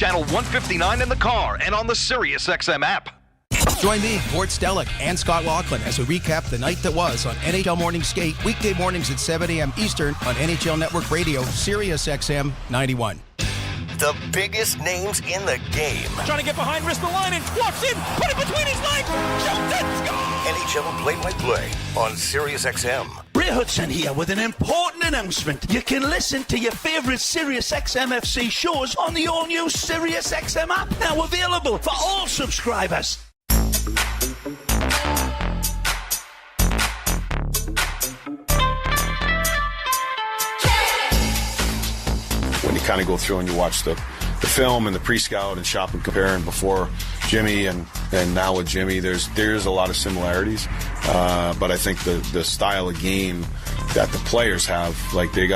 Channel 159 in the car and on the SiriusXM app. Join me, Ward Stellick, and Scott Laughlin as we recap the night that was on NHL Morning Skate, weekday mornings at 7 a.m. Eastern on NHL Network Radio, SiriusXM 91. The biggest names in the game. Trying to get behind Ristolainen, walks in, put it between his legs, shoots it, score! NHL play-by-play on SiriusXM. Ray Hudson here with an important announcement. You can listen to your favourite SiriusXM FC shows on the all-new SiriusXM app, now available for all subscribers. When you kind of go through and you watch the film and the pre-scout and shop and compare, and before Jimmy and now with Jimmy, there's a lot of similarities. But I think the style of game that the players have, like they're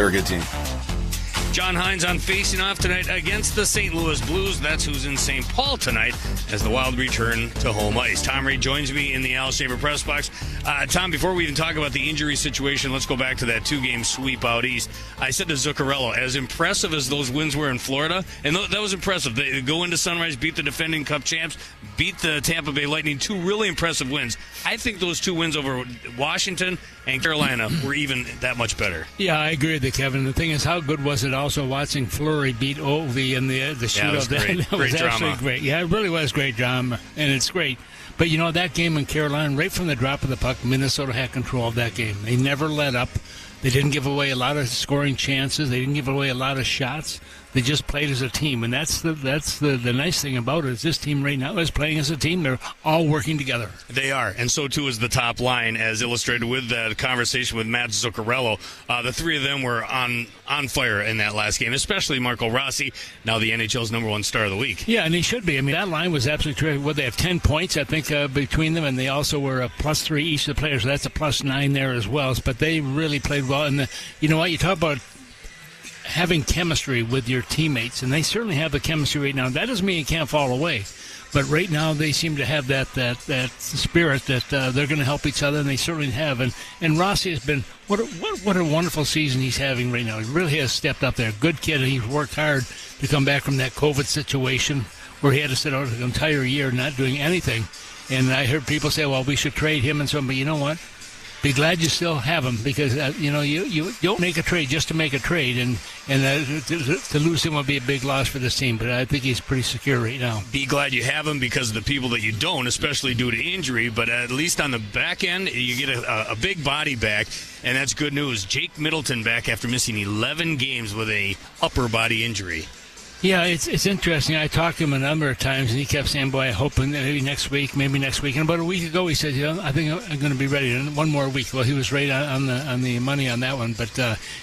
a good team. John Hines on facing off tonight against the St. Louis Blues. That's who's in St. Paul tonight as the Wild return to home ice. Tom Ray joins me in the Al Shaver press box. Tom, before we even talk about the injury situation, let's go back to that two-game sweep out east. I said to Zuccarello, as impressive as those wins were in Florida, and that was impressive. They go into Sunrise, beat the defending Cup champs, beat the Tampa Bay Lightning, two really impressive wins. I think those two wins over Washington and Carolina were even that much better. Yeah, I agree with you, Kevin. The thing is, how good was it also watching Fleury beat Ovi in the shootout? That was great drama. Great. Yeah, it really was great drama, and it's great. But, you know, that game in Carolina, right from the drop of the puck, Minnesota had control of that game. They never let up. They didn't give away a lot of scoring chances. They didn't give away a lot of shots. They just played as a team, and that's the nice thing about it is this team right now is playing as a team. They're all working together. They are, and so too is the top line, as illustrated with the conversation with Matt Zuccarello. The three of them were on fire in that last game, especially Marco Rossi, now the NHL's number one star of the week. Yeah, and he should be. I mean, that line was absolutely terrific. Well, they have 10 points, I think, between them, and they also were a +3 each of the players, so that's a +9 there as well. But they really played well. And you know what? You talk about having chemistry with your teammates, and they certainly have the chemistry right now. That doesn't mean you can't fall away, but right now they seem to have that spirit that they're going to help each other, and they certainly have. And Rossi has been what a wonderful season he's having right now. He really has stepped up there. Good kid. He's worked hard to come back from that COVID situation where he had to sit out an entire year not doing anything. And I heard people say, well, we should trade him and so on, but you know what? Be glad you still have him because, you don't make a trade just to make a trade, and to lose him would be a big loss for this team, but I think he's pretty secure right now. Be glad you have him because of the people that you don't, especially due to injury, but at least on the back end, you get a big body back, and that's good news. Jake Middleton back after missing 11 games with a upper body injury. Yeah, it's interesting. I talked to him a number of times, and he kept saying, boy, hoping that maybe next week. And about a week ago, he said, I think I'm going to be ready. And one more week. Well, he was right on the money on that one. But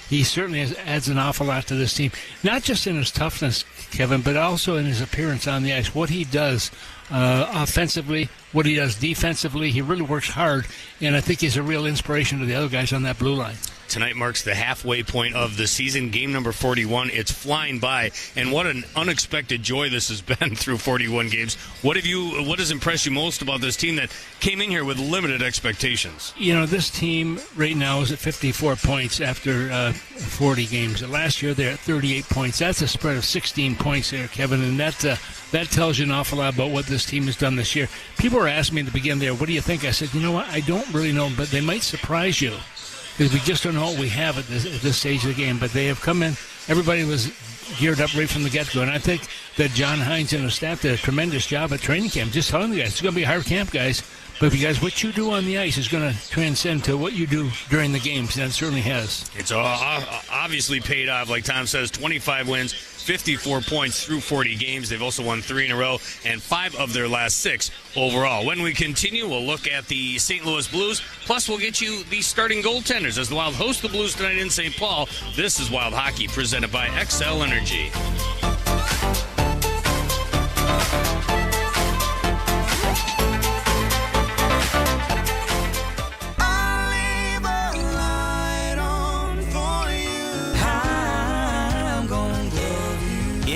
he certainly adds an awful lot to this team, not just in his toughness, Kevin, but also in his appearance on the ice. What he does offensively, what he does defensively, he really works hard, and I think he's a real inspiration to the other guys on that blue line. Tonight marks the halfway point of the season, game number 41. It's flying by, and what an unexpected joy this has been through 41 games. What has impressed you most about this team that came in here with limited expectations? This team right now is at 54 points after 40 games. Last year they're at 38 points. That's a spread of 16 points there, Kevin, and that tells you an awful lot about what this team has done this year. People were asking me at the beginning there, what do you think? I said, you know what, I don't really know, but they might surprise you. Because we just don't know what we have at this stage of the game. But they have come in. Everybody was geared up right from the get-go. And I think that John Hines and his staff did a tremendous job at training camp. Just telling the guys, it's going to be a hard camp, guys. But because what you do on the ice is going to transcend to what you do during the games. And it certainly has. It's obviously paid off. Like Tom says, 25 wins, 54 points through 40 games. They've also won 3 in a row and 5 of their last 6 overall. When we continue, we'll look at the St. Louis Blues. Plus, we'll get you the starting goaltenders as the Wild host the Blues tonight in St. Paul. This is Wild Hockey presented by Xcel Energy.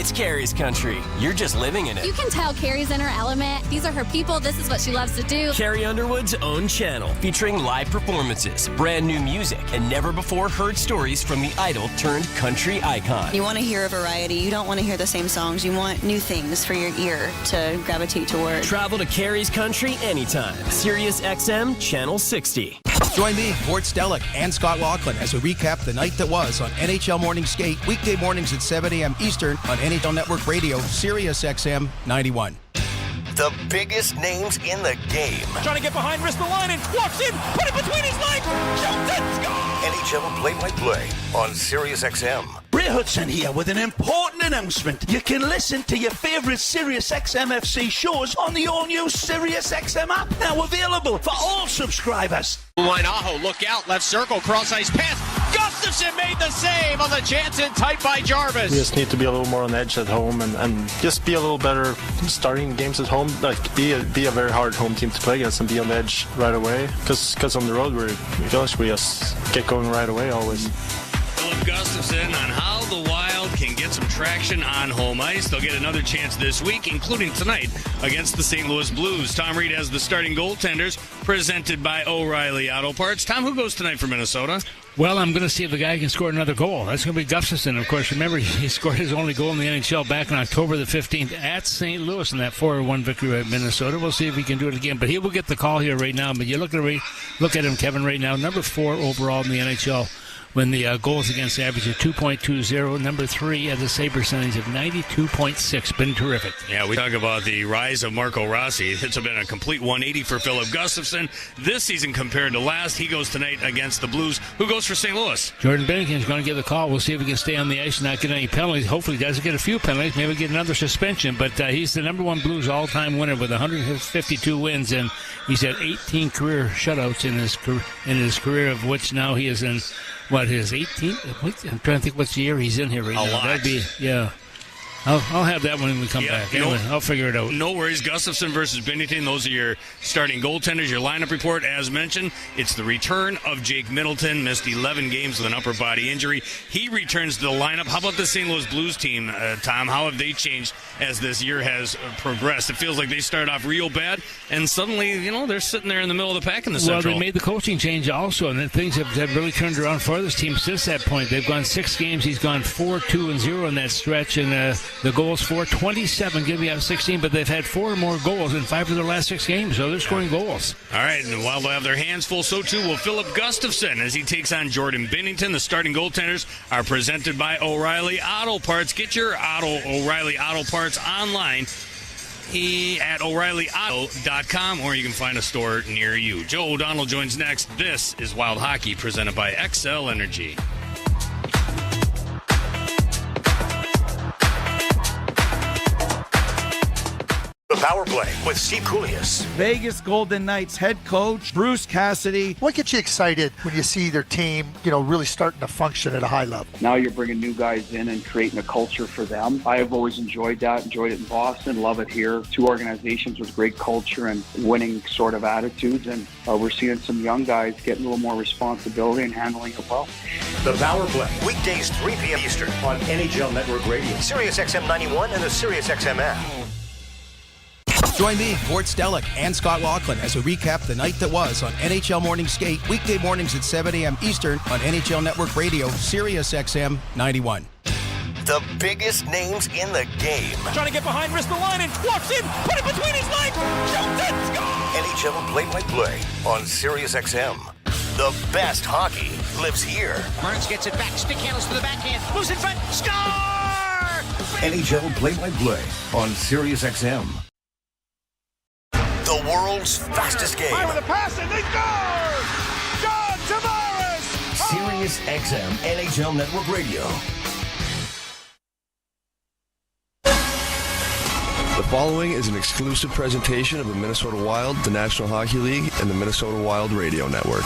It's Carrie's country. You're just living in it. You can tell Carrie's in her element. These are her people. This is what she loves to do. Carrie Underwood's own channel, featuring live performances, brand new music, and never-before-heard stories from the idol-turned-country icon. You want to hear a variety. You don't want to hear the same songs. You want new things for your ear to gravitate toward. Travel to Carrie's country anytime. Sirius XM Channel 60. Join me, Fort Stellick, and Scott Laughlin as we recap the night that was on NHL Morning Skate, weekday mornings at 7 a.m. Eastern on NHL Network Radio, Sirius XM 91. The biggest names in the game. Trying to get behind, wrist the line, and walks in, put it between his legs, shoots it, score! NHL play-by-play on Sirius XM. Ray Hudson here with an important announcement. You can listen to your favourite Sirius XM FC shows on the all-new Sirius XM app, now available for all subscribers. Line Aho, look out, left circle, cross-ice pass. Gustafsson made the save on the Jansen, tight by Jarvis. We just need to be a little more on edge at home and just be a little better starting games at home. Like be a very hard home team to play against and be on the edge right away. Because on the road we just get going right away always. Philip Gustafsson on how the Wild can get some traction on home ice. They'll get another chance this week, including tonight against the St. Louis Blues. Tom Reed has the starting goaltenders, presented by O'Reilly Auto Parts. Tom, who goes tonight for Minnesota? Well, I'm going to see if the guy can score another goal. That's going to be Gustafsson, of course. Remember, he scored his only goal in the NHL back on October the 15th at St. Louis in that 4-1 victory at Minnesota. We'll see if he can do it again. But he will get the call here right now. But you look at him, Kevin, right now, number 4 overall in the NHL. When the goals against average of 2.20, number 3 at the save percentage of 92.6. Been terrific. Yeah, we talk about the rise of Marco Rossi. It's been a complete 180 for Philip Gustafsson this season compared to last. He goes tonight against the Blues. Who goes for St. Louis? Jordan Bennington's going to get the call. We'll see if he can stay on the ice and not get any penalties. Hopefully he doesn't get a few penalties. Maybe get another suspension. But he's the number 1 Blues all-time winner with 152 wins, and he's had 18 career shutouts in his career, of which now he is in his 18th? I'm trying to think what's the year he's in here right now. A lot. That'd be, yeah. I'll have that when we come back. Anyway, I'll figure it out. No worries. Gustafsson versus Bennington. Those are your starting goaltenders. Your lineup report, as mentioned, it's the return of Jake Middleton. Missed 11 games with an upper body injury. He returns to the lineup. How about the St. Louis Blues team, Tom? How have they changed as this year has progressed? It feels like they started off real bad, and suddenly, they're sitting there in the middle of the pack in the Central. Well, they made the coaching change also, and then things have really turned around for this team since that point. They've gone 6 games. He's gone 4-2-0 in that stretch, and the goals for 27, giving up 16, but they've had 4 more goals in 5 of their last 6 games, so they're scoring goals. All right, and while they'll have their hands full, so too will Philip Gustafsson as he takes on Jordan Bennington. The starting goaltenders are presented by O'Reilly Auto Parts. Get your O'Reilly Auto Parts online at O'ReillyAuto.com, or you can find a store near you. Joe O'Donnell joins next. This is Wild Hockey, presented by Xcel Energy. The Power Play with Steve Koulias. Vegas Golden Knights head coach Bruce Cassidy. What gets you excited when you see their team, really starting to function at a high level? Now you're bringing new guys in and creating a culture for them. I have always enjoyed that. Enjoyed it in Boston. Love it here. 2 organizations with great culture and winning sort of attitudes. And we're seeing some young guys getting a little more responsibility and handling it well. The Power Play, weekdays 3 p.m. Eastern on NHL Network Radio, Sirius XM 91, and the Sirius XM app. Join me, Fort Stellick, and Scott Laughlin as we recap the night that was on NHL Morning Skate, weekday mornings at 7 a.m. Eastern on NHL Network Radio, Sirius XM 91. The biggest names in the game. Trying to get behind, wrist the line, and walks in, put it between his legs, shoots it, score! NHL play-by-play on Sirius XM. The best hockey lives here. Burns gets it back, stick handles to the backhand, moves in front, score! NHL play-by-play on Sirius XM. The world's fastest game. Fire with a pass, and they score! John Tavares! Sirius XM NHL Network Radio. The following is an exclusive presentation of the Minnesota Wild, the National Hockey League, and the Minnesota Wild Radio Network.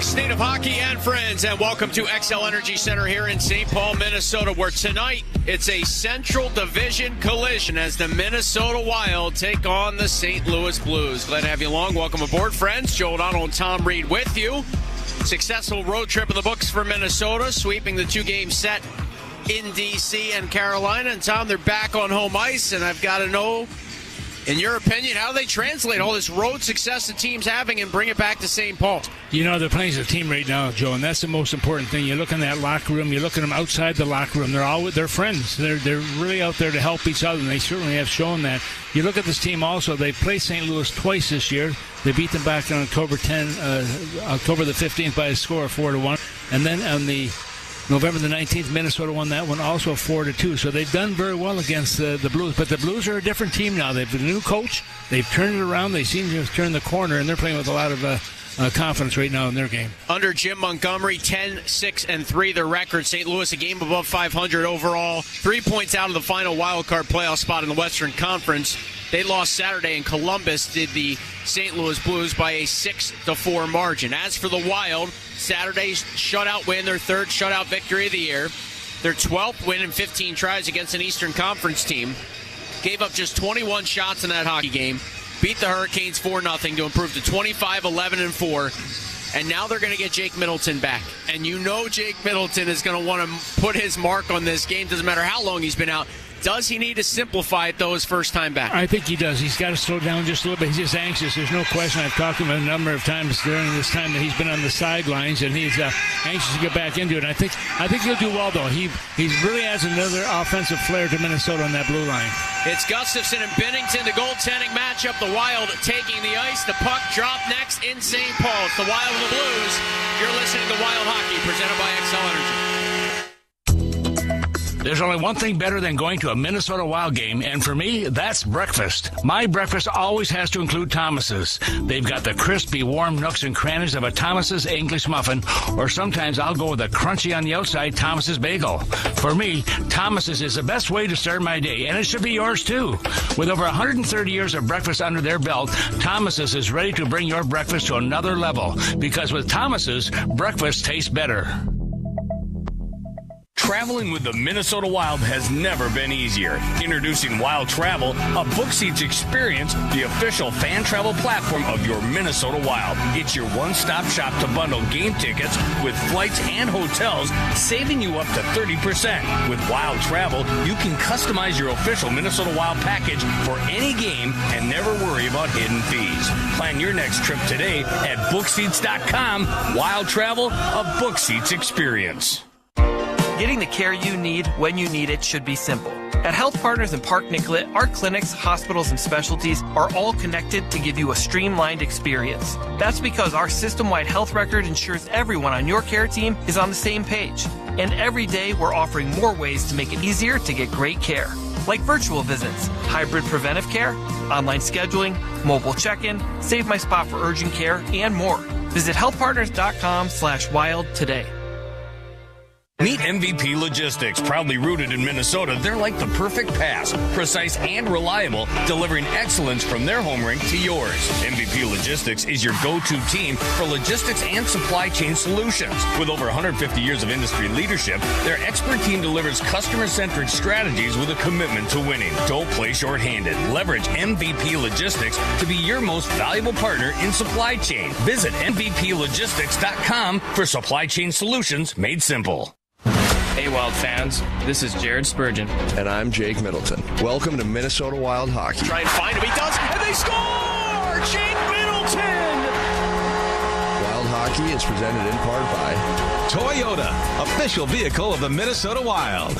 State of Hockey. hockey and friends, and welcome to Xcel Energy Center here in St. Paul, Minnesota, where tonight it's a Central Division collision as the Minnesota Wild take on the St. Louis Blues. Glad to have you along. Welcome aboard, friends. Joe O'Donnell and Tom Reed with you. Successful road trip in the books for Minnesota, sweeping the two-game set in D.C. and Carolina. And, Tom, they're back on home ice, and I've got to know, in your opinion, how do they translate all this road success the team's having and bring it back to St. Paul? You know, they're playing as a team right now, Joe, and that's the most important thing. You look in that locker room, you look at them outside the locker room, they're friends. They're really out there to help each other, and they certainly have shown that. You look at this team also, they played St. Louis twice this year. They beat them back on October the 15th by a score of 4-1. And then on the November the 19th, Minnesota won that one also 4-2. So they've done very well against the Blues. But the Blues are a different team now. They've a new coach. They've turned it around. They seem to have turned the corner, and they're playing with a lot of confidence right now in their game. Under Jim Montgomery, 10-6-3 their record. St. Louis a game above 500 overall. 3 points out of the final wild card playoff spot in the Western Conference. They lost Saturday, and Columbus did the St. Louis Blues by a 6-4 margin. As for the Wild, Saturday's shutout win, their third shutout victory of the year. Their 12th win in 15 tries against an Eastern Conference team. Gave up just 21 shots in that hockey game. Beat the Hurricanes 4-0 to improve to 25-11-4. And now they're going to get Jake Middleton back. And you know Jake Middleton is going to want to put his mark on this game. Doesn't matter how long he's been out. Does he need to simplify it, though, his first time back? I think he does. He's got to slow down just a little bit. He's just anxious. There's no question. I've talked to him a number of times during this time that he's been on the sidelines, and he's anxious to get back into it. I think he'll do well, though. He really adds another offensive flair to Minnesota on that blue line. It's Gustafson and Binnington, the goaltending matchup. The Wild taking the ice. The puck dropped next in St. Paul. It's the Wild and the Blues. You're listening to Wild Hockey, presented by Xcel Energy. There's only one thing better than going to a Minnesota Wild game, and for me, that's breakfast. My breakfast always has to include Thomas's. They've got the crispy, warm nooks and crannies of a Thomas's English muffin, or sometimes I'll go with a crunchy on the outside Thomas's bagel. For me, Thomas's is the best way to start my day, and it should be yours too. With over 130 years of breakfast under their belt, Thomas's is ready to bring your breakfast to another level, because with Thomas's, breakfast tastes better. Traveling with the Minnesota Wild has never been easier. Introducing Wild Travel, a book seats experience, the official fan travel platform of your Minnesota Wild. It's your one-stop shop to bundle game tickets with flights and hotels, saving you up to 30%. With Wild Travel, you can customize your official Minnesota Wild package for any game and never worry about hidden fees. Plan your next trip today at bookseats.com. Wild Travel, a book seats experience. Getting the care you need when you need it should be simple. At Health Partners in Park Nicollet, our clinics, hospitals, and specialties are all connected to give you a streamlined experience. That's because our system-wide health record ensures everyone on your care team is on the same page. And every day, we're offering more ways to make it easier to get great care. Like virtual visits, hybrid preventive care, online scheduling, mobile check-in, Save My Spot for urgent care, and more. Visit healthpartners.com/wild today. Meet MVP Logistics. Proudly rooted in Minnesota, they're like the perfect pass, precise and reliable, delivering excellence from their home rink to yours. MVP Logistics is your go-to team for logistics and supply chain solutions. With over 150 years of industry leadership, their expert team delivers customer-centric strategies with a commitment to winning. Don't play shorthanded. Leverage MVP Logistics to be your most valuable partner in supply chain. Visit MVPLogistics.com for supply chain solutions made simple. Hey Wild fans, this is Jared Spurgeon. And I'm Jake Middleton. Welcome to Minnesota Wild Hockey. Try and find him, he does, and they score! Jake Middleton! Wild Hockey is presented in part by Toyota, official vehicle of the Minnesota Wild.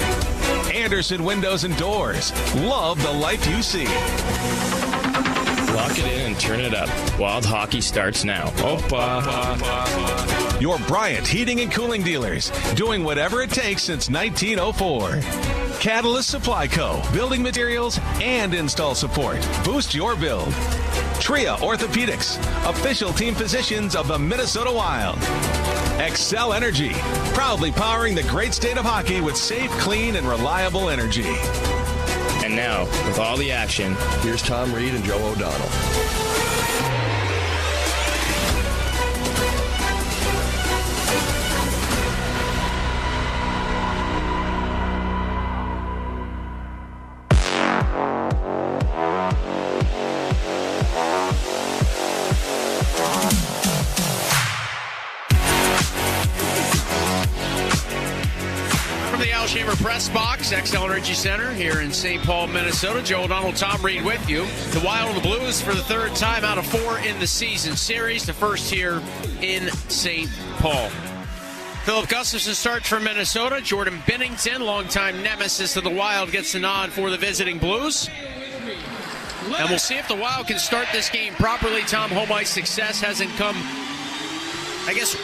Anderson Windows and Doors, love the life you see. Lock it in and turn it up. Wild Hockey starts now. Opa. Your Bryant Heating and Cooling dealers, doing whatever it takes since 1904. Catalyst Supply Co., building materials and install support. Boost your build. Tria Orthopedics, official team physicians of the Minnesota Wild. Xcel Energy, proudly powering the great state of hockey with safe, clean, and reliable energy. And now, with all the action, here's Tom Reed and Joe O'Donnell. Press Box, Xcel Energy Center here in St. Paul, Minnesota. Joe O'Donnell, Tom Reed with you. The Wild and the Blues for the third time out of 4 in the season series. The first here in St. Paul. Philip Gustafson starts for Minnesota. Jordan Binnington, longtime nemesis of the Wild, gets the nod for the visiting Blues. And we'll see if the Wild can start this game properly. Tom, home ice success hasn't come, I guess,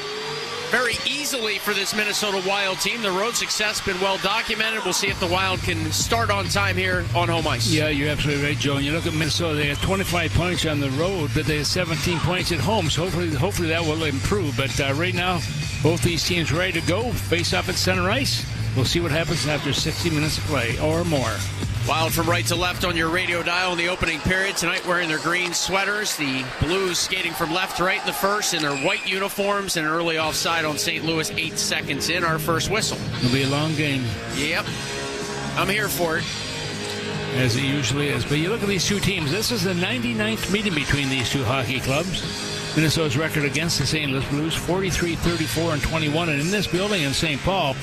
very easily for this Minnesota Wild team. The road success has been well documented. We'll see if the Wild can start on time here on home ice. Yeah, you're absolutely right, Joe. And you look at Minnesota, they have 25 points on the road, but they have 17 points at home. So hopefully that will improve. But right now, both these teams ready to go. Face off at center ice. We'll see what happens after 60 minutes of play or more. Wild from right to left on your radio dial in the opening period. Tonight wearing their green sweaters. The Blues skating from left to right in the first in their white uniforms. And early offside on St. Louis, 8 seconds in. Our first whistle. It'll be a long game. Yep. I'm here for it. As it usually is. But you look at these two teams. This is the 99th meeting between these two hockey clubs. Minnesota's record against the St. Louis Blues, 43, 34, and 21. And in this building in St. Paul,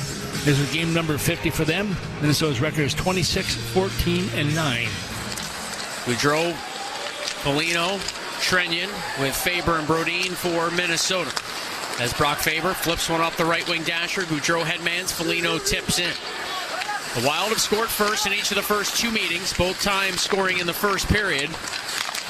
this is game number 50 for them. Minnesota's record is 26, 14, and 9. Boudreau, Foligno, Trenyon with Faber and Brodin for Minnesota. As Brock Faber flips one off the right wing dasher, Boudreau headmans, Foligno tips in. The Wild have scored first in each of the first 2 meetings, both times scoring in the first period.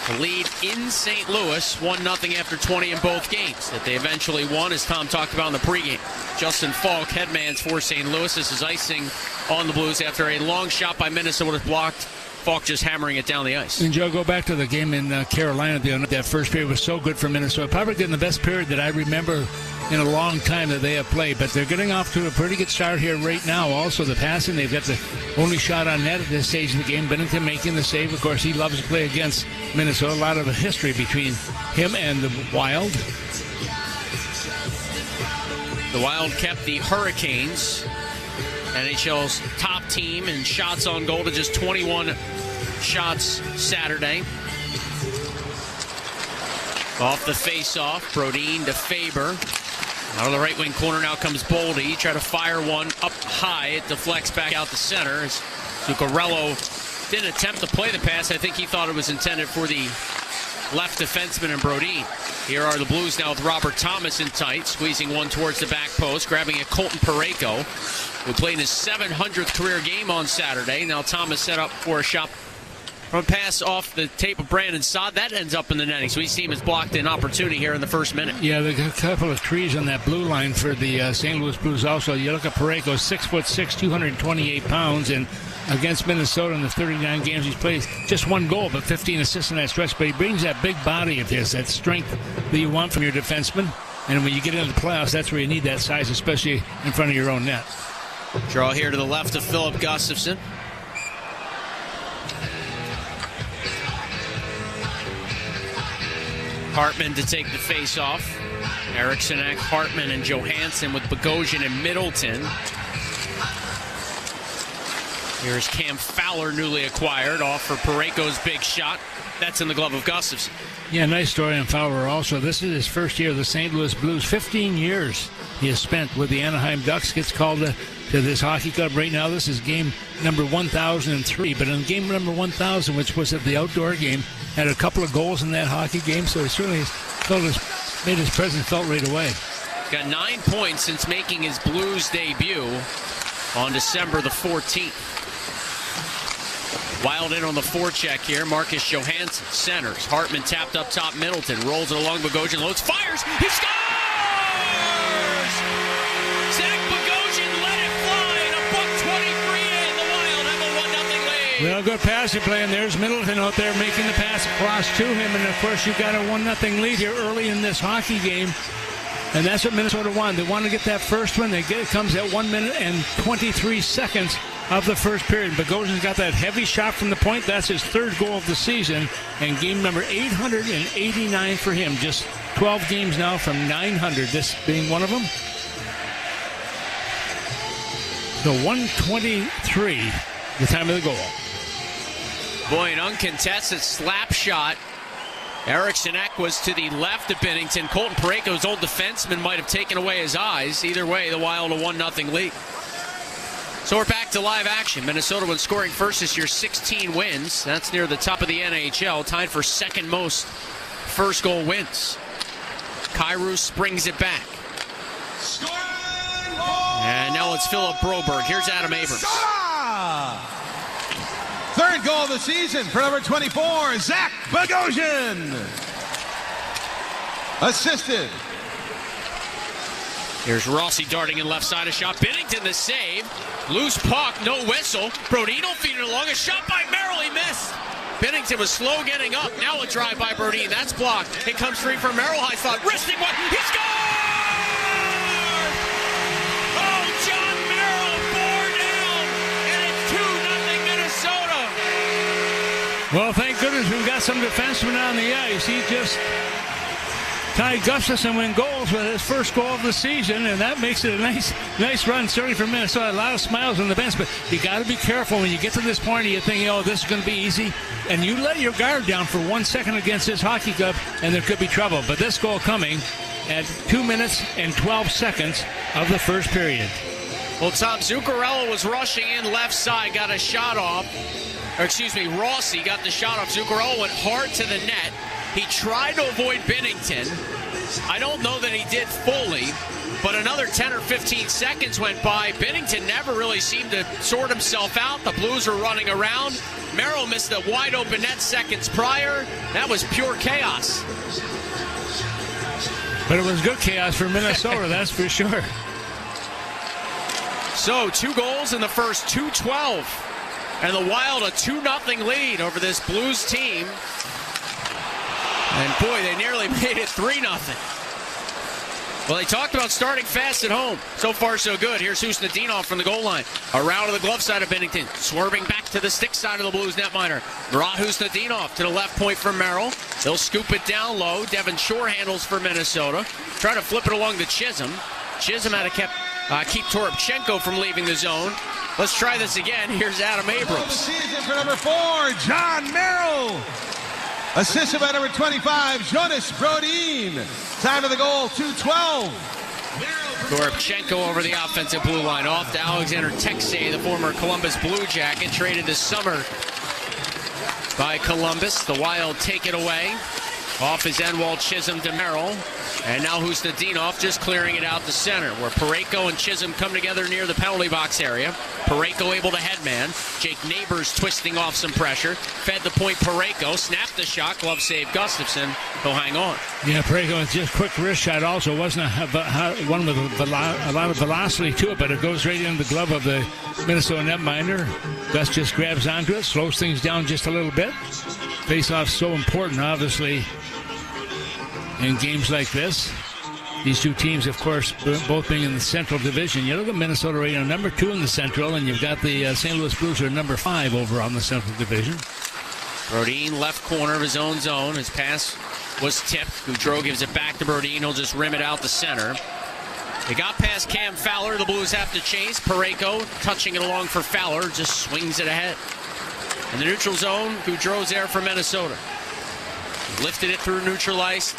The lead in St. Louis, 1-0 after 20 in both games that they eventually won, as Tom talked about in the pregame. Justin Falk headmans for St. Louis. This is icing on the Blues after a long shot by Minnesota was blocked. Falk just hammering it down the ice. And Joe, go back to the game in Carolina. That first period was so good for Minnesota. Probably getting the best period that I remember in a long time that they have played. But they're getting off to a pretty good start here right now. Also, the passing, they've got the only shot on net at this stage of the game. Binnington making the save. Of course, he loves to play against Minnesota. A lot of a history between him and the Wild. The Wild kept the Hurricanes, NHL's top team in shots on goal, to just 21 shots Saturday. Off the face-off, Brodin to Faber. Out of the right wing corner now comes Boldy. Try to fire one up high. It deflects back out the center. As Zuccarello didn't attempt to play the pass. I think he thought it was intended for the left defenseman and Brodin. Here are the Blues now with Robert Thomas in tight, squeezing one towards the back post, grabbing a Colton Parayko, who played his 700th career game on Saturday. Now Thomas set up for a shot from a pass off the tape of Brandon Saad. That ends up in the netting, so his team has blocked an opportunity here in the first minute. Yeah, there's a couple of trees on that blue line for the St. Louis Blues also. You look at Parayko, 6'6", 228 pounds, and against Minnesota in the 39 games he's played, just 1 goal, but 15 assists in that stretch. But he brings that big body of his, that strength that you want from your defenseman. And when you get into the playoffs, that's where you need that size, especially in front of your own net. Draw here to the left of Philip Gustafson. Hartman to take the face-off. Eriksson, Hartman, and Johansson with Bogosian and Middleton. Here's Cam Fowler, newly acquired, off for Parayko's big shot. That's in the glove of Gustafson. Yeah, nice story on Fowler also. This is his first year of the St. Louis Blues. 15 years he has spent with the Anaheim Ducks. Gets called to this hockey club right now. This is game number 1003. But in game number 1000, which was at the outdoor game, had a couple of goals in that hockey game. So he certainly made his presence felt right away. Got 9 points since making his Blues debut on December the 14th. Wild in on the forecheck here. Marcus Johansson centers. Hartman tapped up top. Middleton rolls it along. Bogosian loads, fires. He scores! Zach Bogosian let it fly, and a .23 in. The Wild have a 1-0 lead. Well, good passing play, and there's Middleton out there making the pass across to him. And of course, you've got a 1-0 lead here early in this hockey game. And that's what Minnesota wanted. They want to get that first one. They get it. Comes at 1 minute and 23 seconds of the first period. Bogosian's got that heavy shot from the point. That's his 3rd goal of the season. And game number 889 for him. Just 12 games now from 900. This being one of them. So 123, the time of the goal. Boy, an uncontested slap shot. Eriksson was to the left of Binnington. Colton Parayko's old defenseman might have taken away his eyes. Either way, the Wild a 1-0 lead. So we're back to live action. Minnesota, when scoring first this year, 16 wins. That's near the top of the NHL, tied for second most first goal wins. Kyrou springs it back. And now it's Philip Broberg. Here's Adam Abrams. Third goal of the season for number 24, Zach Bogosian. Assisted. Here's Rossi darting in left side, a shot. Binnington the save. Loose puck, no whistle. Brodino feeding along, a shot by Merrill, he missed. Binnington was slow getting up. Now a drive by Brodin, that's blocked. It comes free from Merrill, I thought. Wristing one, he scored! Oh, John Merrill bore down, and it's 2-0 Minnesota. Well, thank goodness we've got some defensemen on the ice. He just... Ty Gustafson win goals with his first goal of the season, and that makes it a nice run, certainly for Minnesota. A lot of smiles on the bench, but you got to be careful when you get to this point and you think, oh, this is going to be easy, and you let your guard down for 1 second against this hockey club, and there could be trouble. But this goal coming at 2 minutes and 12 seconds of the first period. Well, Tom Zuccarello was rushing in left side, got a shot off. Rossi got the shot off. Zuccarello went hard to the net. He tried to avoid Binnington. I don't know that he did fully, but another 10 or 15 seconds went by. Binnington never really seemed to sort himself out. The Blues were running around. Merrill missed a wide open net seconds prior. That was pure chaos. But it was good chaos for Minnesota, that's for sure. So 2 goals in the first, 2-12. And the Wild a 2-0 lead over this Blues team. And boy, they nearly made it 3-0. Well, they talked about starting fast at home. So far, so good. Here's Husnudinov from the goal line. Around to the glove side of Binnington. Swerving back to the stick side of the Blues netminder. Murat Husnudinov to the left point for Merrill. They'll scoop it down low. Devin Shore handles for Minnesota. Try to flip it along to Chisholm. Chisholm had to keep Toropchenko from leaving the zone. Let's try this again. Here's Adam Abrams. Season for number 4, John Merrill. Assisted by number 25, Jonas Brodin. Time of the goal, 2:12. Toropchenko over the offensive blue line. Off to Alexander Texe, the former Columbus Blue Jacket, traded this summer by Columbus. The Wild take it away. Off his end wall, Chisholm to Merrill. And now Husnudinov just clearing it out to center, where Parayko and Chisholm come together near the penalty box area. Parayko able to headman. Jake Neighbors twisting off some pressure. Fed the point Parayko. Snapped the shot. Glove save Gustafson. He'll hang on. Yeah, Parayko, just quick wrist shot also. Wasn't one with a lot of velocity to it, but it goes right into the glove of the Minnesota netminder. Gus just grabs onto it, slows things down just a little bit. Face-off so important, obviously, in games like this. These two teams, of course, both being in the Central Division. You look at Minnesota right now, number 2 in the Central, and you've got the St. Louis Blues are number 5 over on the Central Division. Brodin, left corner of his own zone. His pass was tipped. Goudreau gives it back to Brodin. He'll just rim it out the center. They got past Cam Fowler. The Blues have to chase. Parayko touching it along for Fowler. Just swings it ahead. In the neutral zone, Goudreau's there for Minnesota. Lifted it through neutral ice.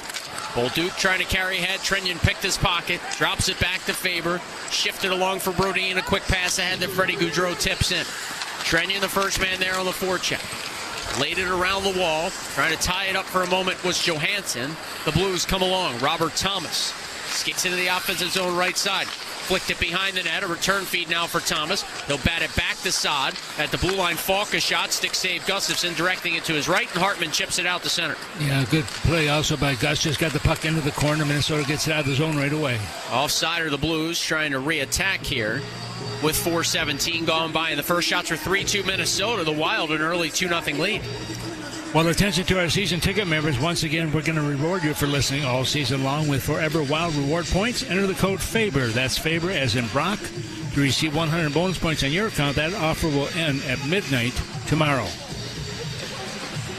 Bolduc trying to carry ahead. Trenyon picked his pocket. Drops it back to Faber. Shifted along for Brodin. A quick pass ahead that Freddie Goudreau tips in. Trenyon, the first man there on the forecheck. Laid it around the wall. Trying to tie it up for a moment was Johansson. The Blues come along. Robert Thomas skates into the offensive zone right side. Flicked it behind the net. A return feed now for Thomas. He'll bat it back to Saad. At the blue line, Falk a shot. Stick save Gustafson, directing it to his right, and Hartman chips it out to center. Yeah, good play also by Gus. Just got the puck into the corner. Minnesota gets it out of the zone right away. Offside are the Blues trying to re-attack here with 4:17 gone by. And the first shots are 3-2 Minnesota. The Wild an early 2-0 lead. Well, attention to our season ticket members. Once again, we're going to reward you for listening all season long with Forever Wild reward points. Enter the code FABER. That's FABER as in Brock. To receive 100 bonus points on your account, that offer will end at midnight tomorrow.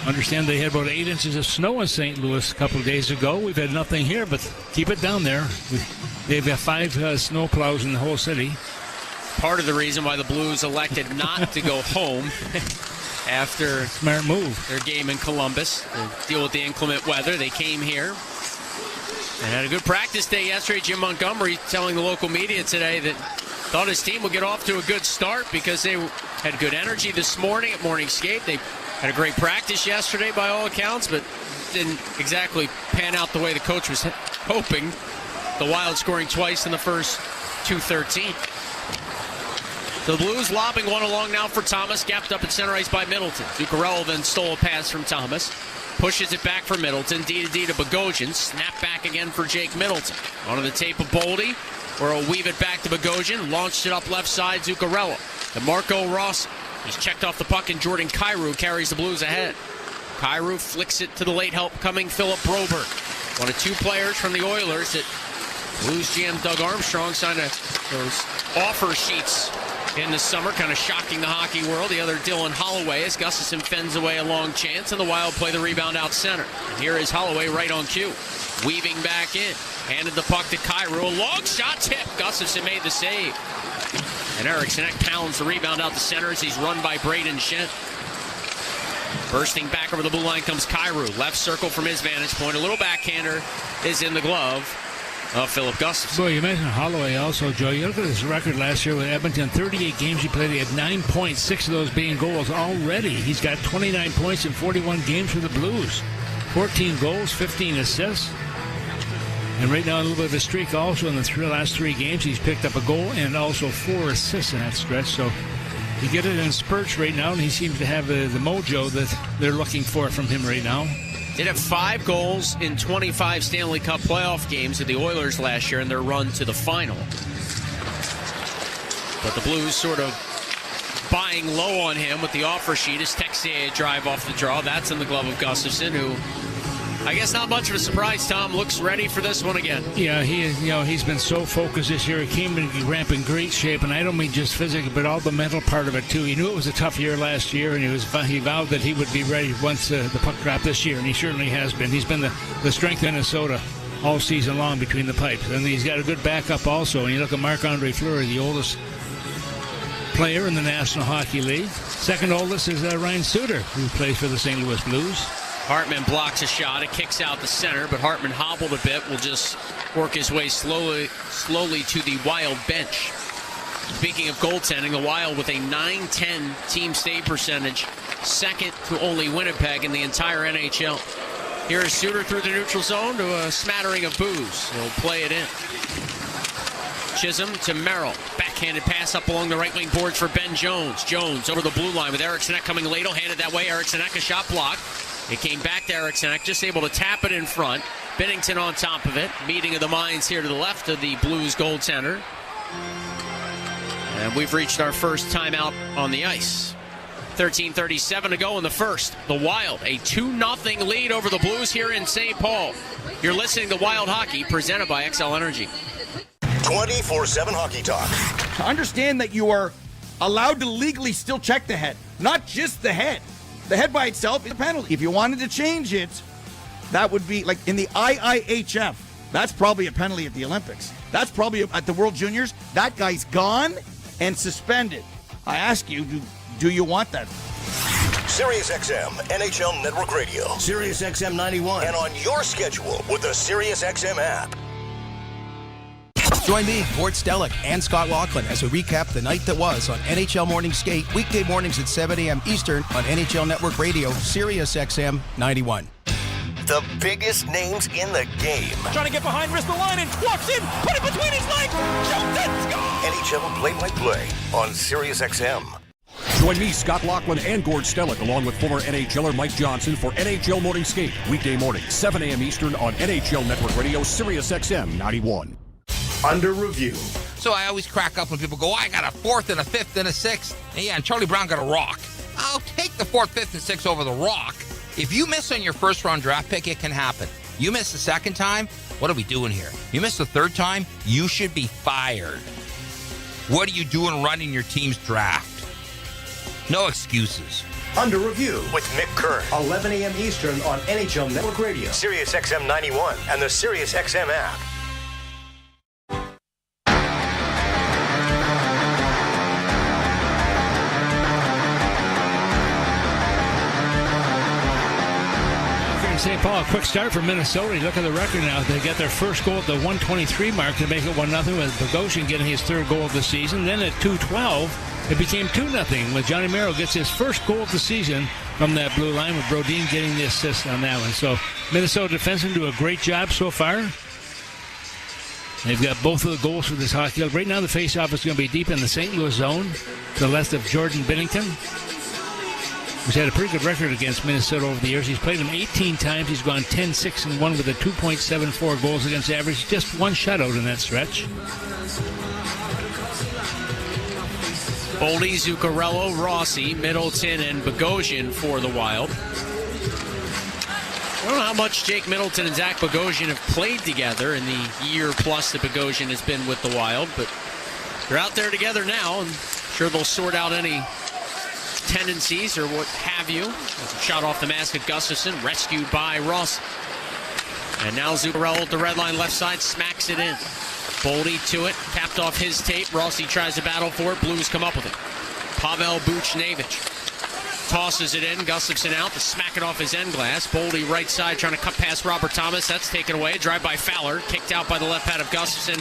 Understand they had about 8 inches of snow in St. Louis a couple of days ago. We've had nothing here, but keep it down there. They've got 5 snow plows in the whole city. Part of the reason why the Blues elected not to go home after smart move their game in Columbus to deal with the inclement weather. They came here and had a good practice day yesterday. Jim Montgomery telling the local media today that thought his team would get off to a good start because they had good energy this morning at morning skate. They had a great practice yesterday by all accounts, but didn't exactly pan out the way the coach was hoping. The Wild scoring twice in the first 2:13. The Blues lobbing one along now for Thomas, gapped up at center ice by Middleton. Zuccarello then stole a pass from Thomas. Pushes it back for Middleton. D to Bogosian. Snap back again for Jake Middleton. Onto the tape of Boldy, where he'll weave it back to Bogosian. Launched it up left side, Zuccarello. And Marco Rossi. He's checked off the puck, and Jordan Kyrou carries the Blues ahead. Kyrou flicks it to the late help coming Philip Broberg. One of two players from the Oilers that Blues GM Doug Armstrong signed those offer sheets in the summer, kind of shocking the hockey world. The other, Dylan Holloway, as Gustafsson fends away a long chance, and the Wild play the rebound out center. And here is Holloway right on cue. Weaving back in. Handed the puck to Kyrou. A long shot tip. Gustafsson made the save. And Eriksson pounds the rebound out the center as he's run by Braden Shen. Bursting back over the blue line comes Kyrou. Left circle from his vantage point. A little backhander is in the glove of Philip Gustafsson. Boy, you mentioned Holloway also, Joe. You look at his record last year with Edmonton. 38 games he played. He had 9 points, 6 of those being goals already. He's got 29 points in 41 games for the Blues. 14 goals, 15 assists. And right now, a little bit of a streak also in the last 3 games. He's picked up a goal and also 4 assists in that stretch. So you get it in spurts right now, and he seems to have the mojo that they're looking for from him right now. Did have 5 goals in 25 Stanley Cup playoff games with the Oilers last year in their run to the final. But the Blues sort of buying low on him with the offer sheet as Texier drive off the draw. That's in the glove of Gustafsson, who I guess not much of a surprise, Tom, looks ready for this one again. Yeah, he's been so focused this year. He came in ramp in great shape, and I don't mean just physically, but all the mental part of it too. He knew it was a tough year last year, and he vowed that he would be ready once the puck dropped this year, and he certainly has been. He's been the strength of Minnesota all season long between the pipes, and he's got a good backup also. And you look at Marc-Andre Fleury, the oldest player in the National Hockey League. Second oldest is Ryan Suter, who plays for the St. Louis Blues. Hartman blocks a shot. It kicks out the center, but Hartman hobbled a bit. Will just work his way slowly to the Wild bench. Speaking of goaltending, the Wild with a .910 team save percentage, second to only Winnipeg in the entire NHL. Here is Suter through the neutral zone to a smattering of boos. He'll play it in. Chisholm to Merrill. Backhanded pass up along the right wing boards for Ben Jones. Jones over the blue line with Eriksson coming late. Handed that way. Eriksson a shot block. It came back to Eriksson, just able to tap it in front. Binnington on top of it. Meeting of the minds here to the left of the Blues goaltender. And we've reached our first timeout on the ice. 13:37 to go in the first. The Wild, a 2-0 lead over the Blues here in St. Paul. You're listening to Wild Hockey, presented by Xcel Energy. 24/7 Hockey Talk. To understand that you are allowed to legally still check the head, not just the head. The head by itself is a penalty. If you wanted to change it, that would be like in the IIHF. That's probably a penalty at the Olympics. That's probably at the World Juniors. That guy's gone and suspended. I ask you, do you want that? Sirius XM, NHL Network Radio. Sirius XM 91. And on your schedule with the Sirius XM app. Join me, Gord Stellick, and Scott Laughlin as we recap the night that was on NHL Morning Skate, weekday mornings at 7 a.m. Eastern on NHL Network Radio, Sirius XM 91. The biggest names in the game. Trying to get behind Ristolainen, walks in, put it between his legs, shoots it, score! NHL play-by-play on Sirius XM. Join me, Scott Laughlin, and Gord Stellick, along with former NHLer Mike Johnson for NHL Morning Skate, weekday morning, 7 a.m. Eastern on NHL Network Radio, Sirius XM 91. Under review. So I always crack up when people go, I got a 4th and a 5th and a 6th. And yeah, and Charlie Brown got a rock. I'll take the 4th, 5th, and 6th over the rock. If you miss on your first round draft pick, it can happen. You miss the second time, what are we doing here? You miss the third time, you should be fired. What are you doing running your team's draft? No excuses. Under review with Mick Kern, 11 a.m. Eastern on NHL Network Radio, Sirius XM 91, and the Sirius XM app. from St. Paul. A quick start for Minnesota. You look at the record now. They get their first goal at the 1:23 mark to make it 1-0 with Bogosian getting his third goal of the season. Then at 2:12, it became 2-0 with Johnny Merrill gets his first goal of the season from that blue line with Brodin getting the assist on that one. So Minnesota defensemen do a great job so far. They've got both of the goals for this hockey club. Right now the face-off is going to be deep in the St. Louis zone to the left of Jordan Binnington, who's had a pretty good record against Minnesota over the years. He's played them 18 times. He's gone 10-6-1 with a 2.74 goals against average. Just one shutout in that stretch. Boldy, Zuccarello, Rossi, Middleton, and Bogosian for the Wild. I don't know how much Jake Middleton and Zach Bogosian have played together in the year plus that Bogosian has been with the Wild, but they're out there together now, and I'm sure they'll sort out any tendencies or what have you. That's a shot off the mask of Gustafson, rescued by Ross. And now Zuccarello at the red line left side, smacks it in. Boldy to it, tapped off his tape. Rossi tries to battle for it. Blues come up with it. Pavel Buchnevich tosses it in. Gustafson out to smack it off his end glass. Boldy right side trying to cut past Robert Thomas. That's taken away. Drive by Fowler. Kicked out by the left pad of Gustafson.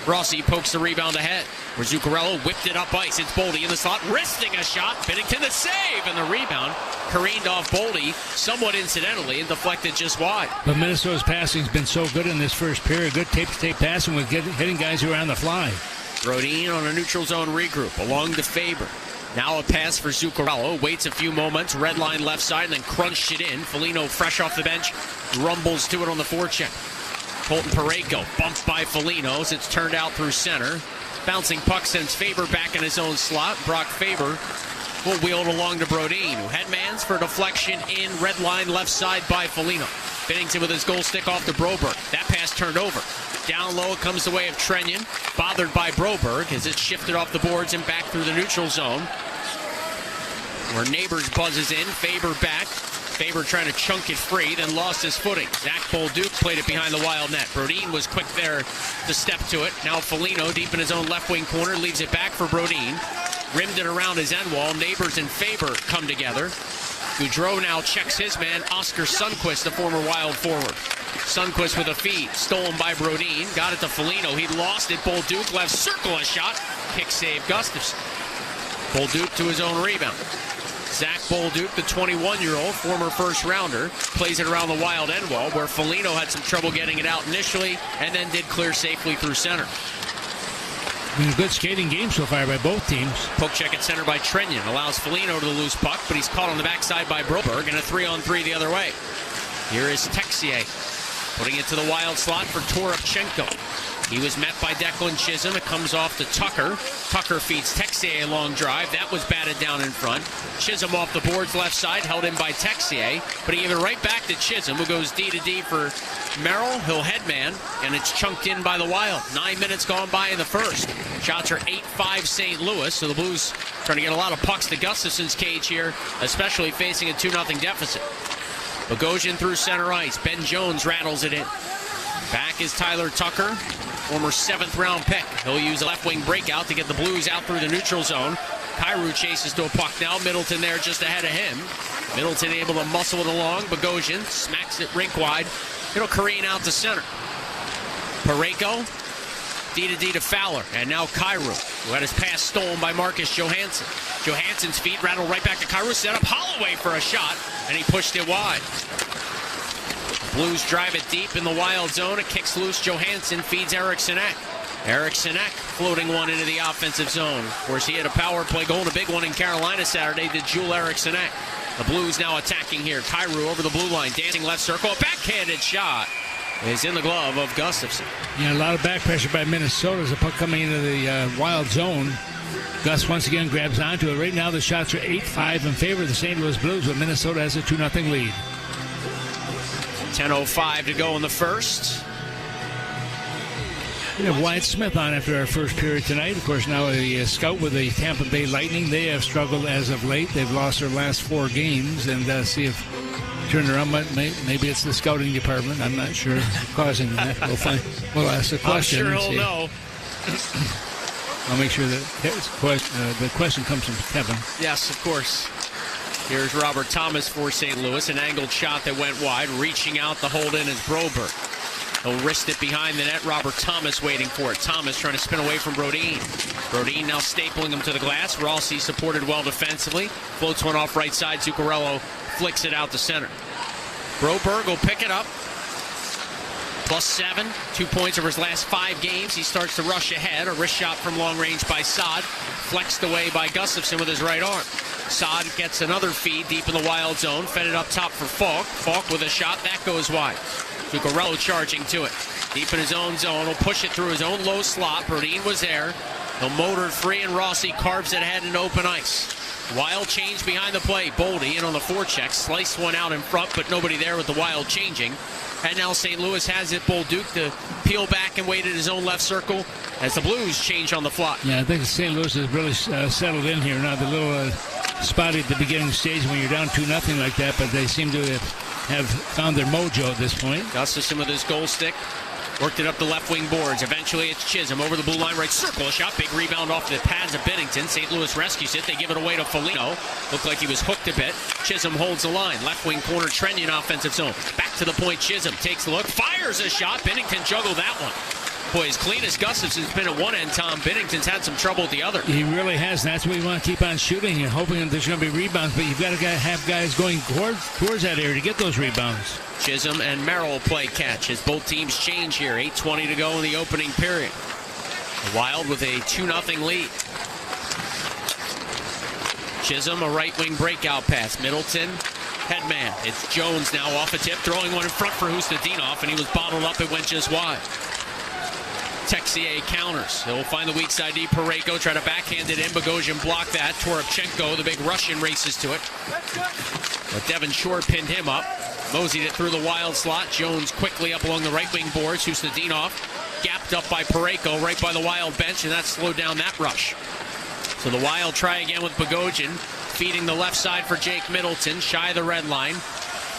Rossi pokes the rebound ahead. Where Zuccarello whipped it up ice. It's Boldy in the slot, wristing a shot. Binnington the save, and the rebound careened off Boldy somewhat incidentally and deflected just wide. But Minnesota's passing's been so good in this first period. Good tape-to-tape passing with hitting guys who are on the fly. Brodin on a neutral zone regroup along to Faber. Now a pass for Zuccarello. Waits a few moments. Red line left side and then crunched it in. Foligno fresh off the bench. Rumbles to it on the forecheck. Colton Parayko bumped by Foligno as it's turned out through center. Bouncing puck sends Faber back in his own slot. Brock Faber will wheel it along to Brodin, who headmans for deflection in red line left side by Foligno. Binnington with his goal stick off to Broberg. That pass turned over. Down low, it comes the way of Trenyon. Bothered by Broberg as it's shifted off the boards and back through the neutral zone. Where Neighbors buzzes in. Faber back. Faber trying to chunk it free, then lost his footing. Zach Bolduc played it behind the Wild net. Brodin was quick there to step to it. Now Foligno deep in his own left wing corner, leaves it back for Brodin. Rimmed it around his end wall. Neighbors and Faber come together. Goudreau now checks his man, Oscar Sundqvist, the former Wild forward. Sundqvist with a feed, stolen by Brodin. Got it to Foligno. He lost it. Bolduc left circle a shot. Kick save Gustafson. Bolduc to his own rebound. Zach Bolduc, the 21-year-old former first-rounder, plays it around the Wild end wall, where Foligno had some trouble getting it out initially and then did clear safely through center. A good skating game so far by both teams. Poke check at center by Trenyon. Allows Foligno to the loose puck, but he's caught on the backside by Broberg, and a 3-on-3 the other way. Here is Texier, putting it to the Wild slot for Toropchenko. He was met by Declan Chisholm. It comes off to Tucker. Tucker feeds Texier a long drive. That was batted down in front. Chisholm off the boards left side, held in by Texier. But he gave it right back to Chisholm, who goes D to D for Merrill. He'll headman, and it's chunked in by the Wild. 9 minutes gone by in the first. Shots are 8-5 St. Louis, so the Blues trying to get a lot of pucks to Gustafson's cage here, especially facing a 2-0 deficit. Bogosian through center ice. Ben Jones rattles it in. Back is Tyler Tucker, former 7th-round pick. He'll use a left-wing breakout to get the Blues out through the neutral zone. Kyrou chases to a puck now. Middleton there just ahead of him. Middleton able to muscle it along. Bogosian smacks it rink wide. It'll careen out to center. Parayko, D to D to Fowler. And now Kyrou, who had his pass stolen by Marcus Johansson. Johansson's feet rattle right back to Kyrou. Set up Holloway for a shot, and he pushed it wide. Blues drive it deep in the Wild zone. It kicks loose. Johansson feeds Eric Sinek. Eric Sinek floating one into the offensive zone. Of course, he had a power play goal, a big one in Carolina Saturday to Joel Eric Sinek. The Blues now attacking here. Kyrou over the blue line, dancing left circle. A backhanded shot is in the glove of Gustafson. Yeah, a lot of back pressure by Minnesota as the puck coming into the Wild zone. Gus once again grabs onto it. Right now the shots are 8-5 in favor of the St. Louis Blues, but Minnesota has a 2-0 lead. 10:05 to go in the first. We have Wyatt Smith on after our first period tonight. Of course, now a scout with the Tampa Bay Lightning. They have struggled as of late. They've lost their last 4 games, and see if turn around. Maybe it's the scouting department. I'm not sure causing that. We'll ask the question. I'm sure he'll know. I'll make sure that the question comes from Kevin. Yes, of course. Here's Robert Thomas for St. Louis. An angled shot that went wide. Reaching out, the hold in is Broberg. He'll wrist it behind the net. Robert Thomas waiting for it. Thomas trying to spin away from Brodin. Brodin now stapling him to the glass. Rossi supported well defensively. Floats one off right side. Zuccarello flicks it out to center. Broberg will pick it up. +7. 2 points over his last 5 games. He starts to rush ahead. A wrist shot from long range by Saad. Flexed away by Gustafsson with his right arm. Saad gets another feed deep in the Wild zone. Fed it up top for Falk. Falk with a shot. That goes wide. Zuccarello charging to it. Deep in his own zone. Will push it through his own low slot. Brodin was there. He'll motor free, and Rossi carves it ahead in open ice. Wild change behind the play. Boldy in on the forecheck. Sliced one out in front, but nobody there with the Wild changing. And now St. Louis has it. Bolduc to peel back and wait at his own left circle as the Blues change on the fly. Yeah, I think St. Louis has really settled in here. Now, the little spotty at the beginning stage when you're down 2-0 like that, but they seem to have found their mojo at this point. Gustafsson with his goal stick. Worked it up the left wing boards. Eventually it's Chisholm over the blue line, right circle. A shot, big rebound off the pads of Binnington. St. Louis rescues it. They give it away to Foligno. Looked like he was hooked a bit. Chisholm holds the line. Left wing corner, Trenyon offensive zone. Back to the point, Chisholm takes a look, fires a shot. Binnington juggled that one. Boy, as clean as Gustafsson's been at one end, Tom, Binnington's had some trouble at the other. He really has, and that's what you want to keep on shooting and hoping that there's going to be rebounds, but you've got to have guys going towards that area to get those rebounds. Chisholm and Merrill play catch as both teams change here. 8:20 to go in the opening period. The Wild with a 2-0 lead. Chisholm, a right wing breakout pass. Middleton, headman. It's Jones now off a tip, throwing one in front for Hustadinov, and he was bottled up. It went just wide. Texier counters. He'll find the weak side D. Parayko try to backhand it in. Bogosian blocked that. Toropchenko, the big Russian, races to it. But Devin Shore pinned him up. Moseyed it through the Wild slot. Jones quickly up along the right wing boards. Hustadinov gapped up by Parayko right by the Wild bench, and that slowed down that rush. So the Wild try again with Bogosian feeding the left side for Jake Middleton, shy of the red line.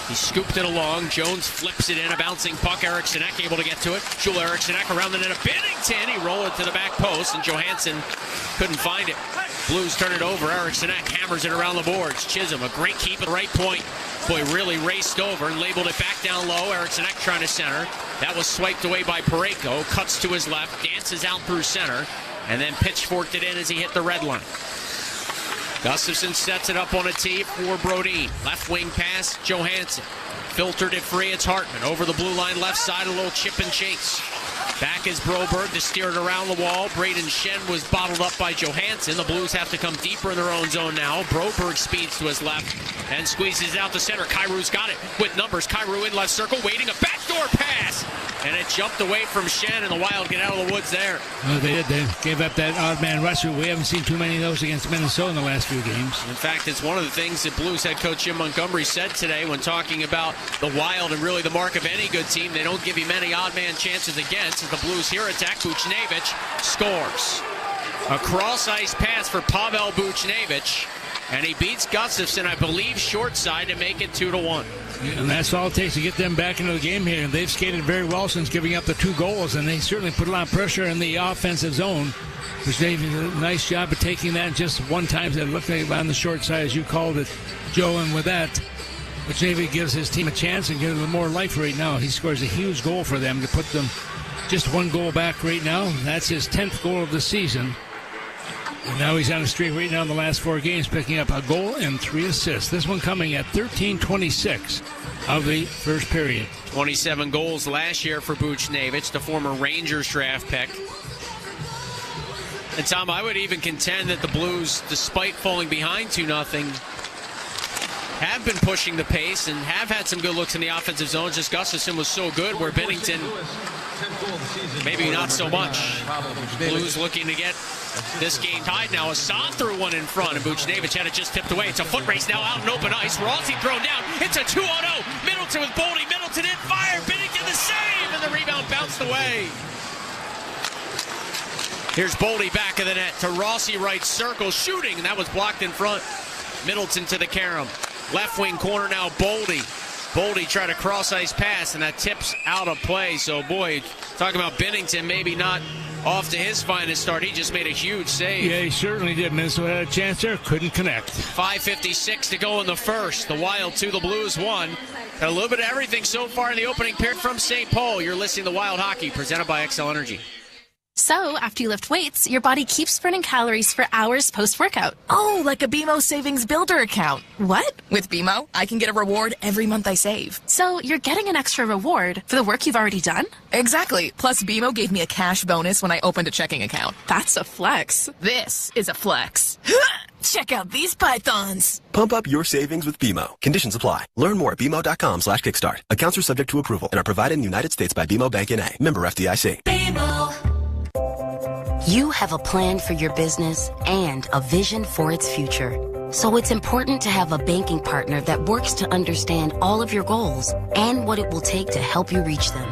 He scooped it along. Jones flips it in. A bouncing puck. Eriksson Ek able to get to it. Joel Eriksson Ek around the net of Binnington. He rolled it to the back post, and Johansson couldn't find it. Blues turn it over. Eriksson Ek hammers it around the boards. Chisholm, a great keep at the right point. Boy, really raced over and labeled it back down low. Eriksson Ek trying to center. That was swiped away by Parayko. Cuts to his left. Dances out through center. And then pitchforked it in as he hit the red line. Gustafsson sets it up on a tee for Brodin. Left wing pass, Johansson. Filtered it free, it's Hartman. Over the blue line, left side, a little chip and chase. Back is Broberg to steer it around the wall. Braden Shen was bottled up by Johansson. The Blues have to come deeper in their own zone now. Broberg speeds to his left and squeezes out the center. Kairu's got it with numbers. Kairu in left circle, waiting a backdoor pass. And it jumped away from Shen, and the Wild get out of the woods there. Well, they did. They gave up that odd man rusher. We haven't seen too many of those against Minnesota in the last few games. In fact, it's one of the things that Blues head coach Jim Montgomery said today when talking about the Wild and really the mark of any good team. They don't give you many odd man chances against. As the Blues here attack, Buchnevich scores. A cross ice pass for Pavel Buchnevich, and he beats Gustafsson, I believe, short side to make it 2-1. And that's all it takes to get them back into the game here. And they've skated very well since giving up the 2 goals, and they certainly put a lot of pressure in the offensive zone. Buchnevich did a nice job of taking that just one time. It looked like on the short side, as you called it, Joe, and with that, Buchnevich gives his team a chance and gives them more life right now. He scores a huge goal for them to put them just 1 goal back right now. That's his 10th goal of the season. And now he's on a streak right now in the last 4 games, picking up a goal and 3 assists. This one coming at 13:26 of the first period. 27 goals last year for Buchnevich, the former Rangers draft pick. And Tom, I would even contend that the Blues, despite falling behind 2-0, have been pushing the pace and have had some good looks in the offensive zone. Just Gustafsson was so good where Binnington, maybe not so much. Blues looking to get this game tied now. Assad threw one in front, and Buchnevich had it just tipped away. It's a foot race now out in open ice. Rossi thrown down. It's a 2-on-0. Middleton with Boldy. Middleton in fire. Binnington the save, and the rebound bounced away. Here's Boldy back of the net to Rossi right circle, shooting, and that was blocked in front. Middleton to the carom. Left wing corner now, Boldy. Boldy tried a cross-ice pass, and that tips out of play. So, boy, talking about Binnington maybe not off to his finest start. He just made a huge save. Yeah, he certainly did. Minnesota had a chance there, couldn't connect. 5:56 to go in the first. The Wild 2, the Blues 1. Got a little bit of everything so far in the opening period from St. Paul. You're listening to Wild Hockey, presented by Xcel Energy. So, after you lift weights, your body keeps burning calories for hours post-workout. Oh, like a BMO Savings Builder account. What? With BMO, I can get a reward every month I save. So, you're getting an extra reward for the work you've already done? Exactly. Plus, BMO gave me a cash bonus when I opened a checking account. That's a flex. This is a flex. Check out these pythons. Pump up your savings with BMO. Conditions apply. Learn more at BMO.com/kickstart. Accounts are subject to approval and are provided in the United States by BMO Bank N.A. Member FDIC. BMO. You have a plan for your business and a vision for its future. So it's important to have a banking partner that works to understand all of your goals and what it will take to help you reach them.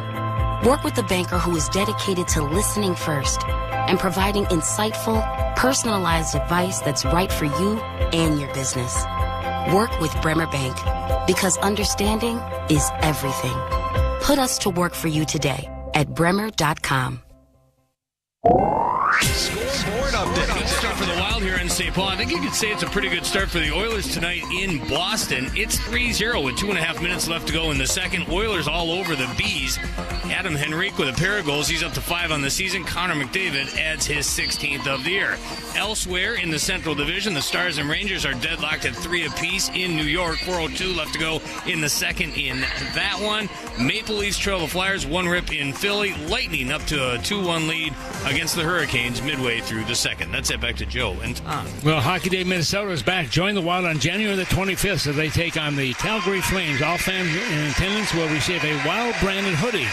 Work with a banker who is dedicated to listening first and providing insightful, personalized advice that's right for you and your business. Work with Bremer Bank, because understanding is everything. Put us to work for you today at bremer.com. Scoreboard update. Good start for the Wild here in St. Paul. I think you could say it's a pretty good start for the Oilers tonight in Boston. It's 3-0 with 2.5 minutes left to go in the second. Oilers all over the Bees. Adam Henrique with a pair of goals. He's up to 5 on the season. Connor McDavid adds his 16th of the year. Elsewhere in the Central Division, the Stars and Rangers are deadlocked at 3 apiece in New York. 4:02 left to go in the second in that one. Maple Leafs trail the Flyers 1 rip in Philly. Lightning up to a 2-1 lead against the Hurricanes midway through the second. That's it. Back to Joe and Tom. Well, Hockey Day Minnesota is back. Join the Wild on January the 25th as they take on the Calgary Flames. All fans in attendance will receive a Wild branded hoodie.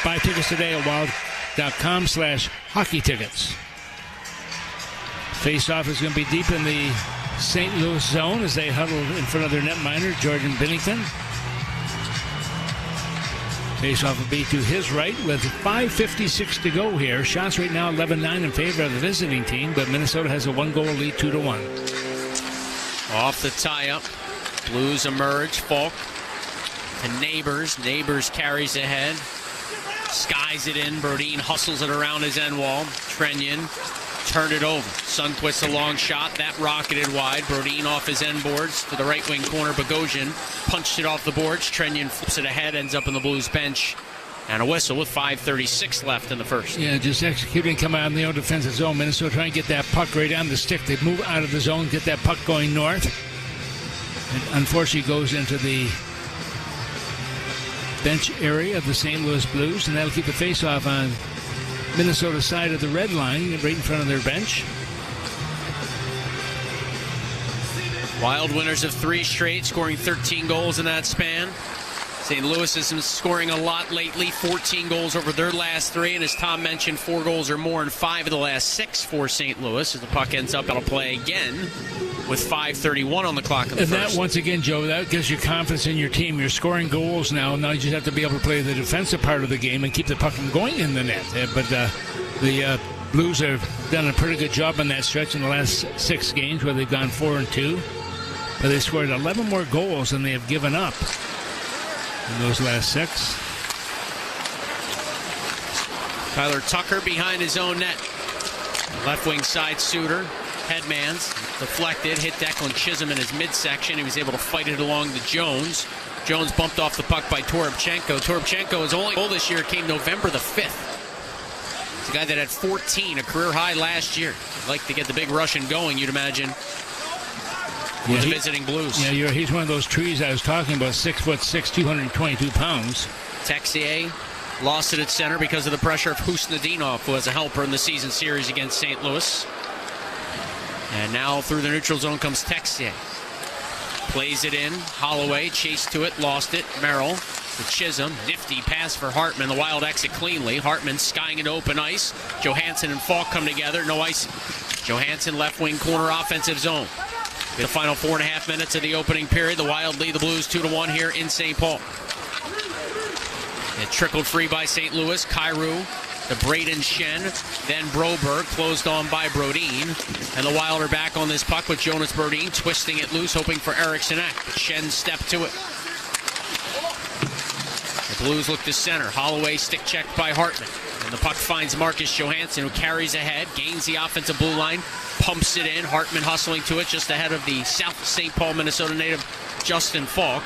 Buy tickets today at wild.com/hockey tickets. Face-off is going to be deep in the St. Louis zone as they huddle in front of their netminder, Jordan Binnington. Face-off will be to his right with 5:56 to go here. Shots right now 11-9 in favor of the visiting team, but Minnesota has a 1-goal lead, 2-1. Off the tie-up. Blues emerge. Falk to Neighbors. Neighbors carries ahead. Skies it in. Brodin hustles it around his end wall. Trenyon turned it over. Sundquist a long shot. That rocketed wide. Brodin off his end boards to the right wing corner. Bogosian punched it off the boards. Trenyon flips it ahead. Ends up in the Blues bench. And a whistle with 5:36 left in the first. Yeah, just executing, come out in the own defensive zone. Minnesota trying to get that puck right on the stick. They move out of the zone, get that puck going north. And unfortunately goes into the bench area of the St. Louis Blues, and that'll keep the face-off on Minnesota's side of the red line, right in front of their bench. Wild winners of 3 straight, scoring 13 goals in that span. St. Louis has been scoring a lot lately, 14 goals over their last 3, and as Tom mentioned, 4 goals or more in 5 of the last 6 for St. Louis. As the puck ends up, it'll play again with 5:31 on the clock in the and first. That, once again, Joe, that gives you confidence in your team. You're scoring goals now. Now you just have to be able to play the defensive part of the game and keep the puck from going in the net. But the Blues have done a pretty good job on that stretch in the last 6 games where they've gone 4-2. But they scored 11 more goals than they have given up in those last 6. Tyler Tucker behind his own net. Left wing side Suter. Headmans. Deflected. Hit Declan Chisholm in his midsection. He was able to fight it along to Jones. Jones bumped off the puck by Toropchenko. Toropchenko's only goal this year came November the 5th. It's a guy that had 14, a career high last year. Like to get the big Russian going, you'd imagine. With the visiting Blues. Yeah, he's one of those trees I was talking about, 6'6", 222 pounds. Texier lost it at center because of the pressure of Husnudinov, who was a helper in the season series against St. Louis. And now through the neutral zone comes Texier. Plays it in. Holloway chased to it, lost it. Merrill to Chisholm. Nifty pass for Hartman. The Wild exit cleanly. Hartman skying into open ice. Johansson and Falk come together. No ice. Johansson left wing corner offensive zone. The final 4.5 minutes of the opening period. The Wild lead the Blues 2-1 here in St. Paul. It trickled free by St. Louis. Kyrou to Braden Shen. Then Broberg closed on by Brodin. And the Wild are back on this puck with Jonas Brodin twisting it loose, hoping for Eriksson Ek. Shen stepped to it. The Blues look to center. Holloway stick checked by Hartman. And the puck finds Marcus Johansson, who carries ahead, gains the offensive blue line, pumps it in. Hartman hustling to it just ahead of the South St. Paul, Minnesota native Justin Falk.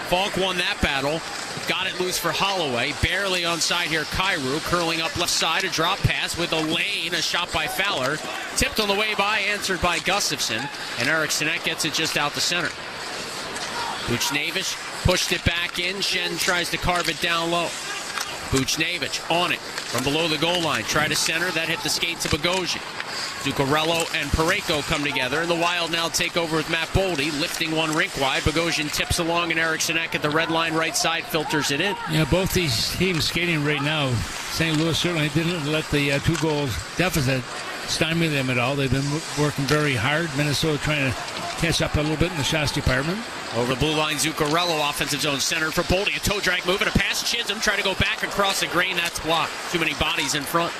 Falk won that battle. Got it loose for Holloway. Barely onside here, Kyrou. Curling up left side, a drop pass with a lane. A shot by Fowler. Tipped on the way by, answered by Gustafsson. And Eric Sinek gets it just out the center. Buchnevich pushed it back in. Shen tries to carve it down low. Buchnevich on it from below the goal line. Try to center. That hit the skates of Bogosian. Zuccarello and Parayko come together, and the Wild now take over with Matt Boldy, lifting one rink wide. Bogosian tips along, and Eric Sinek at the red line right side filters it in. Yeah, both these teams skating right now. St. Louis certainly didn't let the 2-goal deficit stymie them at all. They've been working very hard. Minnesota trying to catch up a little bit in the shots department. Over the blue line, Zuccarello, offensive zone center for Boldy. A toe drag move and a pass. Chisholm try to go back across the green. That's blocked. Too many bodies in front.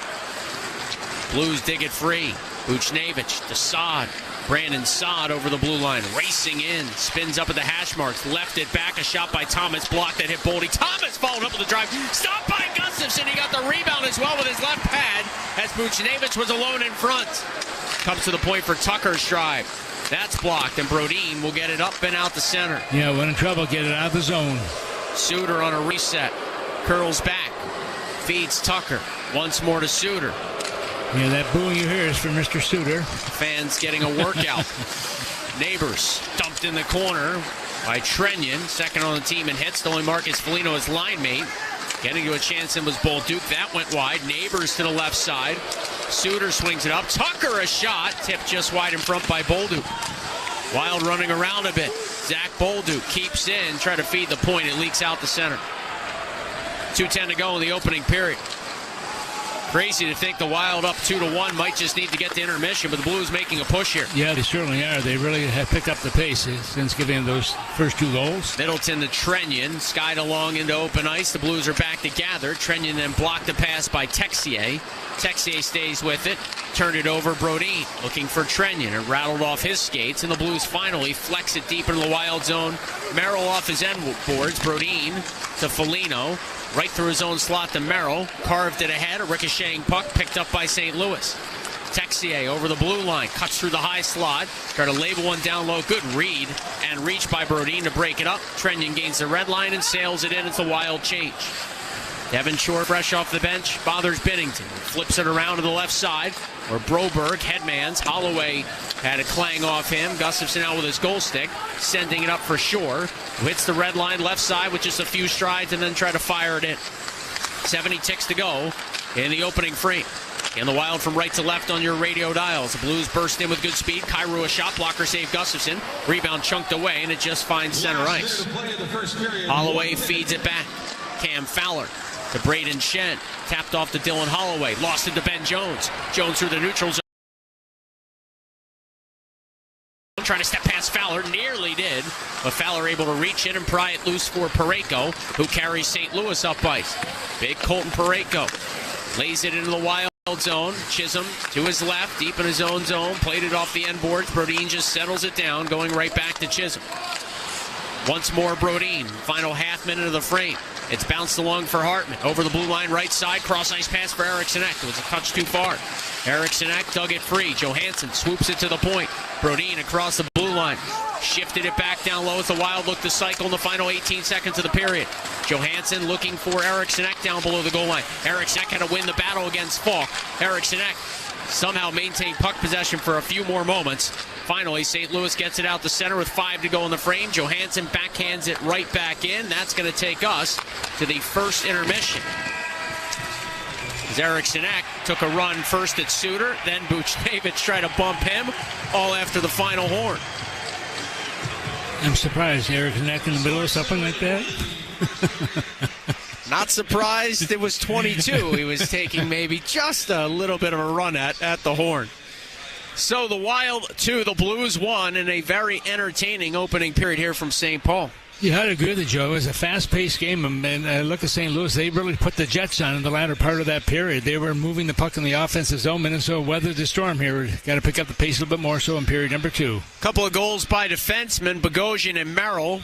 Blues dig it free. Buchnevich to Saad. Brandon Saad over the blue line, racing in, spins up at the hash marks, left it back, a shot by Thomas, blocked that hit Boldy. Thomas followed up with the drive, stopped by Gustafsson. He got the rebound as well with his left pad as Buchnevich was alone in front. Comes to the point for Tucker's drive. That's blocked, and Brodin will get it up and out the center. Yeah, when in trouble, get it out of the zone. Suter on a reset, curls back, feeds Tucker, once more to Suter. Yeah, that booing you hear is for Mr. Suter. Fans getting a workout. Neighbors dumped in the corner by Trenyon. Second on the team in hits. The only Marcus Foligno, his line mate. Getting to a chance in was Bolduc. That went wide. Neighbors to the left side. Suter swings it up. Tucker a shot. Tipped just wide in front by Bolduc. Wild running around a bit. Zach Bolduc keeps in. Try to feed the point. It leaks out the center. 2:10 to go in the opening period. Crazy to think the Wild up 2-1 might just need to get to intermission, but the Blues making a push here. Yeah, they certainly are. They really have picked up the pace since giving those first 2 goals. Middleton to Trenyon, skied along into open ice. The Blues are back to gather. Trenyon then blocked the pass by Texier. Texier stays with it, turned it over. Brodin looking for Trenyon. It rattled off his skates, and the Blues finally flex it deep into the Wild zone. Merrill off his end boards. Brodin to Foligno. Right through his own slot to Merrill. Carved it ahead. A ricocheting puck picked up by St. Louis. Texier over the blue line. Cuts through the high slot. Try to label one down low. Good read. And reach by Brodin to break it up. Trenyon gains the red line and sails it in. It's a Wild change. Devin Shore fresh off the bench. Bothers Binnington. Flips it around to the left side. Where Broberg headmans. Holloway had a clang off him. Gustafsson out with his goal stick. Sending it up for Shore. Hits the red line left side with just a few strides and then try to fire it in. 70 ticks to go in the opening frame. And the Wild from right to left on your radio dials. The Blues burst in with good speed. Kyrou a shot blocker save Gustafsson. Rebound chunked away and it just finds center ice. Holloway feeds it back. Cam Fowler to Braden Shen. Tapped off to Dylan Holloway. Lost it to Ben Jones. Jones through the neutral zone. Trying to step past Fowler. Nearly did. But Fowler able to reach in and pry it loose for Parayko, who carries St. Louis up ice. Big Colton Parayko lays it into the Wild zone. Chisholm to his left, deep in his own zone. Played it off the end boards. Brodin just settles it down, going right back to Chisholm. Once more Brodin. Final half minute of the frame. It's bounced along for Hartman. Over the blue line right side. Cross ice pass for Eric Sinek. It was a touch too far. Eric Sinek dug it free. Johansson swoops it to the point. Brodin across the blue line. Shifted it back down low as the Wild look to cycle in the final 18 seconds of the period. Johansson looking for Eric Sinek down below the goal line. Eric Sinek had to win the battle against Falk. Eric Sinek somehow maintained puck possession for a few more moments. Finally, St. Louis gets it out the center with 5 to go in the frame. Johansson backhands it right back in. That's going to take us to the first intermission. As Eric Sinek took a run first at Suter, then Buchnevich tried to bump him, all after the final horn. I'm surprised Eric Sinek in the middle of something like that. Not surprised it was 22. He was taking maybe just a little bit of a run at the horn. So the Wild 2, the Blues 1 in a very entertaining opening period here from St. Paul. Yeah, I'd agree with you, Joe. It was a fast-paced game, and look at St. Louis. They really put the Jets on in the latter part of that period. They were moving the puck in the offensive zone. Minnesota weathered the storm here. Got to pick up the pace a little bit more so in period number 2. Couple of goals by defensemen, Bogosian and Merrill,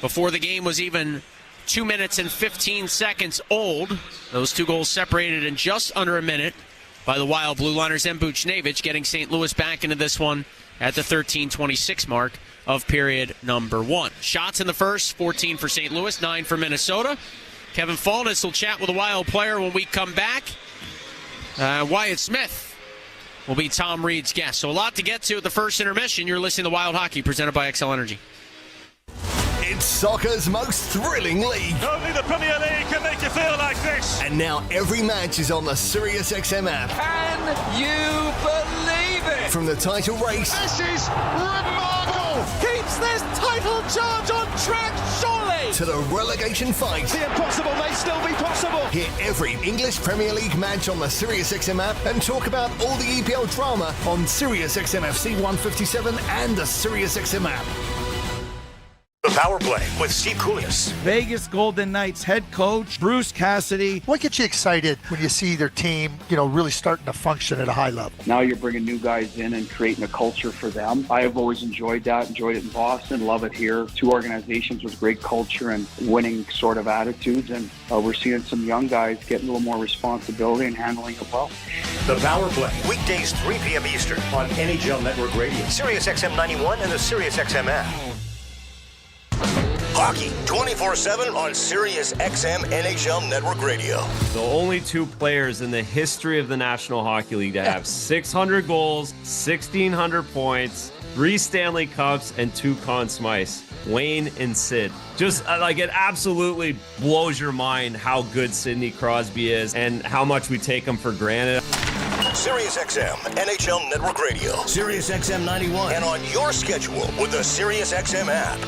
before the game was even 2 minutes and 15 seconds old. Those two goals separated in just under a minute by the Wild Blue Liners and Buchnevich, getting St. Louis back into this one at the 13:26 mark of period number 1. Shots in the first, 14 for St. Louis, 9 for Minnesota. Kevin Faldis will chat with a Wild player when we come back. Wyatt Smith will be Tom Reed's guest. So a lot to get to at the first intermission. You're listening to Wild Hockey, presented by Xcel Energy. It's soccer's most thrilling league. Only the Premier League can make you feel like this. And now every match is on the SiriusXM app. Can you believe it? From the title race. This is remarkable. Keeps this title charge on track, surely. To the relegation fight. The impossible may still be possible. Hear every English Premier League match on the SiriusXM app and talk about all the EPL drama on SiriusXM FC 157 and the SiriusXM app. The Power Play with Steve Koulias. Vegas Golden Knights head coach Bruce Cassidy. What gets you excited when you see their team, really starting to function at a high level? Now you're bringing new guys in and creating a culture for them. I have always enjoyed that, enjoyed it in Boston, love it here. Two organizations with great culture and winning sort of attitudes, and we're seeing some young guys getting a little more responsibility and handling it well. The Power Play, weekdays 3 p.m. Eastern on NHL Network Radio, SiriusXM 91 and the SiriusXM app. Hockey 24/7 on SiriusXM NHL Network Radio. The only two players in the history of the National Hockey League that have 600 goals, 1,600 points, 3 Stanley Cups, and 2 Conn Smythes. Wayne and Sid. Just it absolutely blows your mind how good Sidney Crosby is and how much we take him for granted. SiriusXM NHL Network Radio, SiriusXM 91, and on your schedule with the SiriusXM app.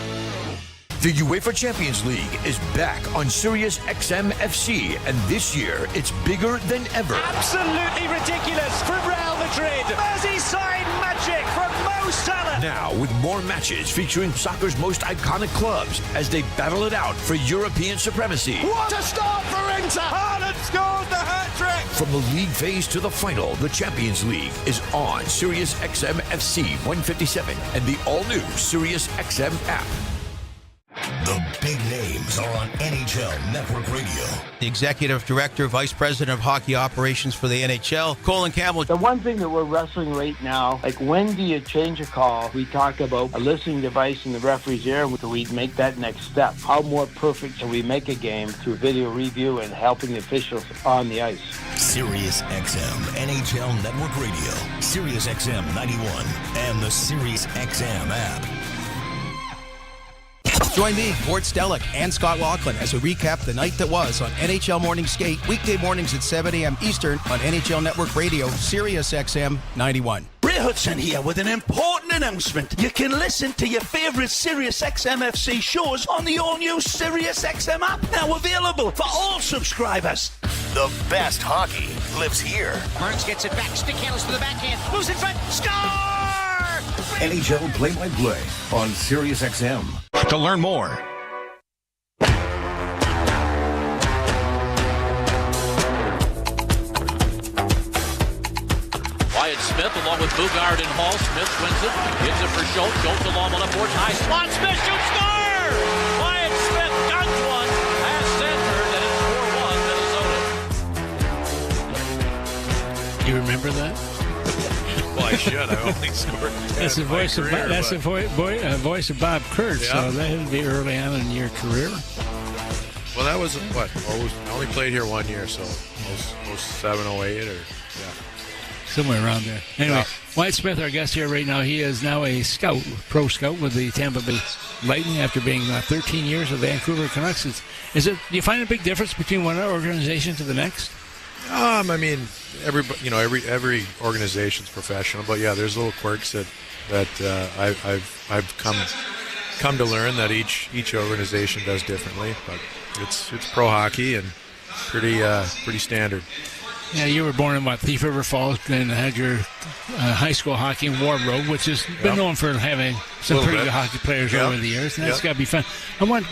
The UEFA Champions League is back on SiriusXM FC, and this year it's bigger than ever. Absolutely ridiculous from Real Madrid. Merseyside magic from Mo Salah. Now with more matches featuring soccer's most iconic clubs as they battle it out for European supremacy. What a start for Inter! Haaland scores the hat-trick! From the league phase to the final, the Champions League is on SiriusXM FC 157 and the all-new SiriusXM app. The big names are on NHL Network Radio. The Executive Director, Vice President of Hockey Operations for the NHL, Colin Campbell. The one thing that we're wrestling right now, when do you change a call? We talk about a listening device in the referee's ear. Do we make that next step? How more perfect can we make a game through video review and helping the officials on the ice? SiriusXM NHL Network Radio, SiriusXM 91, and the SiriusXM app. Join me, Gord Stellick, and Scott Laughlin as we recap the night that was on NHL Morning Skate, weekday mornings at 7 a.m. Eastern on NHL Network Radio, SiriusXM 91. Ray Hudson here with an important announcement. You can listen to your favorite SiriusXM FC shows on the all-new SiriusXM app, now available for all subscribers. The best hockey lives here. Burns gets it back, stick handles to the backhand, moves in front, score! NHL play-by-play on SiriusXM. To learn more, Wyatt Smith along with Bugard and Hall. Smith wins it, gives it for Schultz. Schultz along on a board. High slot. Smith shoots, score! Wyatt Smith guns one past center, and it's 4-1 Minnesota. You remember that? Well, I should. I only scored 10 That's the voice of voice of Bob Kurtz. Yeah. So that would be early on in your career. Well, that was what? I only played here 1 year, so 07, 08, or somewhere around there. Anyway, Wyatt Smith, our guest here right now, he is now a scout, pro scout with the Tampa Bay Lightning after being 13 years with Vancouver Canucks. Do you find a big difference between one organization to the next? I mean, every organization's professional, but yeah, there's little quirks that I've come to learn that each organization does differently. But it's pro hockey and pretty standard. Yeah, you were born in Thief River Falls and had your high school hockey in Warborough, which has been known for having some pretty good hockey players over the years, and that's got to be fun.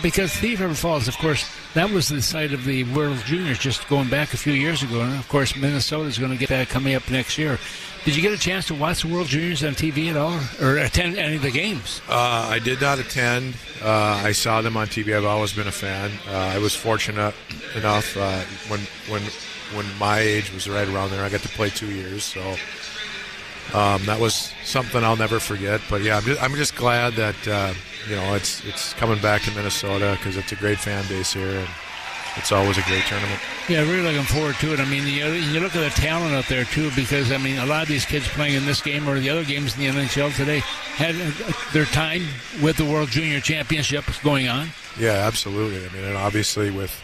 Because Thief River Falls, of course, that was the site of the World Juniors just going back a few years ago, and of course Minnesota is going to get that coming up next year. Did you get a chance to watch the World Juniors on TV at all, or attend any of the games? I did not attend. I saw them on TV. I've always been a fan. I was fortunate enough when my age was right around there. I got to play 2 years, so that was something I'll never forget. But yeah, I'm just glad that it's coming back to Minnesota because it's a great fan base here, and it's always a great tournament. Yeah, really looking forward to it. I mean, you look at the talent out there, too, because, I mean, a lot of these kids playing in this game or the other games in the NHL today had their time with the World Junior Championships going on. Yeah, absolutely. I mean, and obviously with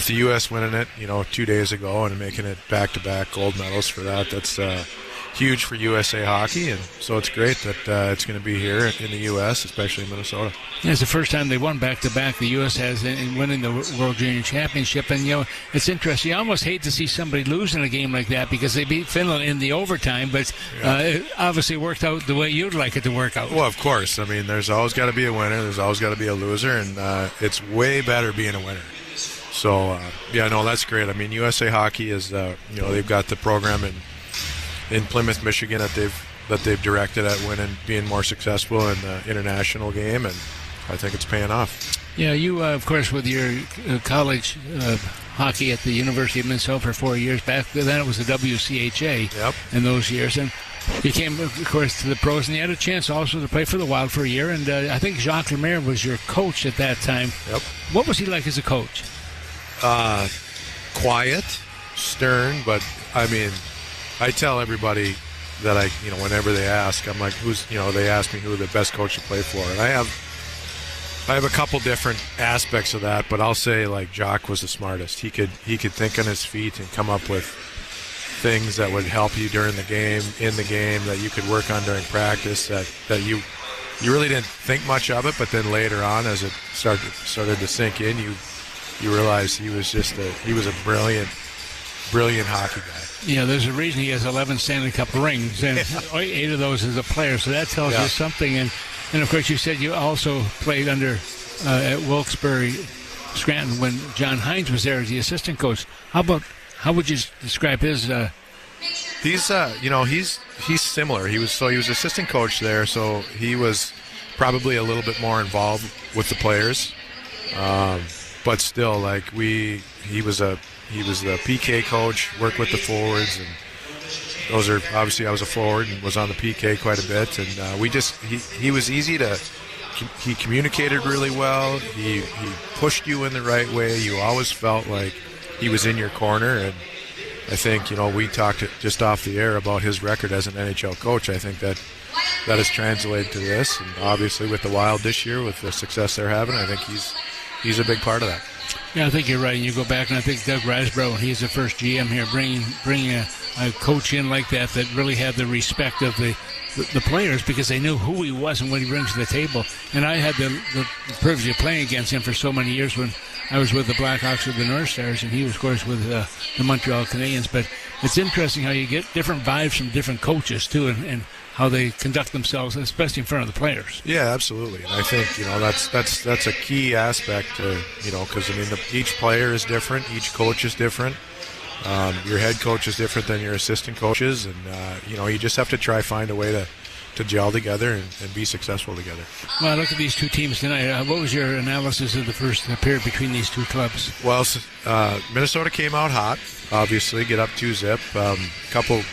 the U.S. winning it, 2 days ago and making it back-to-back gold medals for that, that's huge for USA Hockey, and so it's great that it's going to be here in the U.S., especially in Minnesota. Yeah, it's the first time they won back-to-back. The U.S. has in winning the World Junior Championship, and it's interesting. You almost hate to see somebody lose in a game like that because they beat Finland in the overtime, but it obviously worked out the way you'd like it to work out. Well, of course. I mean, there's always got to be a winner. There's always got to be a loser, and it's way better being a winner. So, that's great. I mean, USA Hockey is, they've got the program in Plymouth, Michigan that they've directed at winning, being more successful in the international game, and I think it's paying off. Yeah, you, of course, with your college hockey at the University of Minnesota for 4 years. Back then it was the WCHA in those years, and you came, of course, to the pros, and you had a chance also to play for the Wild for a year, and I think Jacques Lemaire was your coach at that time. Yep. What was he like as a coach? Quiet, stern, but, I mean, I tell everybody that whenever they ask, I'm like, they ask me who the best coach to play for, and I have a couple different aspects of that, but I'll say like Jacques was the smartest. He could think on his feet and come up with things that would help you during the game, in the game, that you could work on during practice, that you really didn't think much of it, but then later on, as it started to sink in, you realize he was a brilliant hockey guy. Yeah, there's a reason he has 11 Stanley Cup rings, and 8 of those as a player, so that tells you something. And of course, you said you also played under at Wilkes-Barre Scranton when John Hines was there as the assistant coach. How would you describe his? He's similar. He was assistant coach there, so he was probably a little bit more involved with the players, but still, he was the PK coach, worked with the forwards, and those are obviously I was a forward and was on the PK quite a bit, and he was easy to. He communicated really well. He pushed you in the right way. You always felt like he was in your corner, and I think we talked just off the air about his record as an NHL coach. I think that has translated to this, and obviously with the Wild this year, with the success they're having, I think he's a big part of that. Yeah, I think you're right. And you go back, and I think Doug Rasbro, when he's the first GM here, bringing a coach in like that really had the respect of the players because they knew who he was and what he brings to the table. And I had the privilege of playing against him for so many years when I was with the Blackhawks with the North Stars, and he was, of course, with the Montreal Canadiens. But it's interesting how you get different vibes from different coaches, too, and how they conduct themselves, especially in front of the players. Yeah, absolutely. And I think that's a key aspect to because each player is different, each coach is different. Your head coach is different than your assistant coaches, and you just have to try find a way to gel together and be successful together. Well, look at these two teams tonight. What was your analysis of the first period between these two clubs? Well, Minnesota came out hot. Obviously, get up 2-0. Couple,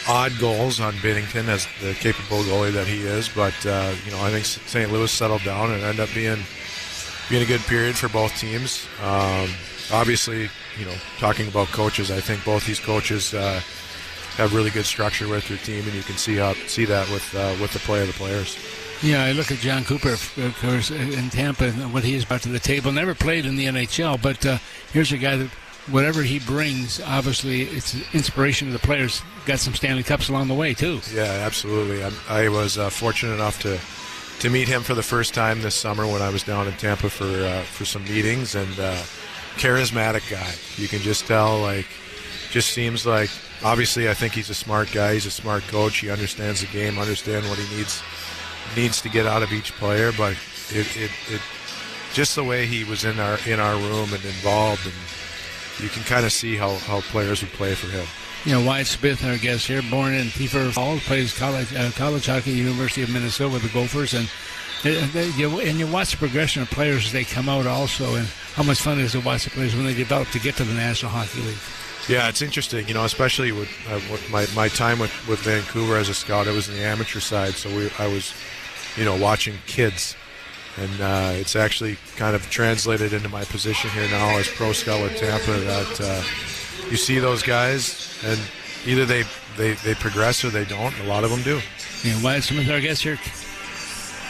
odd goals on Binnington as the capable goalie that he is, but I think St. Louis settled down and ended up being a good period for both teams. Obviously, talking about coaches, I think both these coaches have really good structure with their team, and you can see that with the play of the players. Yeah, I look at John Cooper, of course, in Tampa, and what he's brought to the table. Never played in the NHL, but here's a guy that whatever he brings, obviously, it's inspiration to the players. Got some Stanley Cups along the way, too. Yeah, absolutely. I was fortunate enough to meet him for the first time this summer when I was down in Tampa for some meetings, and charismatic guy. You can just tell, just seems like, obviously I think he's a smart guy. He's a smart coach. He understands the game, understands what he needs to get out of each player, but it just the way he was in our room and involved, and you can kind of see how players would play for him. Wyatt Smith, our guest here, born in Thief Falls, plays college hockey at the University of Minnesota with the Gophers, and you watch the progression of players as they come out also, and how much fun it is to watch the players when they develop to get to the National Hockey League. Yeah, it's interesting, especially with my time with Vancouver as a scout. I was in the amateur side, so I was, watching kids, and it's actually kind of translated into my position here now as pro scout with Tampa that you see those guys, and either they progress or they don't. A lot of them do. Yeah, Wyatt Smith, our guest here.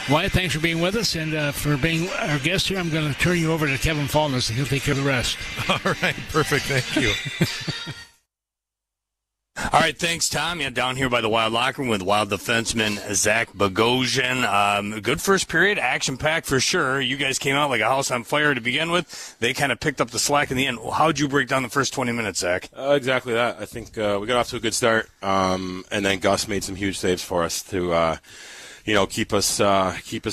Wyatt, thanks for being with us, and for being our guest here. I'm going to turn you over to Kevin Fallness, and he'll take care of the rest. All right, perfect. Thank you. All right, thanks, Tom. Yeah, down here by the Wild locker room with Wild defenseman Zach Bogosian. Good first period, action-packed for sure. You guys came out like a house on fire to begin with. They kind of picked up the slack in the end. How'd you break down the first 20 minutes, Zach? Exactly that. I think we got off to a good start, and then Gus made some huge saves for us to keep us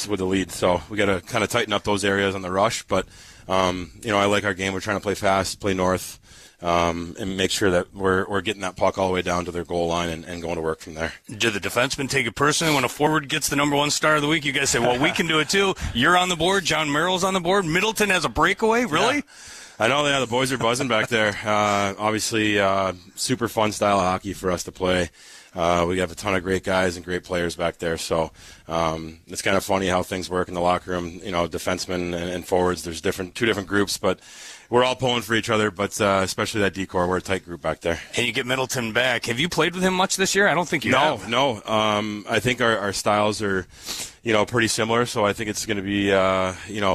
with the lead. So we got to kind of tighten up those areas on the rush. But I like our game. We're trying to play fast, play north. And make sure that we're getting that puck all the way down to their goal line and going to work from there. Do the defensemen take it personally when a forward gets the number one star of the week? You guys say, well, we can do it too. You're on the board. John Merrill's on the board. Middleton has a breakaway. Really? Yeah. I know. Yeah, the boys are buzzing back there. Obviously, super fun style of hockey for us to play. We have a ton of great guys and great players back there. So it's kind of funny how things work in the locker room. Defensemen and forwards, there's two different groups, but we're all pulling for each other, but especially that D-core. We're a tight group back there. And you get Middleton back. Have you played with him much this year? I don't think you have. No. I think our styles are, pretty similar, so I think it's going to be,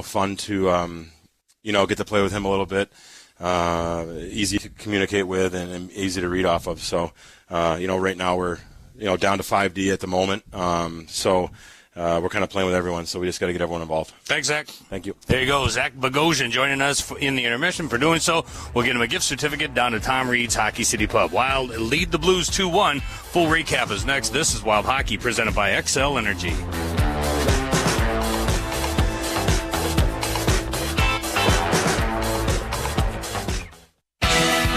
fun to, get to play with him a little bit. Easy to communicate with and easy to read off of. So, right now we're, down to 5D at the moment. We're kind of playing with everyone, so we just got to get everyone involved. Thanks, Zach. Thank you. There you go, Zach Bogosian joining us in the intermission. For doing so, we'll get him a gift certificate down to Tom Reed's Hockey City Pub. Wild lead the Blues 2-1. Full recap is next. This is Wild Hockey presented by Xcel Energy.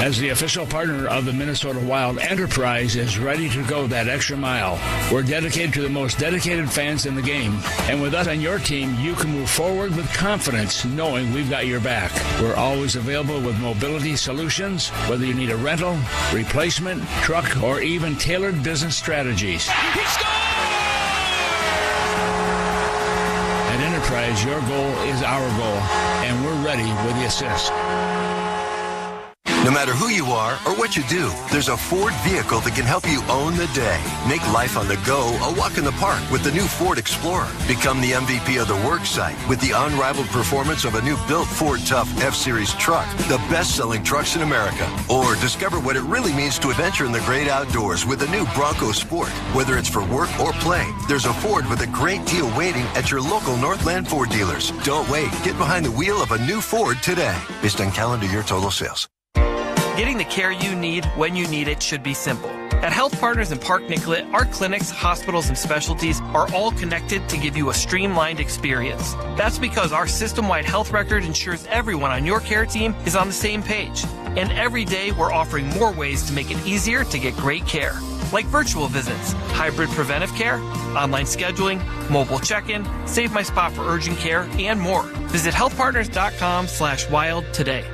As the official partner of the Minnesota Wild, Enterprise is ready to go that extra mile. We're dedicated to the most dedicated fans in the game. And with us on your team, you can move forward with confidence, knowing we've got your back. We're always available with mobility solutions, whether you need a rental, replacement, truck, or even tailored business strategies. He scored! At Enterprise, your goal is our goal, and we're ready with the assist. No matter who you are or what you do, there's a Ford vehicle that can help you own the day. Make life on the go a walk in the park with the new Ford Explorer. Become the MVP of the work site with the unrivaled performance of a new built Ford Tough F-Series truck, the best-selling trucks in America. Or discover what it really means to adventure in the great outdoors with the new Bronco Sport. Whether it's for work or play, there's a Ford with a great deal waiting at your local Northland Ford dealers. Don't wait. Get behind the wheel of a new Ford today. Based on calendar year total sales. Getting the care you need when you need it should be simple. At Health Partners in Park Nicollet, our clinics, hospitals, and specialties are all connected to give you a streamlined experience. That's because our system-wide health record ensures everyone on your care team is on the same page. And every day, we're offering more ways to make it easier to get great care. Like virtual visits, hybrid preventive care, online scheduling, mobile check-in, save my spot for urgent care, and more. Visit healthpartners.com/wild today.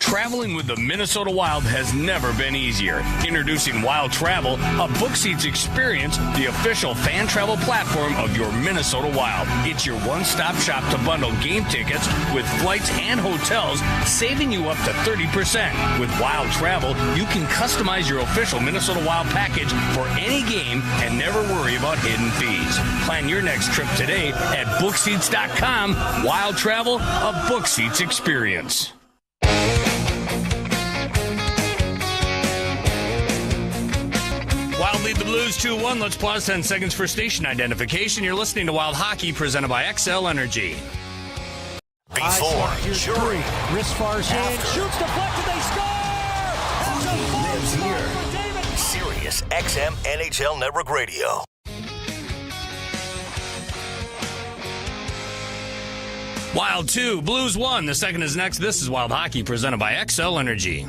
Traveling with the Minnesota Wild has never been easier. Introducing Wild Travel, a book seats experience, the official fan travel platform of your Minnesota Wild. It's your one-stop shop to bundle game tickets with flights and hotels, saving you up to 30%. With Wild Travel, you can customize your official Minnesota Wild package for any game and never worry about hidden fees. Plan your next trip today at bookseats.com. Wild Travel, a book seats experience. Wild lead the Blues 2-1. Let's pause 10 seconds for station identification. You're listening to Wild Hockey presented by Xcel Energy. Before, during, wrist fars in, shoots deflected, they score! Lives here. Sirius XM NHL Network Radio. Wild 2, Blues 1. The second is next. This is Wild Hockey presented by Xcel Energy.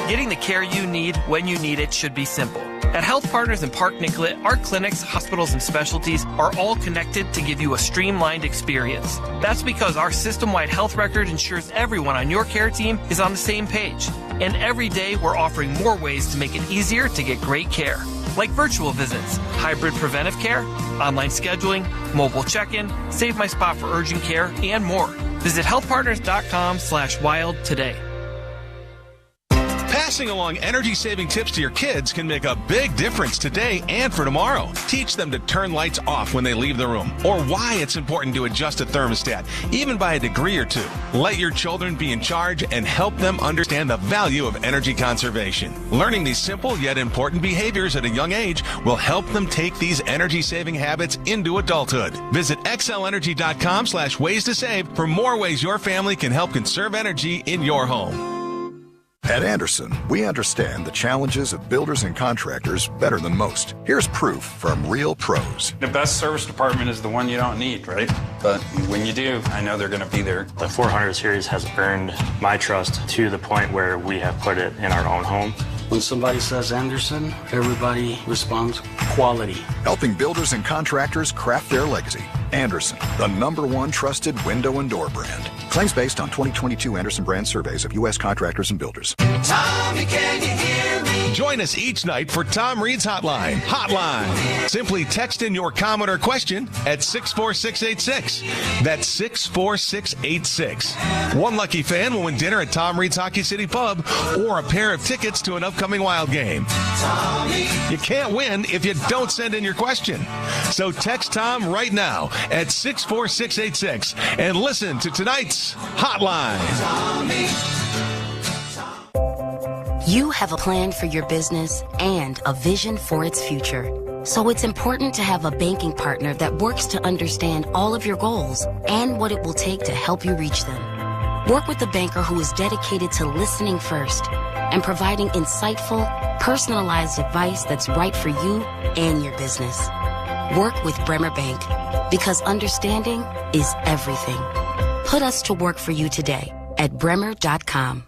Getting the care you need when you need it should be simple. At Health Partners in Park Nicollet, our clinics, hospitals, and specialties are all connected to give you a streamlined experience. That's because our system-wide health record ensures everyone on your care team is on the same page. And every day, we're offering more ways to make it easier to get great care. Like virtual visits, hybrid preventive care, online scheduling, mobile check-in, Save My Spot for urgent care, and more. Visit healthpartners.com/wild today. Passing along energy-saving tips to your kids can make a big difference today and for tomorrow. Teach them to turn lights off when they leave the room, or why it's important to adjust a thermostat, even by a degree or two. Let your children be in charge and help them understand the value of energy conservation. Learning these simple yet important behaviors at a young age will help them take these energy-saving habits into adulthood. Visit xcelenergy.com/ways to save for more ways your family can help conserve energy in your home. At Anderson, we understand the challenges of builders and contractors better than most. Here's proof from real pros. The best service department is the one you don't need, right? But when you do, I know they're going to be there. The 400 series has earned my trust to the point where we have put it in our own home. When somebody says Anderson, everybody responds quality. Helping builders and contractors craft their legacy. Anderson, the #1 trusted window and door brand. Claims based on 2022 Anderson brand surveys of U.S. contractors and builders. Tommy, can you hear me? Join us each night for Tom Reed's Hotline. Simply text in your comment or question at 64686. That's 64686. One lucky fan will win dinner at Tom Reed's Hockey City Pub or a pair of tickets to an upcoming Wild game. Tommy. You can't win if you don't send in your question. So text Tom right now at 64686 and listen to tonight's Hotline. You have a plan for your business and a vision for its future. So it's important to have a banking partner that works to understand all of your goals and what it will take to help you reach them. Work with a banker who is dedicated to listening first and providing insightful, personalized advice that's right for you and your business. Work with Bremer Bank, because understanding is everything. Put us to work for you today at bremer.com.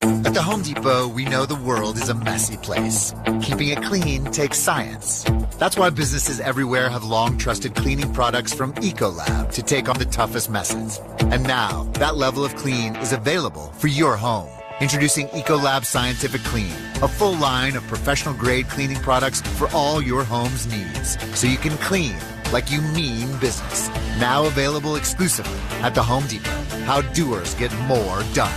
At the Home Depot, we know the world is a messy place. Keeping it clean takes science. That's why businesses everywhere have long trusted cleaning products from Ecolab to take on the toughest messes. And now, that level of clean is available for your home. Introducing Ecolab Scientific Clean, a full line of professional-grade cleaning products for all your home's needs, so you can clean like you mean business. Now available exclusively at the Home Depot. How doers get more done.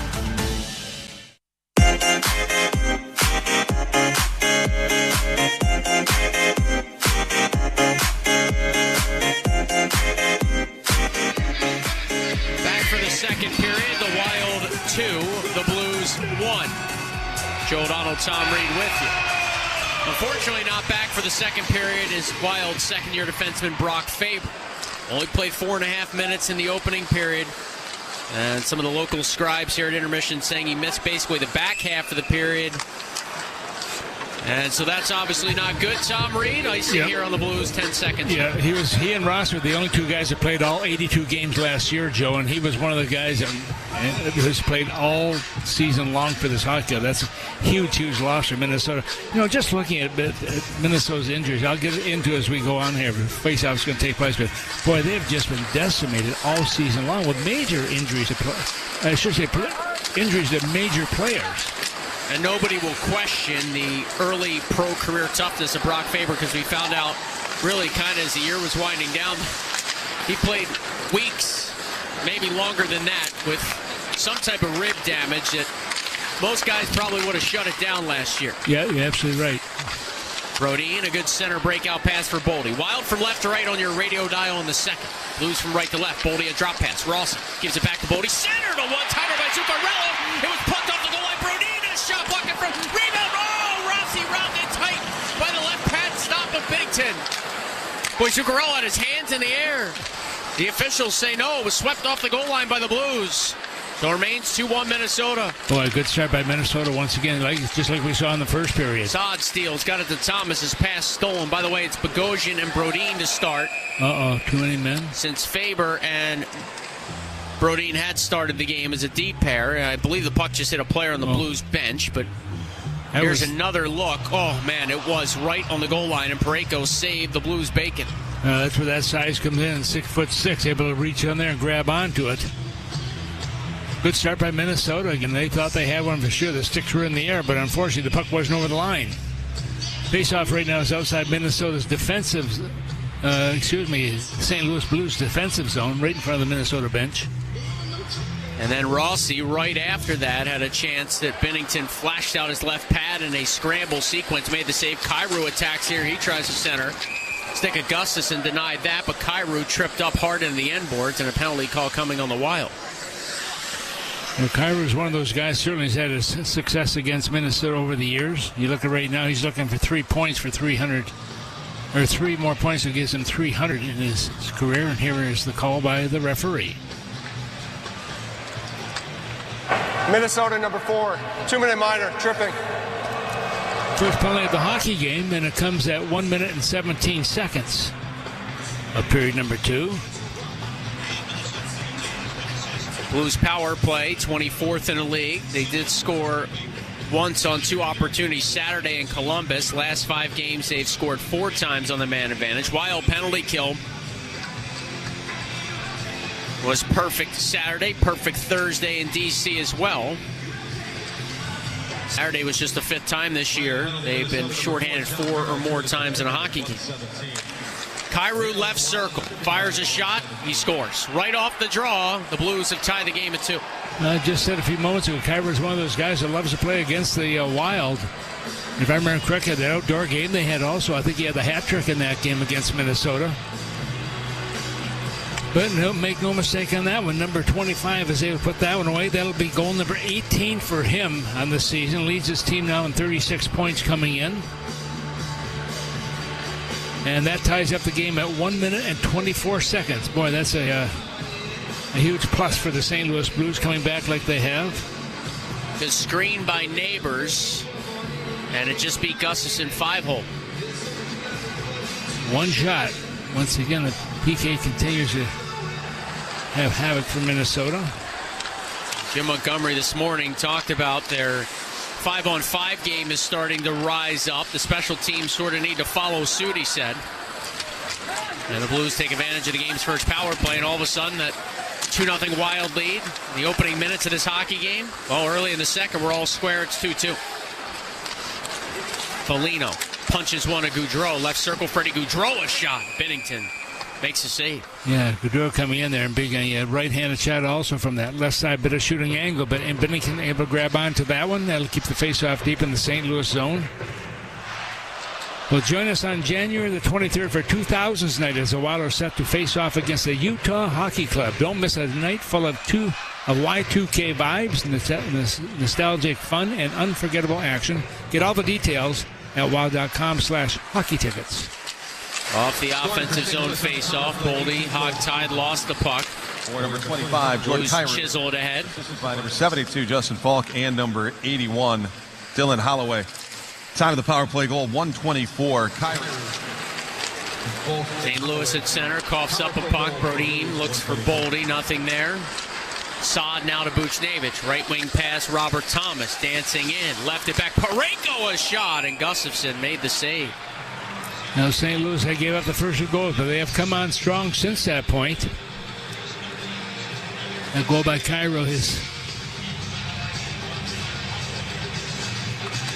Back for the second period, the Wild 2, the Blues 1. Joe O'Donnell, Tom Reed with you. Unfortunately, not back for the second period is Wild second-year defenseman Brock Faber. Only played 4.5 minutes in the opening period. And some of the local scribes here at intermission saying he missed basically the back half of the period. And so that's obviously not good. Tom Reed, I see here on the Blues, 10 seconds. Yeah, he and Ross were the only two guys that played all 82 games last year, Joe, and he was one of the guys that has played all season long for this hockey club. That's a huge loss for Minnesota. You know, just looking at Minnesota's injuries, I'll get into as we go on here. Face-off's going to take place, but boy, they've just been decimated all season long with major injuries. I should say injuries to major players. And nobody will question the early pro career toughness of Brock Faber, because we found out really kind of as the year was winding down, he played weeks, maybe longer than that, with some type of rib damage that most guys probably would have shut it down last year. Yeah, you're absolutely right. Brodeen, a good center breakout pass for Boldy. Wild from left to right on your radio dial in the second. Blues from right to left. Boldy a drop pass. Rawson gives it back to Boldy. Centered a one-timer by Zuccarello. It was pucked off the goal line. Brodeen. Shot blocked from rebound. Oh, Rossi rounded tight by the left pad stop of Binnington. Boy, Zuccarello had his hands in the air. The officials say no. It was swept off the goal line by the Blues. So it remains 2-1 Minnesota. Boy, good start by Minnesota once again, just like we saw in the first period. Saad steals, got it to Thomas. His pass stolen. By the way, it's Bogosian and Brodin to start. Too many men. Since Faber and Brodin had started the game as a deep pair. I believe the puck just hit a player on the Blues bench, but here's another look. Oh, man, it was right on the goal line, and Parayko saved the Blues bacon. That's where that size comes in, 6'6", able to reach on there and grab onto it. Good start by Minnesota. Again, they thought they had one for sure. The sticks were in the air, but unfortunately the puck wasn't over the line. Face-off right now is outside Minnesota's St. Louis Blues defensive zone, right in front of the Minnesota bench. And then Rossi, right after that, had a chance that Binnington flashed out his left pad in a scramble sequence, made the save. Kyrou attacks here. He tries to center. Stick of Gustafsson denied that, but Kyrou tripped up hard in the end boards, and a penalty call coming on the Wild. Well, Kyrou is one of those guys, certainly has had his success against Minnesota over the years. You look at right now, he's looking for 3 points for 300, or 3 more points that gives him 300 in his career, and here is the call by the referee. Minnesota, number 4, 2-minute minor, tripping. First penalty of the hockey game, and it comes at 1 minute and 17 seconds of period number 2. Blues power play, 24th in the league. They did score once on 2 opportunities Saturday in Columbus. Last 5 games, they've scored 4 times on the man advantage. Wild penalty kill was perfect Saturday, perfect Thursday in D.C. as well. Saturday was just the 5th time this year. They've been shorthanded 4 or more times in a hockey game. Kyrou left circle, fires a shot, he scores. Right off the draw, the Blues have tied the game at 2. I just said a few moments ago, Kyrou is one of those guys that loves to play against the Wild. If I remember correctly, that outdoor game they had also, I think he had the hat trick in that game against Minnesota. But make no mistake on that one, number 25 is able to put that one away. That'll be goal number 18 for him on the season. Leads his team now in 36 points coming in. And that ties up the game at 1 minute and 24 seconds. Boy, that's a huge plus for the St. Louis Blues coming back like they have. The screen by Neighbors, and it just beat Gustafsson 5-hole. One shot. Once again, the PK continues to have havoc for Minnesota. Jim Montgomery this morning talked about their 5-on-5 game is starting to rise up. The special teams sort of need to follow suit, he said. And the Blues take advantage of the game's first power play, and all of a sudden that 2-0 Wild lead in the opening minutes of this hockey game. Well, early in the second, we're all square. It's 2-2. Foligno punches one to Gaudreau. Left circle, Freddie Gaudreau, a shot. Binnington makes a save. Yeah, Gaudreau coming in there and big right-handed shot also from that left side, bit of shooting angle, but Binnington able to grab onto that one. That'll keep the face-off deep in the St. Louis zone. Well, join us on January the 23rd for 2000s night as the Wild are set to face off against the Utah Hockey Club. Don't miss a night full of Y2K vibes, nostalgic fun, and unforgettable action. Get all the details at wild.com/hockey tickets. Off the offensive zone face-off, Boldy, hog-tied, lost the puck. For number 25, Jordan Blues Kyrou. chiseled ahead. By number 72, Justin Falk, and number 81, Dylan Holloway. Time of the power play goal, 1:24. Kyrou. St. Louis at center, coughs up a puck. Brodin looks for Boldy, nothing there. Saad now to Buchnevich. Right wing pass, Robert Thomas dancing in. Left it back. Parayko a shot, and Gustafsson made the save. Now St. Louis, they gave up the first 2 goals, but they have come on strong since that point. A goal by Kyrou,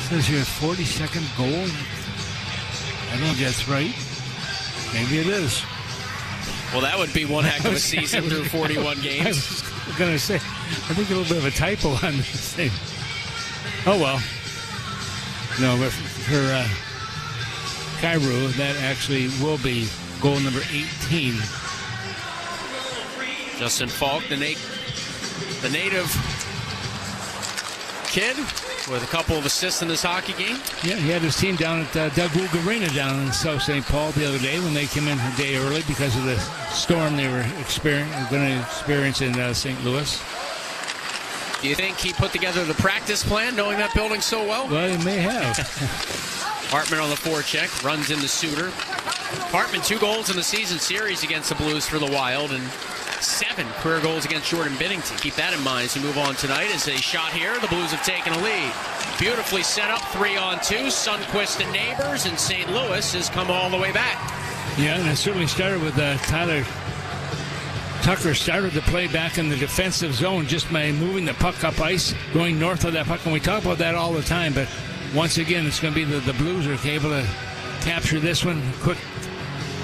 says here 42nd goal. I don't know if that's right. Maybe it is. Well, that would be one heck of a season through 41 games. I was going to say, I think a little bit of a typo on this thing. Oh, well. No, but for Kyrou, that actually will be goal number 18. Justin Falk, the native kid with a couple of assists in this hockey game. Yeah, he had his team down at Doug Woog Arena down in South St. Paul the other day when they came in a day early because of the storm they were going to experience in St. Louis. Do you think he put together the practice plan knowing that building so well? Well, he may have. Hartman on the forecheck, runs into Suter. Hartman 2 goals in the season series against the Blues for the Wild and 7 career goals against Jordan Binnington. Keep that in mind as we move on tonight. As a shot here, the Blues have taken a lead. Beautifully set up, 3-on-2. Sundqvist and Neighbors, and St. Louis has come all the way back. Yeah, and it certainly started with Tyler Tucker started the play back in the defensive zone just by moving the puck up ice, going north of that puck. And we talk about that all the time, but once again, it's going to be the Blues are able to capture this one. Quick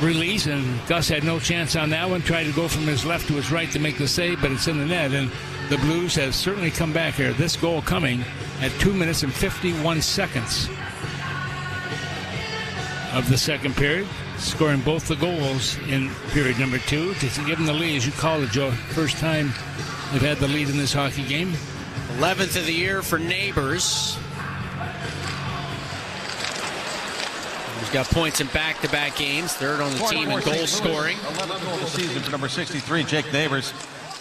release, and Gus had no chance on that one. Tried to go from his left to his right to make the save, but it's in the net. And the Blues have certainly come back here. This goal coming at 2 minutes and 51 seconds of the second period, scoring both the goals in period number 2 to give them the lead, as you call it, Joe. First time they've had the lead in this hockey game. 11th of the year for Neighbors. He's got points in back-to-back games. Third on the team in goal scoring. 11th goal of the season for number 63, Jake Neighbors,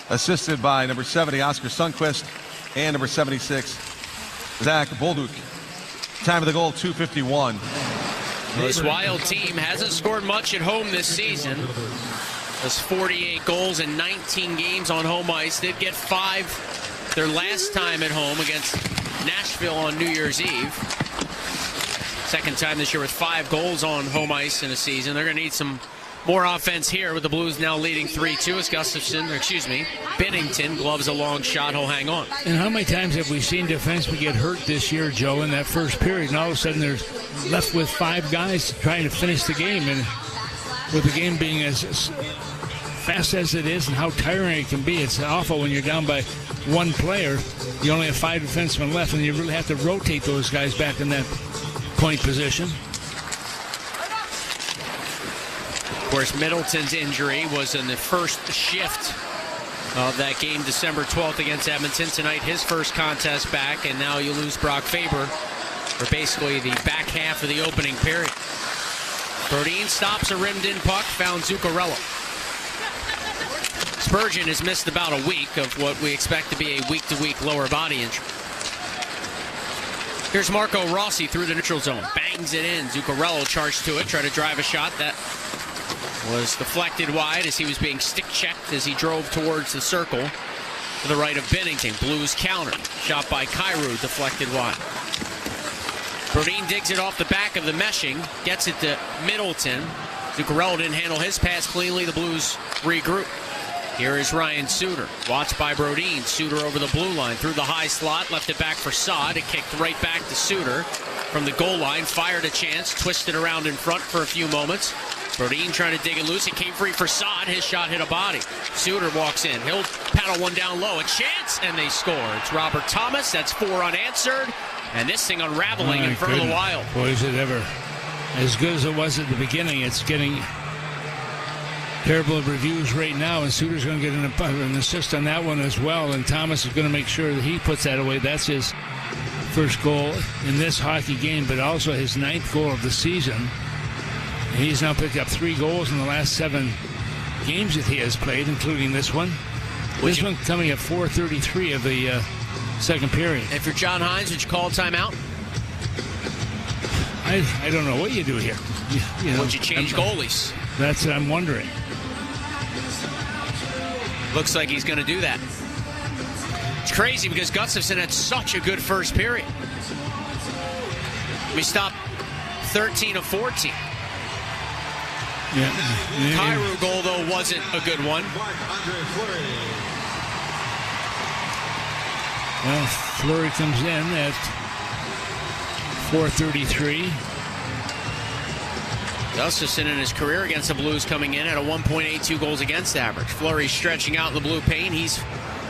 assisted by number 70, Oscar Sundqvist, and number 76, Zach Bolduc. Time of the goal, 2:51. This Wild team hasn't scored much at home this season. That's 48 goals in 19 games on home ice. They'd get 5 their last time at home against Nashville on New Year's Eve. Second time this year with 5 goals on home ice in a season. They're going to need some more offense here with the Blues now leading 3-2 as Binnington gloves a long shot. He'll hang on. And how many times have we seen defensemen get hurt this year, Joe, in that first period, and all of a sudden they're left with 5 guys trying to finish the game, and with the game being as fast as it is and how tiring it can be, it's awful when you're down by 1 player. You only have 5 defensemen left, and you really have to rotate those guys back in that point position. Of course, Middleton's injury was in the first shift of that game, December 12th against Edmonton. Tonight, his first contest back, and now you lose Brock Faber for basically the back half of the opening period. Brodin stops a rimmed-in puck, found Zuccarello. Spurgeon has missed about a week of what we expect to be a week-to-week lower body injury. Here's Marco Rossi through the neutral zone. Bangs it in. Zuccarello charged to it, tried to drive a shot. That was deflected wide as he was being stick-checked as he drove towards the circle to the right of Binnington. Blues counter. Shot by Kyrou, deflected wide. Brodin digs it off the back of the meshing, gets it to Middleton. Zuccarello didn't handle his pass cleanly. The Blues regroup. Here is Ryan Suter, watched by Brodin. Suter over the blue line, through the high slot, left it back for Saad. It kicked right back to Suter from the goal line, fired a chance, twisted around in front for a few moments. Brodin trying to dig it loose. It came free for Saad. His shot hit a body. Suter walks in. He'll paddle one down low. A chance, and they score. It's Robert Thomas. That's 4 unanswered. And this thing unraveling in front of the Wild. Boy, is it ever as good as it was at the beginning. It's getting terrible reviews right now, and Suter's going to get an assist on that one as well, and Thomas is going to make sure that he puts that away. That's his first goal in this hockey game, but also his 9th goal of the season. And he's now picked up 3 goals in the last 7 games that he has played, including this one. This one coming at 4:33 of the second period. If you're John Hines, would you call a timeout? I don't know what you do here. You know, would you change goalies? That's what I'm wondering. Looks like he's going to do that. It's crazy because Gustafsson had such a good first period. We stopped 13 of 14. Yeah. Kyrou goal, though, wasn't a good one. Well, Fleury comes in at 4:33. Gustafsson in his career against the Blues coming in at a 1.82 goals against average. Fleury stretching out in the blue paint. He's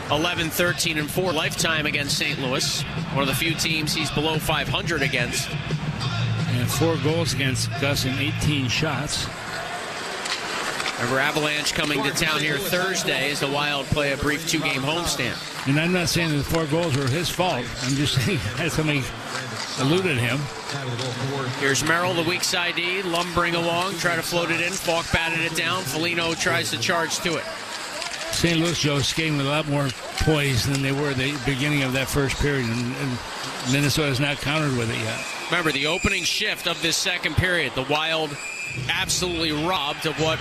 11-13-4 lifetime against St. Louis. One of the few teams he's below 500 against. And 4 goals against Gus in 18 shots. Remember, Avalanche coming to town here Thursday as the Wild play a brief 2-game homestand. And I'm not saying that the 4 goals were his fault. I'm just saying that somebody eluded him. Here's Merrill, the weak side D, lumbering along, try to float it in. Falk batted it down. Foligno tries to charge to it. St. Louis, Joe, skating with a lot more poise than they were at the beginning of that first period, and Minnesota has not countered with it yet. Remember, the opening shift of this second period, the Wild absolutely robbed of what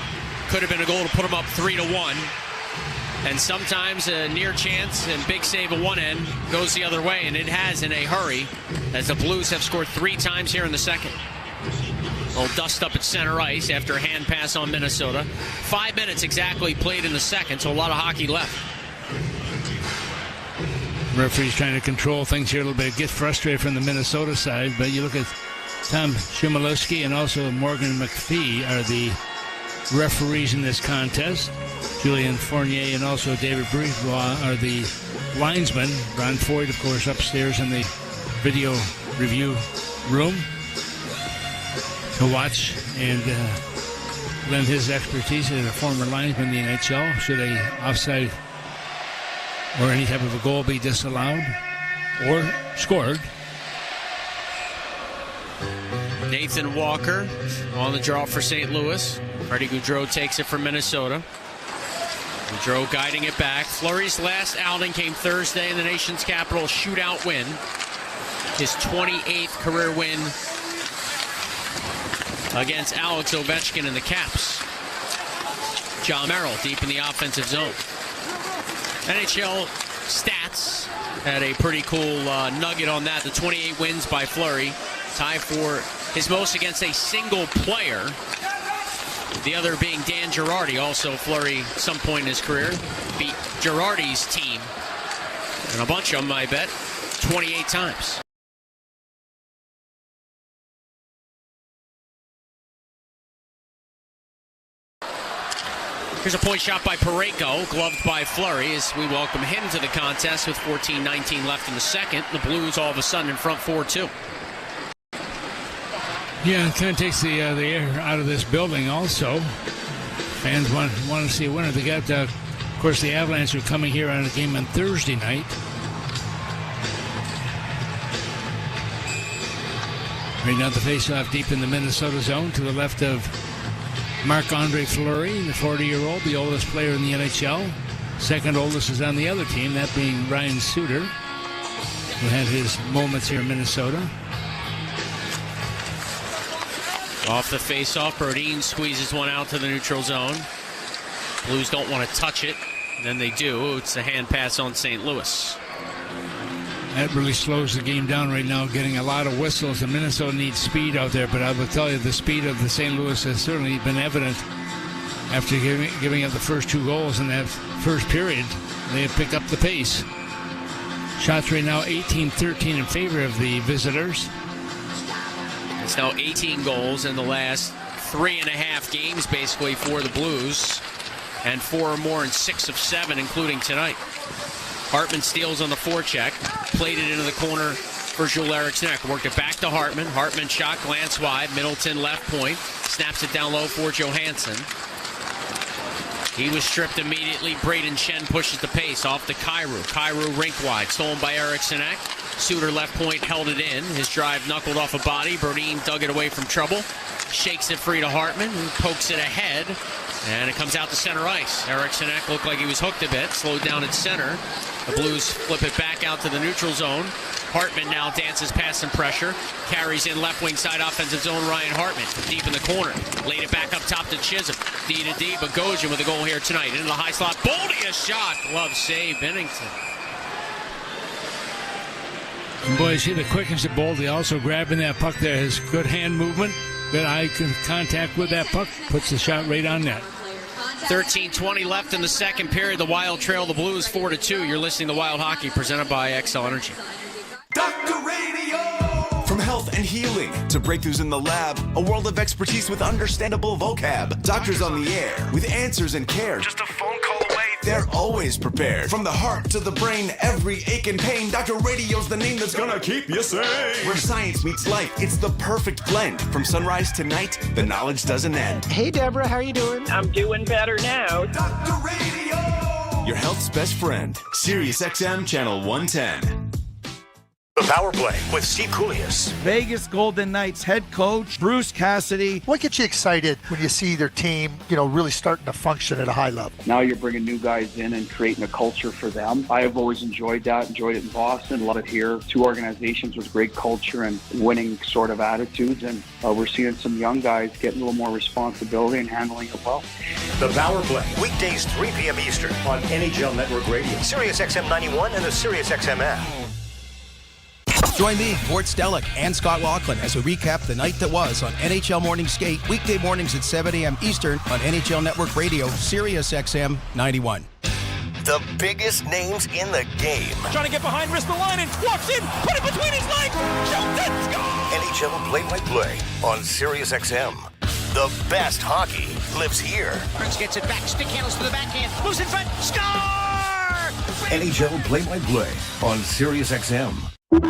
could have been a goal to put them up 3-1. And sometimes a near chance and big save at one end goes the other way, and it has in a hurry, as the Blues have scored 3 times here in the second. A little dust up at center ice after a hand pass on Minnesota. 5 minutes exactly played in the second, so a lot of hockey left. Referee's trying to control things here a little bit, get frustrated from the Minnesota side, but you look at Tom Chmielewski and also Morgan McPhee are the referees in this contest. Julien Fournier and also David Brisebois are the linesmen. Ron Foyt, of course, upstairs in the video review room to watch and lend his expertise as a former linesman in the NHL. Should a offside or any type of a goal be disallowed or scored? Nathan Walker on the draw for St. Louis. Freddie Gaudreau takes it from Minnesota. Gaudreau guiding it back. Fleury's last outing came Thursday in the nation's capital, shootout win. His 28th career win against Alex Ovechkin and the Caps. John Merrill deep in the offensive zone. NHL stats had a pretty cool nugget on that. The 28 wins by Fleury, tie for his most against a single player. The other being Dan Girardi. Also, Fleury, some point in his career, beat Girardi's team, and a bunch of them, I bet, 28 times. Here's a point shot by Parayko, gloved by Fleury as we welcome him to the contest with 14:19 left in the second. The Blues all of a sudden in front 4-2. Yeah, it kind of takes the air out of this building also. Fans want to see a winner. They got, of course, the Avalanche are coming here on a game on Thursday night. Right now the face-off deep in the Minnesota zone to the left of Marc-Andre Fleury, the 40-year-old, the oldest player in the NHL. Second oldest is on the other team, that being Ryan Suter, who had his moments here in Minnesota. Off the face-off, Brodin squeezes one out to the neutral zone. Blues don't want to touch it. Then they do. It's a hand pass on St. Louis. That really slows the game down right now, getting a lot of whistles. And Minnesota needs speed out there, but I will tell you, the speed of the St. Louis has certainly been evident after giving up the first 2 goals in that first period. They have picked up the pace. Shots right now 18-13 in favor of the visitors. It's now 18 goals in the last 3.5 games, basically, for the Blues, and 4 or more in 6 of 7, including tonight. Hartman steals on the forecheck, played it into the corner for Joel Eriksson. Worked it back to Hartman. Hartman shot, glance wide, Middleton left point, snaps it down low for Johansson. He was stripped immediately. Braden Shen pushes the pace off to Kyrou. Kyrou rink wide, stolen by Eriksson. Suter left point, held it in. His drive knuckled off a body. Brodin dug it away from trouble. Shakes it free to Hartman, who pokes it ahead. And it comes out to center ice. Eriksson looked like he was hooked a bit, slowed down at center. The Blues flip it back out to the neutral zone. Hartman now dances past some pressure. Carries in left wing side offensive zone. Ryan Hartman deep in the corner. Laid it back up top to Chisholm. D to D. Bogosian with a goal here tonight. Into the high slot. Boldy a shot. Glove save. Bennington. And boy, you see the quickness of Boldy also grabbing that puck there. His good hand movement, good eye contact with that puck. Puts the shot right on net. 13:20 left in the second period. The Wild trail the Blues 4-2. You're listening to Wild Hockey presented by Xcel Energy. Dr. Radio! From health and healing to breakthroughs in the lab, a world of expertise with understandable vocab. Doctors on the air with answers and care. Just a phone call away. They're always prepared. From the heart to the brain, every ache and pain, Dr. Radio's the name that's gonna keep you sane. Where science meets life, it's the perfect blend. From sunrise to night, the knowledge doesn't end. Hey, Deborah, how are you doing? I'm doing better now. Dr. Radio! Your health's best friend. Sirius XM Channel 110. The Power Play with Steve Koulias. Vegas Golden Knights head coach Bruce Cassidy. What gets you excited when you see their team, really starting to function at a high level? Now you're bringing new guys in and creating a culture for them. I have always enjoyed that, enjoyed it in Boston, love it here. Two organizations with great culture and winning sort of attitudes, and we're seeing some young guys getting a little more responsibility and handling it well. The Power Play, weekdays 3 p.m. Eastern on NHL Network Radio, Sirius XM 91 and the Sirius XM app. Join me, Gord Stellick, and Scott Laughlin as we recap the night that was on NHL Morning Skate, weekday mornings at 7 a.m. Eastern on NHL Network Radio, Sirius XM 91. The biggest names in the game. Trying to get behind Ristolainen, walks in, put it between his legs, shoots it, score! NHL play-by-play on Sirius XM. The best hockey lives here. Burns gets it back, stick handles to the backhand, moves in front, score! NHL play-by-play on Sirius XM. Well,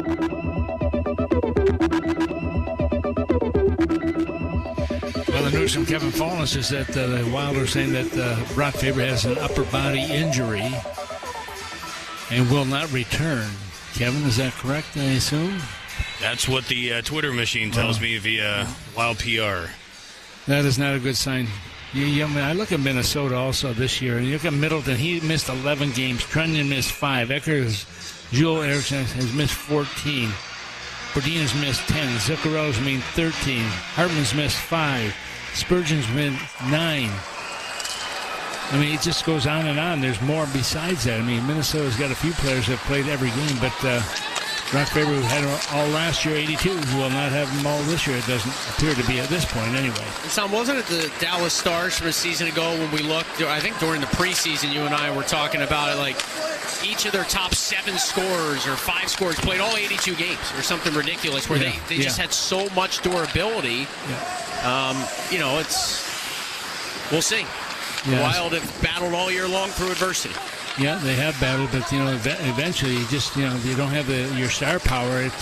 the news from Kevin Fallon is that the Wild are saying that Brock Faber has an upper body injury and will not return. Kevin, is that correct, I assume? That's what the Twitter machine tells me via Wild PR. That is not a good sign. I look at Minnesota also this year, and you look at Middleton. He missed 11 games. Trenton missed 5. Joel Eriksson has missed 14. Bordina's missed 10. Zuccarello's missed 13. Hartman's missed 5. Spurgeon's missed 9. I mean, it just goes on and on. There's more besides that. I mean, Minnesota's got a few players that have played every game, but Brock Faber, who had all last year, 82, will not have them all this year. It doesn't appear to be at this point anyway. And Tom, wasn't it the Dallas Stars from a season ago when we looked, I think during the preseason, you and I were talking about it, like each of their top 7 scorers or 5 scorers played all 82 games or something ridiculous where they just had so much durability. We'll see. The Wild have battled all year long through adversity. Yeah, they have battled, but eventually, you just you don't have your star power. It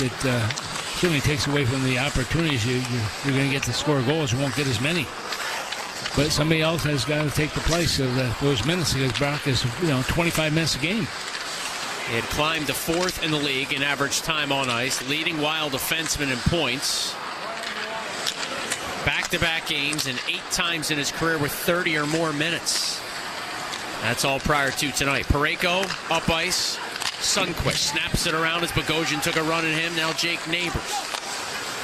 certainly takes away from the opportunities. You're going to get to score goals. You won't get as many. But somebody else has got to take the place of those minutes because Brock is 25 minutes a game. He had climbed to 4th in the league in average time on ice, leading Wild defenseman in points. Back-to-back games and 8 times in his career with 30 or more minutes. That's all prior to tonight. Parayko up ice. Sundqvist snaps it around as Bogosian took a run at him. Now Jake Neighbors.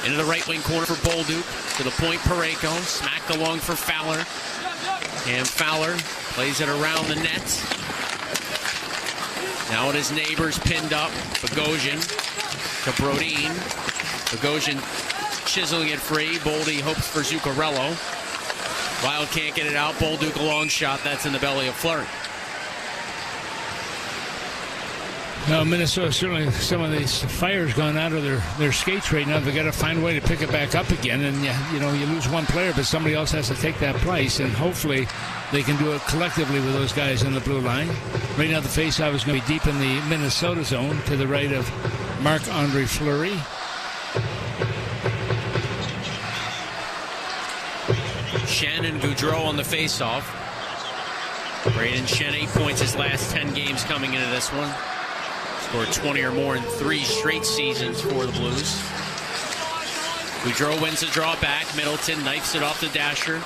Into the right wing corner for Bolduc. To the point, Parayko. Smacked along for Fowler. And Fowler plays it around the net. Now it is Neighbors pinned up. Bogosian to Brodin. Bogosian chiseling it free. Boldy hopes for Zuccarello. Wild can't get it out. Bolduc a long shot. That's in the belly of Fleury. No, Minnesota, certainly some of these fire's gone out of their skates right now. They've got to find a way to pick it back up again. And, you lose one player, but somebody else has to take that place. And hopefully they can do it collectively with those guys on the blue line. Right now the faceoff is going to be deep in the Minnesota zone to the right of Marc-Andre Fleury. Shen and Gaudreau on the faceoff. Braden Shen, 8 points his last 10 games coming into this one. Scored 20 or more in 3 straight seasons for the Blues. Gaudreau wins the draw back. Middleton knifes it off the dasher.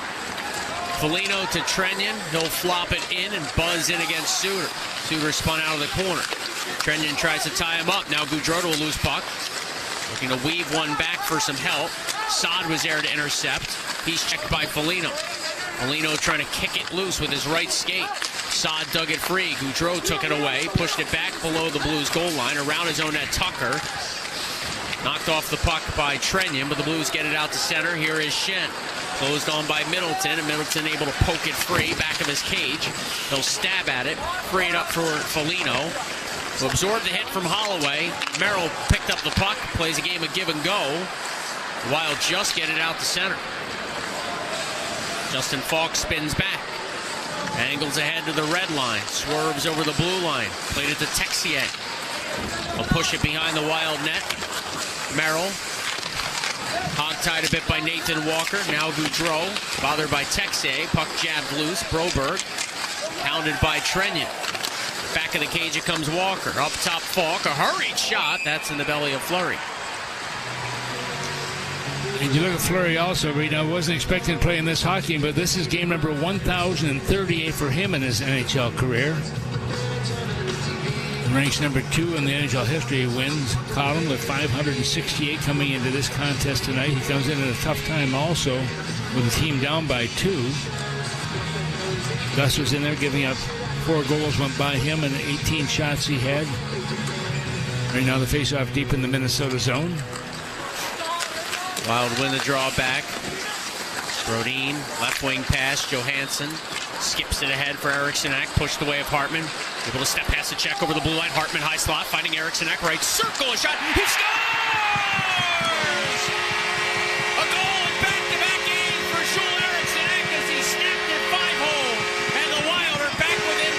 Foligno to Trenyon. He'll flop it in and buzz in against Suter. Suter spun out of the corner. Trenyon tries to tie him up. Now Gaudreau to a loose puck. Looking to weave one back for some help. Saad was there to intercept. He's checked by Foligno. Foligno trying to kick it loose with his right skate. Saad dug it free. Gaudreau took it away, pushed it back below the Blues goal line, around his own net. Tucker knocked off the puck by Trenyon, but the Blues get it out to center. Here is Shen. Closed on by Middleton, and Middleton able to poke it free, back of his cage. He'll stab at it, free it up for Foligno, who absorbed the hit from Holloway. Merrill picked up the puck, plays a game of give and go. Wild just get it out to center. Justin Falk spins back. Angles ahead to the red line. Swerves over the blue line. Played it to Texier. Will push it behind the Wild net. Merrill. Hog-tied a bit by Nathan Walker. Now Gaudreau. Bothered by Texier. Puck jabbed loose. Broberg. Pounded by Trenyon. Back of the cage it comes Walker. Up top Falk. A hurried shot. That's in the belly of Fleury. And you look at Fleury also, I wasn't expecting to play in this hockey game, but this is game number 1,038 for him in his NHL career. Ranks number 2 in the NHL history wins column with 568 coming into this contest tonight. He comes in at a tough time also with the team down by 2. Gus was in there giving up 4 goals went by him and 18 shots he had. Right now the faceoff deep in the Minnesota zone. Wild win the draw back. Brodin, left wing pass. Johansson skips it ahead for Eriksson Ek. Pushed away of Hartman. Able to step past the check over the blue line. Hartman high slot, finding Eriksson Ek. Right circle, a shot. He scores! A goal in back-to-back games for Joel Eriksson Ek as he snapped it 5-hole. And the Wild are back within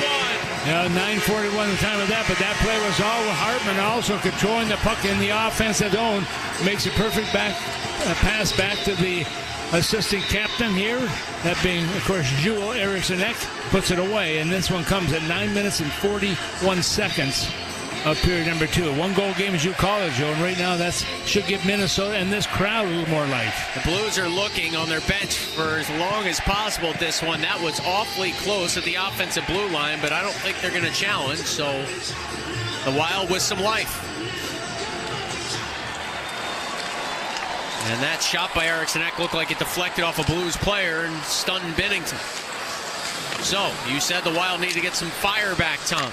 1. 9:41 the time of that, but that play was all with Hartman also controlling the puck in the offensive zone. Makes a perfect pass back to the assistant captain here, that being, of course, Joel Eriksson Ek, puts it away, and this one comes at 9 minutes and 41 seconds of period number 2. 1-goal game, as you call it, Joe, and right now that should give Minnesota and this crowd a little more life. The Blues are looking on their bench for as long as possible at this one. That was awfully close at the offensive blue line, but I don't think they're going to challenge, so the Wild with some life. And that shot by Eriksson Ek looked like it deflected off a Blues player and stunned Binnington. So, you said the Wild need to get some fire back, Tom.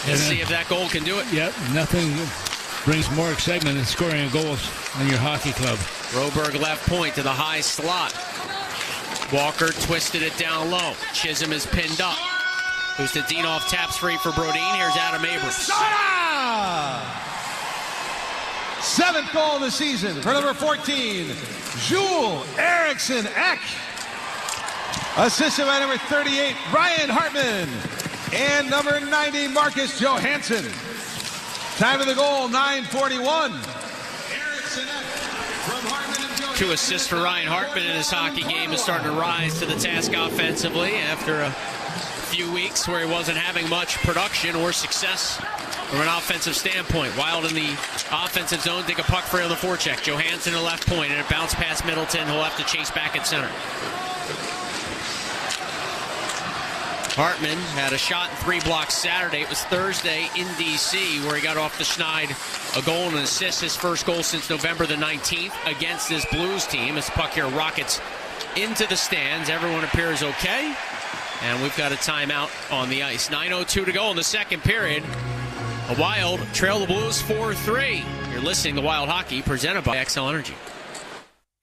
Let's see if that goal can do it. Yep, nothing brings more excitement than scoring goals on your hockey club. Broberg left point to the high slot. Walker twisted it down low. Chisholm is pinned up. Goes to Dinoff, taps free for Brodin. Here's Adam Abrams. 7th goal of the season for number 14, Joel Eriksson Ek. Assisted by number 38, Ryan Hartman. And number 90, Marcus Johansson. Time of the goal, 9:41. 2 assists for Ryan Hartman in his hockey game is starting to rise to the task offensively after a few weeks where he wasn't having much production or success from an offensive standpoint. Wild in the offensive zone, dig a puck free on the forecheck. Johansson to left point, and it bounced past Middleton. He'll have to chase back at center. Hartman had a shot and 3 blocks Saturday. It was Thursday in D.C. where he got off the schneid a goal and an assist, his first goal since November the 19th against this Blues team. As the puck here rockets into the stands, everyone appears okay, and we've got a timeout on the ice. 9:02 to go in the second period. The Wild trail the Blues 4-3. You're listening to Wild Hockey, presented by Xcel Energy.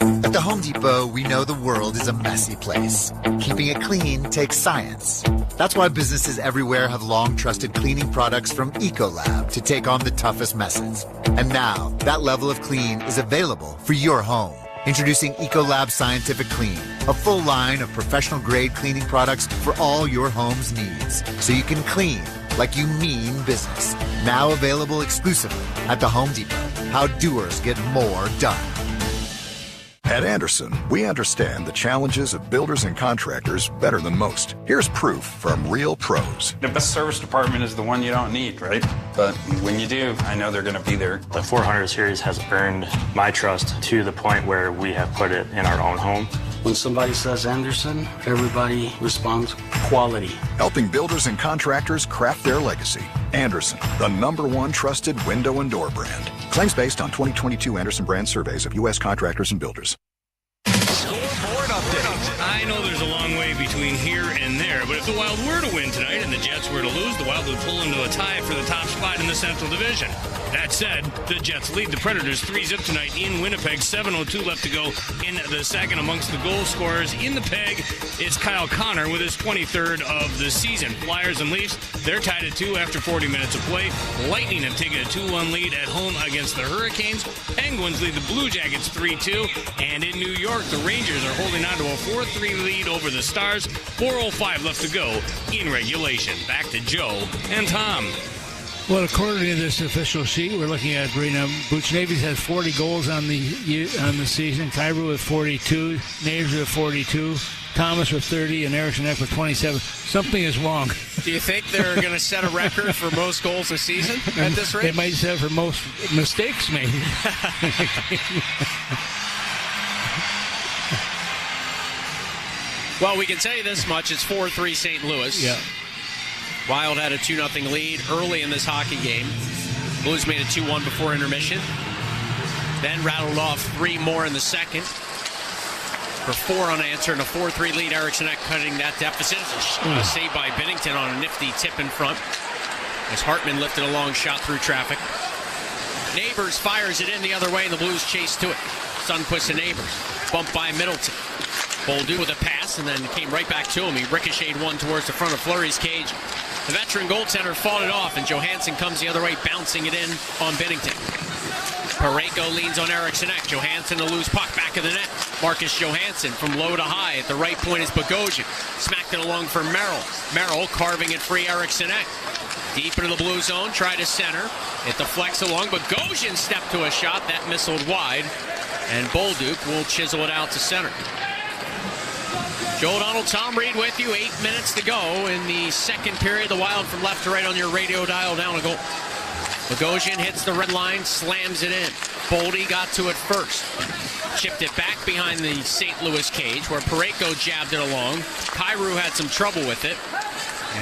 At the Home Depot, we know the world is a messy place. Keeping it clean takes science. That's why businesses everywhere have long trusted cleaning products from Ecolab to take on the toughest messes. And now, that level of clean is available for your home. Introducing Ecolab Scientific Clean, a full line of professional-grade cleaning products for all your home's needs, so you can clean like you mean business. Now available exclusively at the Home Depot. How doers get more done. At Anderson, we understand the challenges of builders and contractors better than most. Here's proof from real pros. The best service department is the one you don't need, right? But when you do, I know they're going to be there. The 400 series has earned my trust to the point where we have put it in our own home. When somebody says Anderson, everybody responds quality. Helping builders and contractors craft their legacy. Anderson, the #1 trusted window and door brand. Claims based on 2022 Anderson brand surveys of U.S. contractors and builders. Scoreboard update. I know there's a long way between here and there, but if the Wild were to win tonight and the Jets were to lose, the Wild would pull into a tie for the top spot in the Central Division. That said, the Jets lead the Predators 3-0 tonight in Winnipeg. 7:02 left to go in the second. Amongst the goal scorers in the peg, it's Kyle Connor with his 23rd of the season. Flyers and Leafs, they're tied at 2 after 40 minutes of play. Lightning have taken a 2-1 lead at home against the Hurricanes. Penguins lead the Blue Jackets 3-2. And in New York, the Rangers are holding on to a 4-3 lead over the Stars. 4:05 left to go in regulation. Back to Joe and Tom. Well, according to this official sheet, we're looking at right now, Buchnevich has 40 goals on the season. Kyrou with 42, Naves with 42, Thomas with 30 and Eriksson Ek with 27. Something is wrong. Do you think they're going to set a record for most goals this season at this rate? They might set for most mistakes, maybe. Well, we can tell you this much. It's 4-3 St. Louis. Yeah. Wild had a 2-0 lead early in this hockey game. Blues made it 2-1 before intermission. Then rattled off 3 more in the second. For 4 unanswered and a 4-3 lead. Eriksson Ek cutting that deficit. A save by Binnington on a nifty tip in front. As Hartman lifted a long shot through traffic. Neighbors fires it in the other way, and the Blues chase to it. Sundqvist and Neighbors. Bumped by Middleton. Bolduc with a pass, and then came right back to him. He ricocheted one towards the front of Fleury's cage. The veteran goaltender fought it off, and Johansson comes the other way, bouncing it in on Binnington. Parayko leans on Eriksson Ek. Johansson to lose puck back of the net. Marcus Johansson from low to high. At the right point is Bogosian. Smacked it along for Merrill. Merrill carving it free Eriksson Ek. Deep into the blue zone, try to center. It deflects along. Bogosian stepped to a shot. That missiled wide. And Bolduc will chisel it out to center. Joe O'Donnell, Tom Reed with you. 8 minutes to go in the second period. The Wild from left to right on your radio dial down a goal. Bogosian hits the red line, slams it in. Boldy got to it first. Chipped it back behind the St. Louis cage where Parayko jabbed it along. Kyrou had some trouble with it.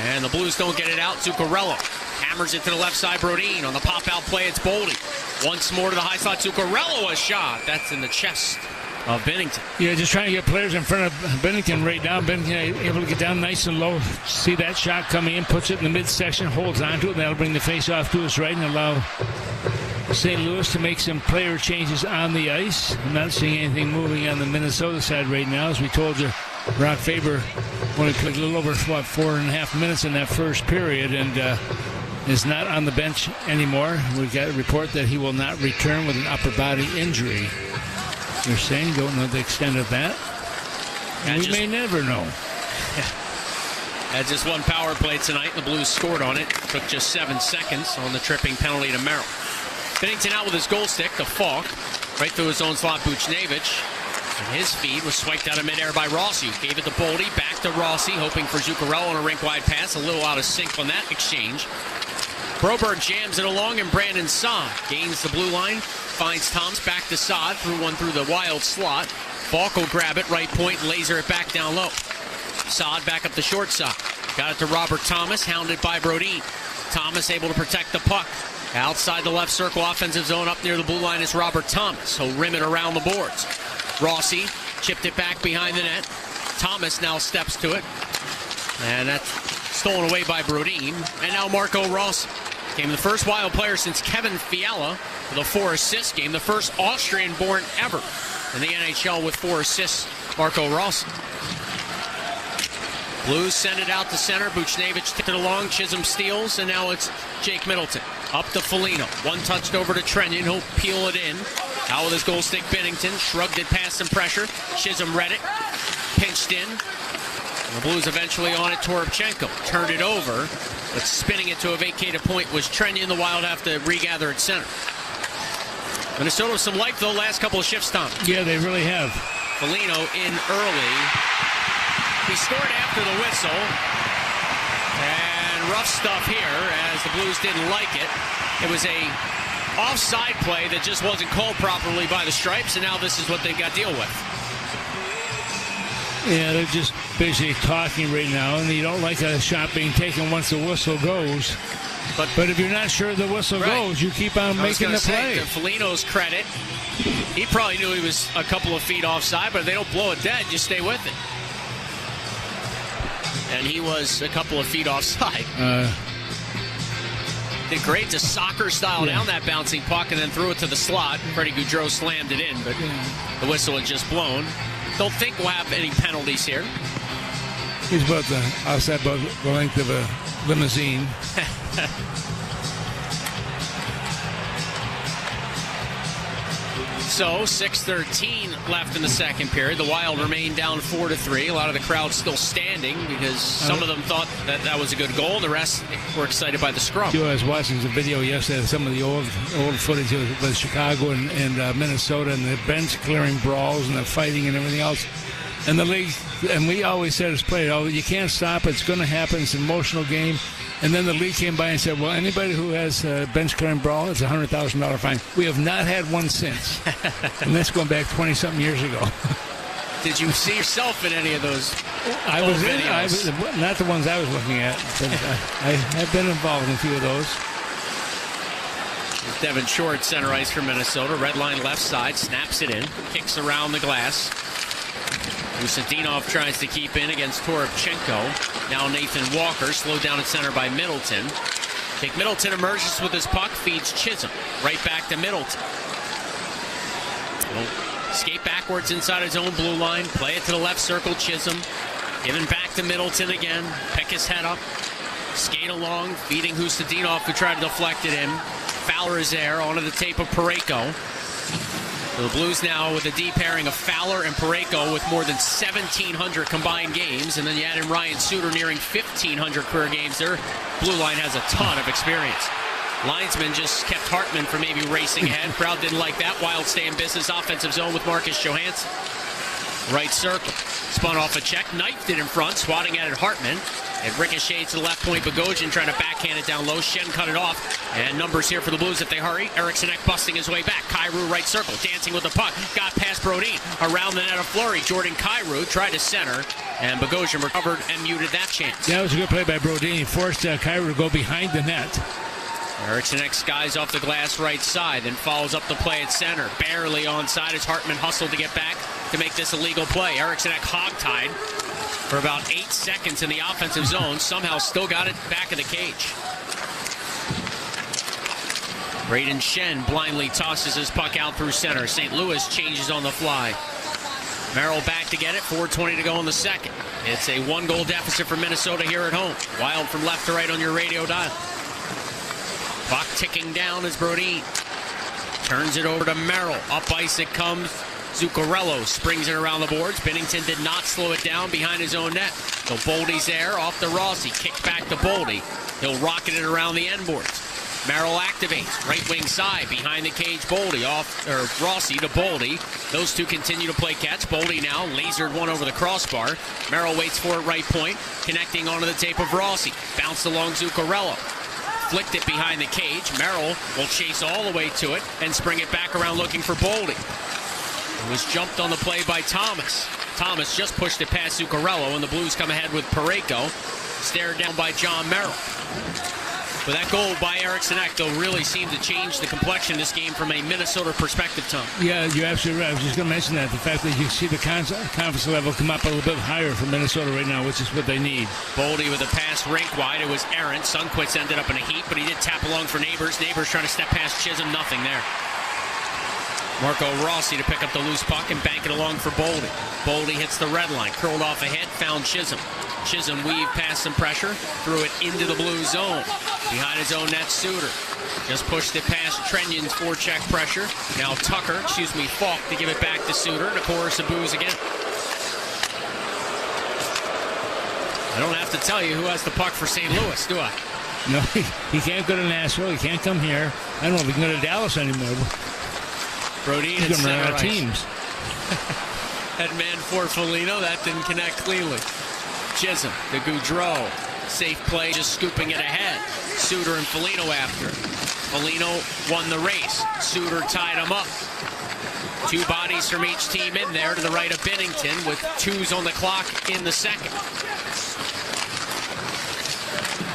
And the Blues don't get it out. Zuccarello hammers it to the left side. Brodin on the pop-out play. It's Boldy. Once more to the high slot. Zuccarello a shot. That's in the chest of Binnington. Yeah, just trying to get players in front of Binnington right now. Binnington able to get down nice and low. See that shot coming in, puts it in the midsection, holds on to it, and that'll bring the face-off to his right and allow St. Louis to make some player changes on the ice. I'm not seeing anything moving on the Minnesota side right now. As we told you, Brock Faber only played a little over, 4.5 minutes in that first period, and is not on the bench anymore. We've got a report that he will not return with an upper body injury. They're saying, don't know the extent of that. We may never know. Had just one power play tonight, and the Blues scored on it. Took just 7 seconds on the tripping penalty to Merrill. Binnington out with his goal stick to Falk. Right through his own slot, Buchnevich. And his feed was swiped out of midair by Rossi. Gave it to Boldy, back to Rossi, hoping for Zuccarello on a rink-wide pass. A little out of sync on that exchange. Broberg jams it along, and Brandon Saad gains the blue line. Finds Thomas, back to Saad, threw one through the Wild slot. Falk will grab it, right point, laser it back down low. Saad back up the short side. Got it to Robert Thomas, hounded by Brodin. Thomas able to protect the puck. Outside the left circle, offensive zone, up near the blue line is Robert Thomas. He'll rim it around the boards. Rossi chipped it back behind the net. Thomas now steps to it. And that's stolen away by Brodin. And now Marco Rossi. Became the first Wild player since Kevin Fiala with a 4-assist game. The first Austrian-born ever in the NHL with 4 assists, Marco Rossi. Blues send it out to center. Buchnevich tipped it along. Chisholm steals, and now it's Jake Middleton. Up to Foligno. One touched over to Trenyon. He'll peel it in. Out with his goal stick, Binnington. Shrugged it past some pressure. Chisholm read it. Pinched in. And the Blues eventually on it. Toropchenko turned it over. But spinning it to a vacated point was Trenyon. The Wild have to regather at center. Minnesota with some life, though, last couple of shifts, Tom. Yeah, they really have. Foligno in early. He scored after the whistle. And rough stuff here, as the Blues didn't like it. It was a offside play that just wasn't called properly by the Stripes, and now this is what they've got to deal with. Yeah, they're just basically talking right now, and you don't like a shot being taken once the whistle goes. But if you're not sure the whistle goes, you keep on making the play. To Foligno's credit, he probably knew he was a couple of feet offside, but if they don't blow it dead, just stay with it. And he was a couple of feet offside. Did great to soccer style down that bouncing puck and then threw it to the slot. Freddie Gaudreau slammed it in, but the whistle had just blown. Don't think we'll have any penalties here. He's about outside about the length of a limousine. So 6:13 left in the second period. The Wild remain down 4-3. A lot of the crowd still standing because some of them thought that was a good goal. The rest were excited by the scrum. I was watching the video yesterday, some of the old footage of Chicago and Minnesota and the bench clearing brawls and the fighting and everything else. And the league, and we always said as players, you can't stop it. It's going to happen. It's an emotional game. And then the league came by and said, well, anybody who has a bench clearing brawl, it's a $100,000 fine. We have not had one since. And that's going back 20-something years ago. Did you see yourself in any of those videos? Not the ones I was looking at, but I have been involved in a few of those. Devin Short, center ice for Minnesota. Red line left side, snaps it in, kicks around the glass. Usadinov tries to keep in against Toropchenko. Now Nathan Walker, slowed down at center by Middleton. Jake Middleton emerges with his puck, feeds Chisholm. Right back to Middleton. Skate backwards inside his own blue line. Play it to the left circle, Chisholm. Giving back to Middleton again. Pick his head up. Skate along, feeding Usadinov, who tried to deflect it in. Fowler is there, onto the tape of Parayko. So the Blues now with a deep pairing of Fowler and Parayko with more than 1,700 combined games. And then you add in Ryan Suter nearing 1,500 career games. Their blue line has a ton of experience. Linesman just kept Hartman from maybe racing ahead. Crowd didn't like that. Wild stay in business. Offensive zone with Marcus Johansson. Right circle. Spun off a check. Knifed it in front. Swatting at it, Hartman. It ricochets to the left point. Bogosian trying to backhand it down low. Shen cut it off. And numbers here for the Blues if they hurry. Eriksson busting his way back. Kyrou right circle. Dancing with the puck. Got past Brodin. Around the net of Fleury. Jordan Kyrou tried to center. And Bogosian recovered and muted that chance. That was a good play by Brodin. He forced Kyrou to go behind the net. Eriksson skies off the glass right side. Then follows up the play at center. Barely onside as Hartman hustled to get back to make this a legal play. Eriksson hogtied for about 8 seconds in the offensive zone. Somehow still got it back of the cage. Braden Shen blindly tosses his puck out through center. St. Louis changes on the fly. Merrill back to get it. 4:20 to go in the second. It's a 1-goal deficit for Minnesota here at home. Wild from left to right on your radio dial. Clock ticking down as Brodin turns it over to Merrill. Up ice it comes. Zuccarello springs it around the boards. Binnington did not slow it down behind his own net. So Boldy's there, off to Rossi. Kicked back to Boldy. He'll rocket it around the end boards. Merrill activates. Right wing side, behind the cage, Boldy. Rossi to Boldy. Those two continue to play catch. Boldy now lasered one over the crossbar. Merrill waits for it right point. Connecting onto the tape of Rossi. Bounced along Zuccarello. Flicked it behind the cage. Merrill will chase all the way to it and spring it back around looking for Boldy. It was jumped on the play by Thomas. Thomas just pushed it past Zuccarello, and the Blues come ahead with Parayko. Stared down by John Merrill. But that goal by Eriksson though really seemed to change the complexion of this game from a Minnesota perspective, Tom. Yeah, you're absolutely right. I was just going to mention that. The fact that you see the confidence level come up a little bit higher for Minnesota right now, which is what they need. Boldy with a pass rink wide. It was errant. Sundqvist ended up in a heat, but he did tap along for Neighbors. Neighbors trying to step past Chisholm. Nothing there. Marco Rossi to pick up the loose puck and bank it along for Boldy. Boldy hits the red line, curled off ahead, found Chisholm. Chisholm weaved past some pressure, threw it into the blue zone. Behind his own net, Suter just pushed it past Trenyon's forecheck pressure. Now Falk to give it back to Suter, and a chorus of boos again. I don't have to tell you who has the puck for St. Louis, do I? No, he can't go to Nashville. He can't come here. I don't know if he can go to Dallas anymore. Brodin He's going to run out of teams. Head man for Foligno. That didn't connect cleanly. Chisholm to Gaudreau. Safe play, just scooping it ahead. Suter and Foligno after. Foligno won the race. Suter tied him up. Two bodies from each team in there to the right of Binnington with 2s on the clock in the second.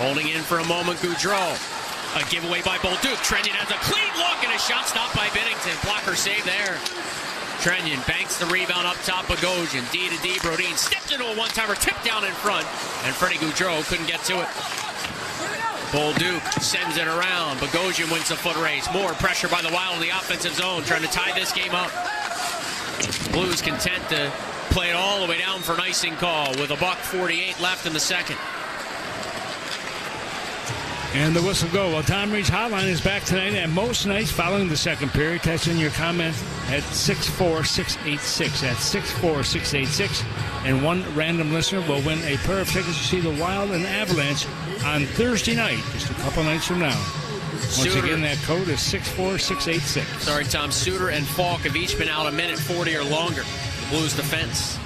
Holding in for a moment, Gaudreau. A giveaway by Bolduc. Trenyon has a clean look and a shot stopped by Binnington. Blocker save there. Trenyon banks the rebound up top. Bogosian. D to D. Brodin stepped into a one-timer. Tipped down in front. And Freddie Gaudreau couldn't get to it. Bolduc sends it around. Bogosian wins the foot race. More pressure by the Wild in the offensive zone. Trying to tie this game up. Blues content to play it all the way down for an icing call with $1:48 left in the second. And the whistle go. Well, Tom Reed's hotline is back tonight and most nights following the second period. Text in your comment at 64686. That's 64686. And one random listener will win a pair of tickets to see the Wild and Avalanche on Thursday night, just a couple nights from now. Once again, that code is 64686. Sorry, Tom. Suter and Falk have each been out a minute 40 or longer. The Blues defense.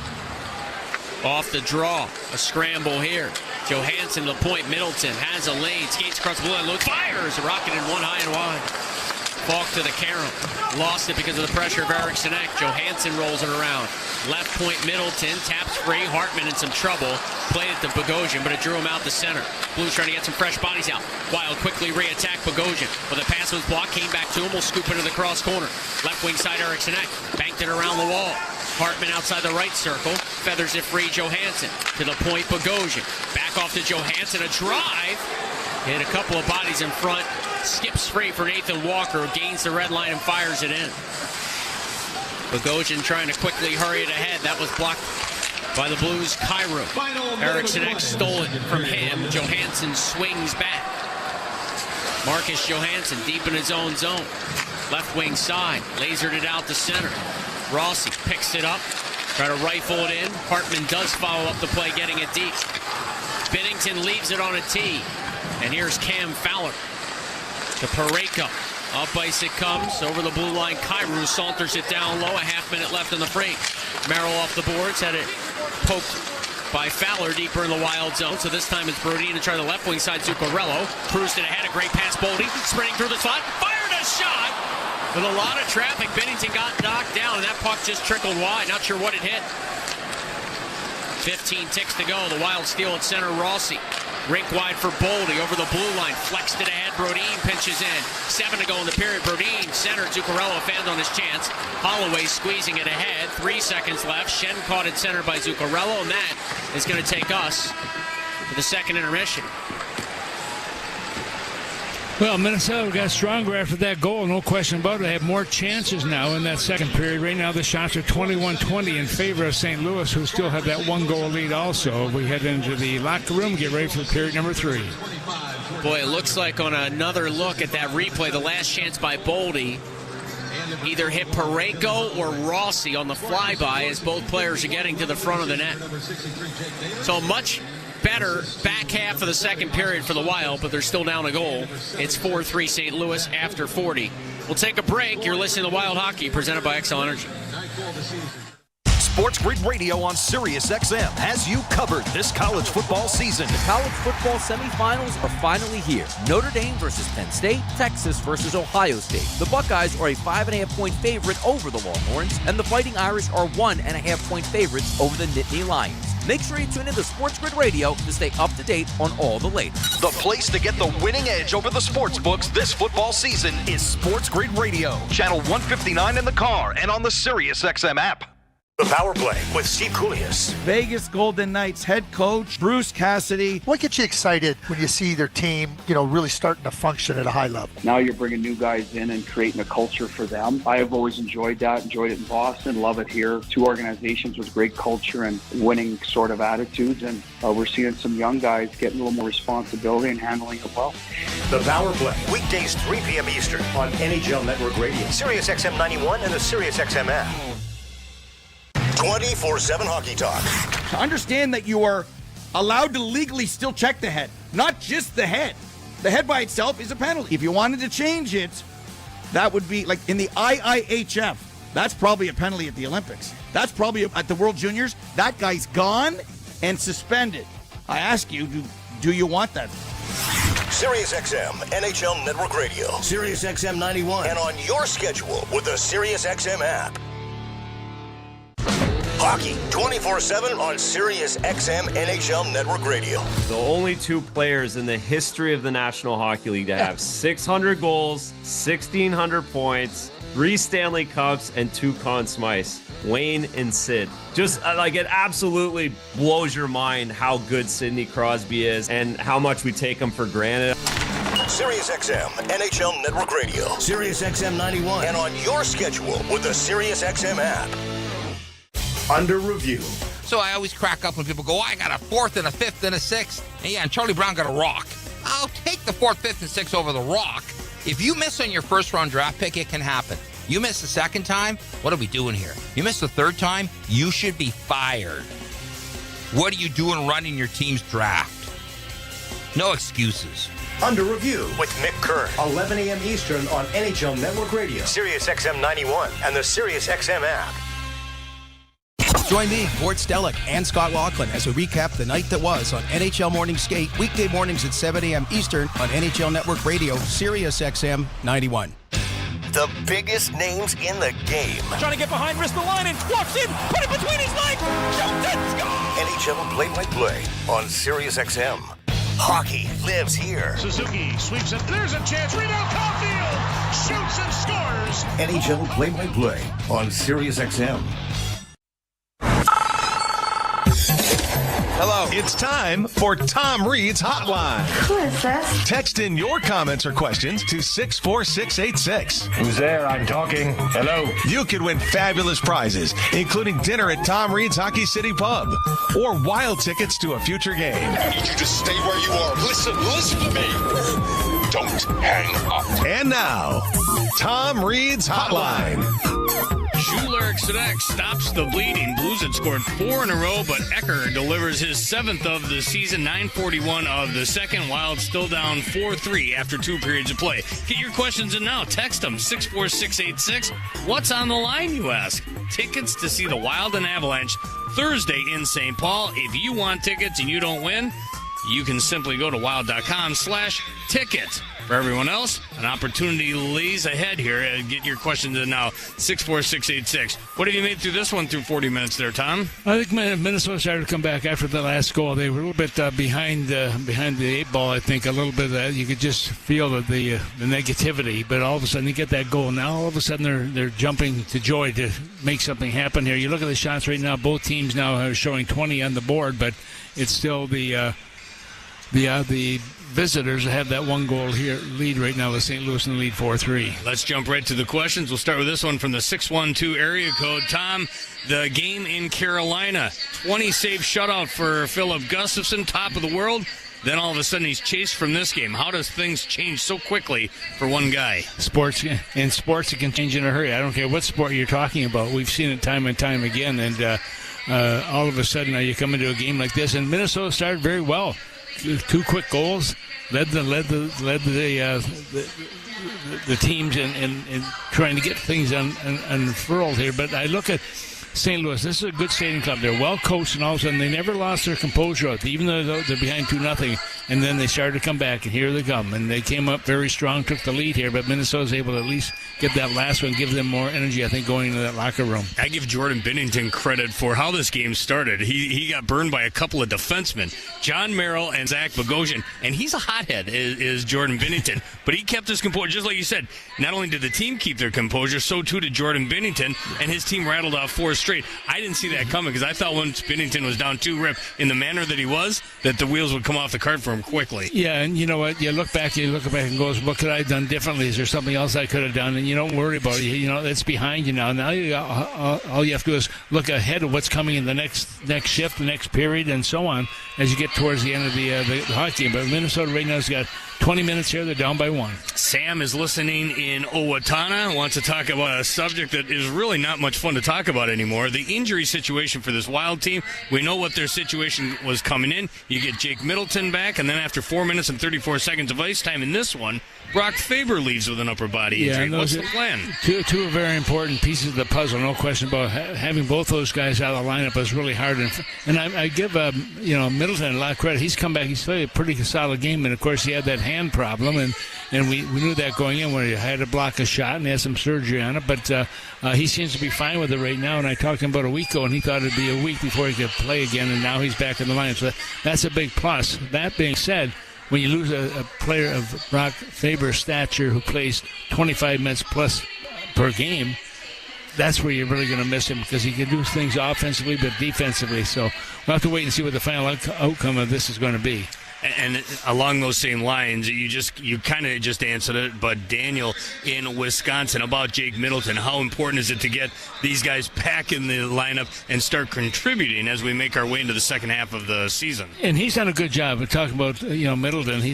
Off the draw, a scramble here. Johansson to the point. Middleton has a lane, skates across the blue line, fires, rocketed one high and wide. Falk to the carom. Lost it because of the pressure of Eriksson Ek. Johansson rolls it around. Left point Middleton. Taps free. Hartman in some trouble. Played it to Bogosian, but it drew him out the center. Blues trying to get some fresh bodies out. Wild quickly re-attack Bogosian. But the pass was blocked. Came back to him. Will scoop into the cross corner. Left wing side Eriksson Ek. Banked it around the wall. Hartman outside the right circle. Feathers it free. Johansson. To the point Bogosian. Back off to Johansson. A drive. Hit a couple of bodies in front. Skips free for Nathan Walker, who gains the red line and fires it in. Bogosian trying to quickly hurry it ahead. That was blocked by the Blues' Cairo. Eriksson Ek stole it from him. Johansson swings back. Marcus Johansson deep in his own zone. Left wing side. Lasered it out to center. Rossi picks it up. Try to rifle it in. Hartman does follow up the play, getting it deep. Binnington leaves it on a tee. And here's Cam Fowler to Parayko. Up ice it comes. Over the blue line, Cairo saunters it down low. A half minute left in the frame. Merrill off the boards. Had it poked by Fowler deeper in the wild zone. So this time it's Brodin to try the left wing side. Zuccarello cruised it ahead. A great pass. Boldy sprinting through the slot. Fired a shot. With a lot of traffic, Binnington got knocked down. And that puck just trickled wide. Not sure what it hit. 15 ticks to go. The Wild steal at center. Rossi. Rink wide for Boldy over the blue line. Flexed it ahead. Brodin pinches in. 7 to go in the period. Brodin center. Zuccarello found on his chance. Holloway squeezing it ahead. 3 seconds left. Shen caught it center by Zuccarello. And that is going to take us to the second intermission. Well, Minnesota got stronger after that goal, no question about it. They have more chances now in that second period. Right now the shots are 21-20 in favor of St. Louis, who still have that one-goal lead also. We head into the locker room, get ready for period number 3. Boy, it looks like on another look at that replay, the last chance by Boldy either hit Parayko or Rossi on the flyby as both players are getting to the front of the net. So much better back half of the second period for the Wild, but they're still down a goal. It's 4-3 St. Louis after 40. We'll take a break. You're listening to Wild Hockey, presented by Xcel Energy. Sports Grid Radio on Sirius XM has you covered this college football season. The college football semifinals are finally here. Notre Dame versus Penn State, Texas versus Ohio State. The Buckeyes are a 5.5-point favorite over the Longhorns, and the Fighting Irish are 1.5-point favorites over the Nittany Lions. Make sure you tune into Sports Grid Radio to stay up to date on all the latest. The place to get the winning edge over the sports books this football season is Sports Grid Radio. Channel 159 in the car and on the Sirius XM app. The Power Play with Steve Koulias. Vegas Golden Knights head coach Bruce Cassidy. What gets you excited when you see their team, really starting to function at a high level? Now you're bringing new guys in and creating a culture for them. I have always enjoyed that. Enjoyed it in Boston. Love it here. 2 organizations with great culture and winning sort of attitudes. And we're seeing some young guys getting a little more responsibility and handling it well. The Power Play, weekdays 3 p.m. Eastern on NHL Network Radio, Sirius XM 91 and the Sirius XM app. 24/7 hockey talk. To understand that you are allowed to legally still check the head, not just the head. The head by itself is a penalty. If you wanted to change it, that would be like in the IIHF. That's probably a penalty at the Olympics. That's probably at the World Juniors. That guy's gone and suspended. I ask you, do you want that? Sirius XM, NHL Network Radio, Sirius XM 91, and on your schedule with the Sirius XM app. Hockey 24/7 on Sirius XM NHL Network Radio. The only 2 players in the history of the National Hockey League to have 600 goals, 1,600 points, 3 Stanley Cups, and 2 Conn Smythes. Wayne and Sid. Just it absolutely blows your mind how good Sidney Crosby is and how much we take him for granted. Sirius XM NHL Network Radio, Sirius XM 91, and on your schedule with the Sirius XM app. Under review. So I always crack up when people go, I got a 4th and a 5th and a 6th. And Charlie Brown got a rock. I'll take the 4th, 5th, and 6th over the rock. If you miss on your first-round draft pick, it can happen. You miss the second time, what are we doing here? You miss the third time, you should be fired. What are you doing running your team's draft? No excuses. Under Review with Mick Kern, 11 a.m. Eastern on NHL Network Radio, Sirius XM 91, and the Sirius XM app. Join me, Gord Stellick, and Scott Laughlin as we recap the night that was on NHL Morning Skate, weekday mornings at 7 a.m. Eastern on NHL Network Radio, Sirius XM 91. The biggest names in the game. Trying to get behind Ristolainen, walks in, put it between his legs, shoots it, score! NHL play-by-play on Sirius XM. Hockey lives here. Suzuki sweeps it, there's a chance, rebound, Caulfield, shoots and scores! NHL play-by-play on Sirius XM. Hello. It's time for Tom Reed's Hotline. Who is this? Text in your comments or questions to 64686. Who's there? I'm talking. Hello. You could win fabulous prizes, including dinner at Tom Reed's Hockey City Pub or wild tickets to a future game. I need you to stay where you are. Listen to me. Don't hang up. And now, Tom Reed's Hotline. Schuler stops the bleeding. Blues had scored 4 in a row, but Ecker delivers his 7th of the season, 9:41 of the second. Wild still down 4-3 after 2 periods of play. Get your questions in now. Text them, 64686. What's on the line, you ask? Tickets to see the Wild and Avalanche Thursday in St. Paul. If you want tickets and you don't win, you can simply go to wild.com/tickets. For everyone else, an opportunity lays ahead here. Get your questions in now, 64686. What have you made through this one through 40 minutes there, Tom? I think Minnesota started to come back after the last goal. They were a little bit behind the 8 ball, I think, a little bit of that. You could just feel the negativity, but all of a sudden they get that goal. Now all of a sudden they're jumping to joy to make something happen here. You look at the shots right now, both teams now are showing 20 on the board, but it's still the visitors have that 1 goal here lead right now with St. Louis in the lead 4-3. Let's jump right to the questions. We'll start with this one from the 612 area code. Tom, the game in Carolina, 20-save shutout for Philip Gustafsson, top of the world. Then all of a sudden he's chased from this game. How does things change so quickly for one guy? In sports, it can change in a hurry. I don't care what sport you're talking about. We've seen it time and time again. And all of a sudden now you come into a game like this. And Minnesota started very well. 2 quick goals led the teams in trying to get things unfurled here. But I look at St. Louis. This is a good skating club. They're well coached, and all of a sudden they never lost their composure, even though they're behind 2-0. And then they started to come back, and here they come. And they came up very strong, took the lead here. But Minnesota's able to at least get that last one, give them more energy, I think, going into that locker room. I give Jordan Binnington credit for how this game started. He got burned by a couple of defensemen, John Merrill and Zach Bogosian, and he's a hothead, is Jordan Binnington. But he kept his composure, just like you said. Not only did the team keep their composure, so too did Jordan Binnington, and his team rattled off 4 straight. I didn't see that coming because I thought once Binnington was down 2-rip in the manner that he was, that the wheels would come off the cart for him quickly. Yeah, and you know what? You look back and goes, what could I have done differently? Is there something else I could have done? And you don't worry about it. You know, it's behind you now. Now all you have to do is look ahead of what's coming in the next shift, the next period, and so on as you get towards the end of the hockey game. But Minnesota right now has got 20 minutes here. They're down by 1. Sam is listening in Owatonna, wants to talk about a subject that is really not much fun to talk about anymore. The injury situation for this Wild team. We know what their situation was coming in. You get Jake Middleton back, and then after 4 minutes and 34 seconds of ice time in this one, Brock Faber leaves with an upper body injury. What's the plan? Two very important pieces of the puzzle. No question about having both those guys out of the lineup is really hard. And I give Middleton a lot of credit. He's come back. He's played a pretty solid game. And, of course, he had that hand problem. And we knew that going in when he had to block a shot and he had some surgery on it. But he seems to be fine with it right now. And I talked to him about a week ago, and he thought it would be a week before he could play again. And now he's back in the lineup. So that's a big plus. That being said, when you lose a player of Brock Faber's stature who plays 25 minutes plus per game, that's where you're really going to miss him because he can do things offensively but defensively. So we'll have to wait and see what the final outcome of this is going to be. And along those same lines, you kind of just answered it, but Daniel in Wisconsin, about Jake Middleton, how important is it to get these guys back in the lineup and start contributing as we make our way into the second half of the season? And he's done a good job of talking about Middleton. He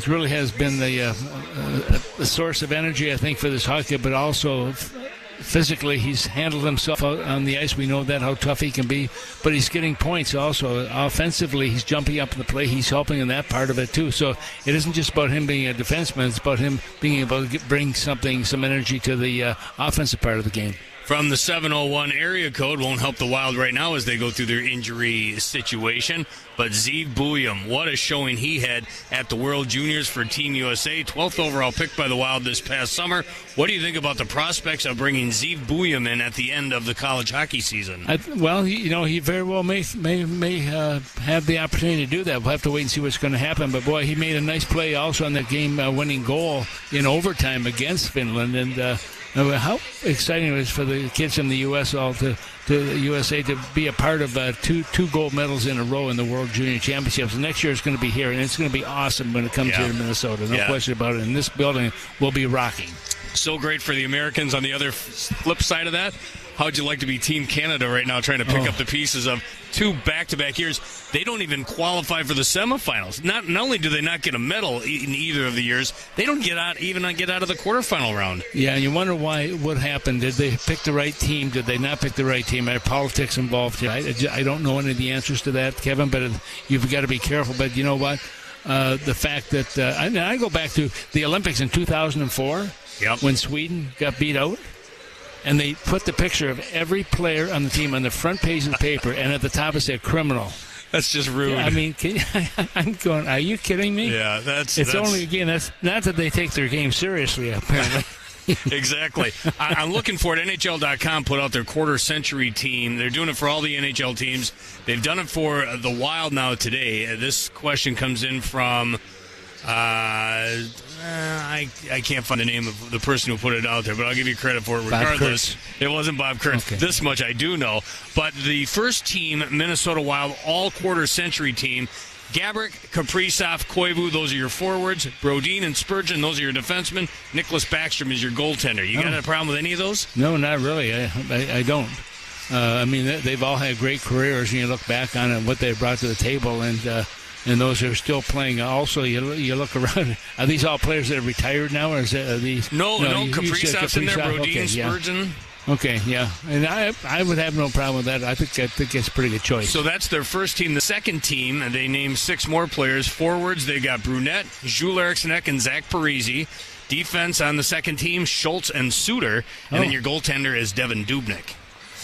really has been the source of energy, I think, for this hockey, but also physically he's handled himself out on the ice. We know that, how tough he can be, but he's getting points also. Offensively, he's jumping up in the play. He's helping in that part of it too. So it isn't just about him being a defenseman. It's about him being able to bring some energy to the offensive part of the game. from the 701 area code. Won't help the Wild right now as they go through their injury situation. But Zeev Buium, what a showing he had at the World Juniors for Team USA. 12th overall pick by the Wild this past summer. What do you think about the prospects of bringing Zeev Buium in at the end of the college hockey season? He very well may have the opportunity to do that. We'll have to wait and see what's going to happen. But, boy, he made a nice play also on that game-winning goal in overtime against Finland. And how exciting it was for the kids from the U.S. all to USA to be a part of two gold medals in a row in the World Junior Championships. And next year it's going to be here, and it's going to be awesome when it comes here to Minnesota. No question about it. And this building will be rocking. So great for the Americans. On the other flip side of that, how would you like to be Team Canada right now trying to pick up the pieces of two back-to-back years? They don't even qualify for the semifinals. Not only do they not get a medal in either of the years, they don't get out of the quarterfinal round. Yeah, and you wonder what happened. Did they pick the right team? Did they not pick the right team? Are politics involved here? I don't know any of the answers to that, Kevin, but you've got to be careful. But you know what? The fact that I go back to the Olympics in 2004 when Sweden got beat out. And they put the picture of every player on the team on the front page of the paper, and at the top it said criminal. That's just rude. Yeah, I mean, I'm going, are you kidding me? Yeah, that's only, again, that's not that they take their game seriously, apparently. Exactly. I'm looking for it. NHL.com put out their quarter-century team. They're doing it for all the NHL teams. They've done it for the Wild now today. This question comes in from... I can't find the name of the person who put it out there, but I'll give you credit for it regardless. It wasn't Bob Kurtz. Okay. This much I do know. But the first team, Minnesota Wild, all quarter-century team, Gaborik, Kaprizov, Koivu, those are your forwards. Brodin and Spurgeon, those are your defensemen. Nicholas Backstrom is your goaltender. You got a problem with any of those? No, not really. I don't. I mean, they've all had great careers, and you look back on it, what they brought to the table, and those are still playing. Also, you look around. Are these all players that are retired now, or is it, are these? No, Kaprizov's in there. Brodin, Spurgeon. Okay, yeah, and I would have no problem with that. I think it's a pretty good choice. So that's their first team. The second team, they named 6 more players. Forwards, they got Brunette, Jules Eriksson and Zach Parise. Defense on the second team, Schultz and Suter, and then your goaltender is Devin Dubnyk.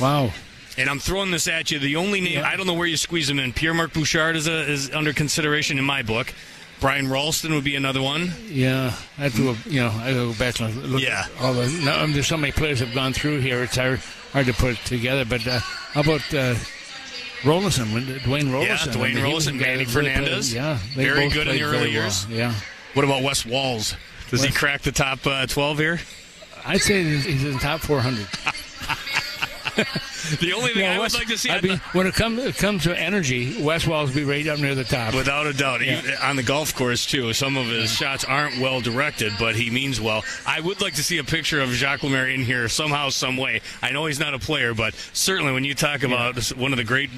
Wow. And I'm throwing this at you. The only name, I don't know where you squeeze them in. Pierre-Marc Bouchard is under consideration in my book. Brian Ralston would be another one. Yeah, I go back and look at all there's so many players have gone through here. It's hard to put it together. But how about Rollinson, Dwayne Rollinson? Yeah, Dwayne Rollinson, Manny Fernandez. Very good in the early years. Well. Yeah. What about Wes Walz? Does he crack the top 12 here? I'd say he's in the top 400. The only thing I would like to see... when it comes to energy, Wes Walz will be right up near the top. Without a doubt. Yeah. On the golf course, too. Some of his shots aren't well directed, but he means well. I would like to see a picture of Jacques Lemaire in here somehow, some way. I know he's not a player, but certainly when you talk about one of the great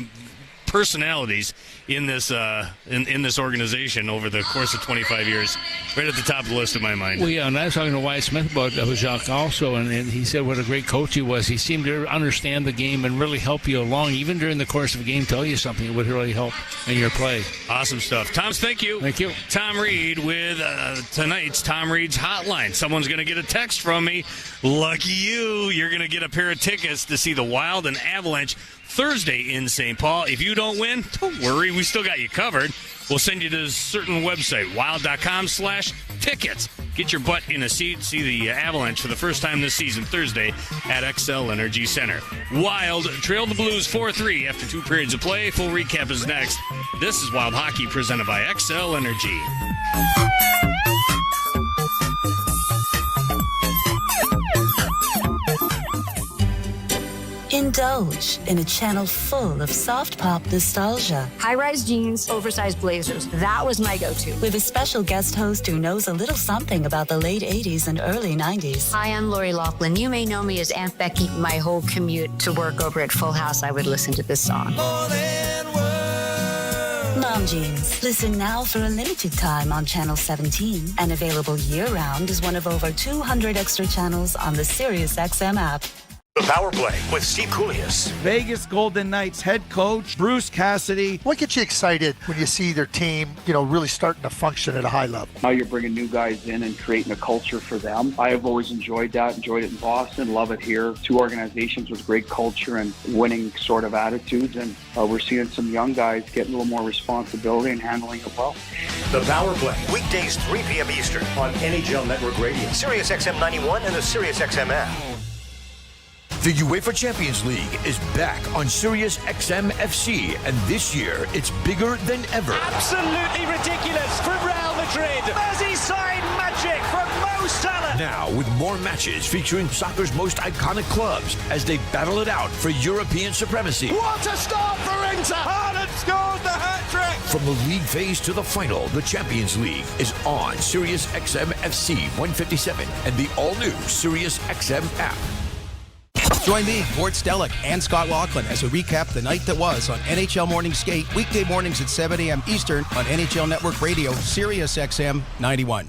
personalities in this in this organization over the course of 25 years, right at the top of the list in my mind. Well, yeah, and I was talking to Wyatt Smith about Jacques also, and he said what a great coach he was. He seemed to understand the game and really help you along, even during the course of a game, tell you something that would really help in your play. Awesome stuff. Tom, thank you. Thank you. Tom Reed with tonight's Tom Reed's Hotline. Someone's going to get a text from me. Lucky you. You're going to get a pair of tickets to see the Wild and Avalanche Thursday in St. Paul. If you don't win, don't worry. We still got you covered. We'll send you to a certain website, wild.com/tickets. Get your butt in a seat. See the Avalanche for the first time this season, Thursday at Xcel Energy Center. Wild trailed the Blues 4-3 after 2 periods of play. Full recap is next. This is Wild Hockey presented by Xcel Energy. Indulge in a channel full of soft pop nostalgia. High-rise jeans, oversized blazers. That was my go-to. With a special guest host who knows a little something about the late 80s and early 90s. Hi, I'm Lori Loughlin. You may know me as Aunt Becky. My whole commute to work over at Full House, I would listen to this song. Mom Jeans. Listen now for a limited time on Channel 17 and available year-round as one of over 200 extra channels on the SiriusXM app. The Power Play with Steve Koulias. Vegas Golden Knights head coach Bruce Cassidy. What gets you excited when you see their team, really starting to function at a high level? Now you're bringing new guys in and creating a culture for them. I have always enjoyed that, enjoyed it in Boston, love it here. Two organizations with great culture and winning sort of attitudes, and we're seeing some young guys getting a little more responsibility and handling it well. The Power Play, weekdays 3 p.m. Eastern on NHL Network Radio, Sirius XM 91 and the Sirius XM app. The UEFA Champions League is back on Sirius XM FC, and this year it's bigger than ever. Absolutely ridiculous from Real Madrid. Merseyside magic from Mo Salah. Now with more matches featuring soccer's most iconic clubs as they battle it out for European supremacy. What a start for Inter! Haaland scores the hat-trick! From the league phase to the final, the Champions League is on Sirius XM FC 157 and the all-new Sirius XM app. Join me, Gord Stellick, and Scott Laughlin as we recap the night that was on NHL Morning Skate, weekday mornings at 7 a.m. Eastern on NHL Network Radio, Sirius XM 91.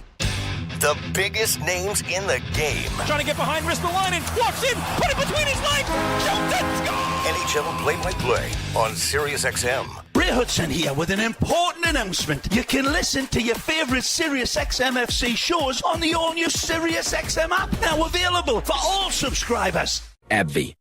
The biggest names in the game. Trying to get behind Ristolainen, walks in, put it between his legs, shoots and scores! NHL play-by-play on Sirius XM. Ray Hudson here with an important announcement. You can listen to your favourite Sirius XM FC shows on the all-new Sirius XM app, now available for all subscribers. AbbVie.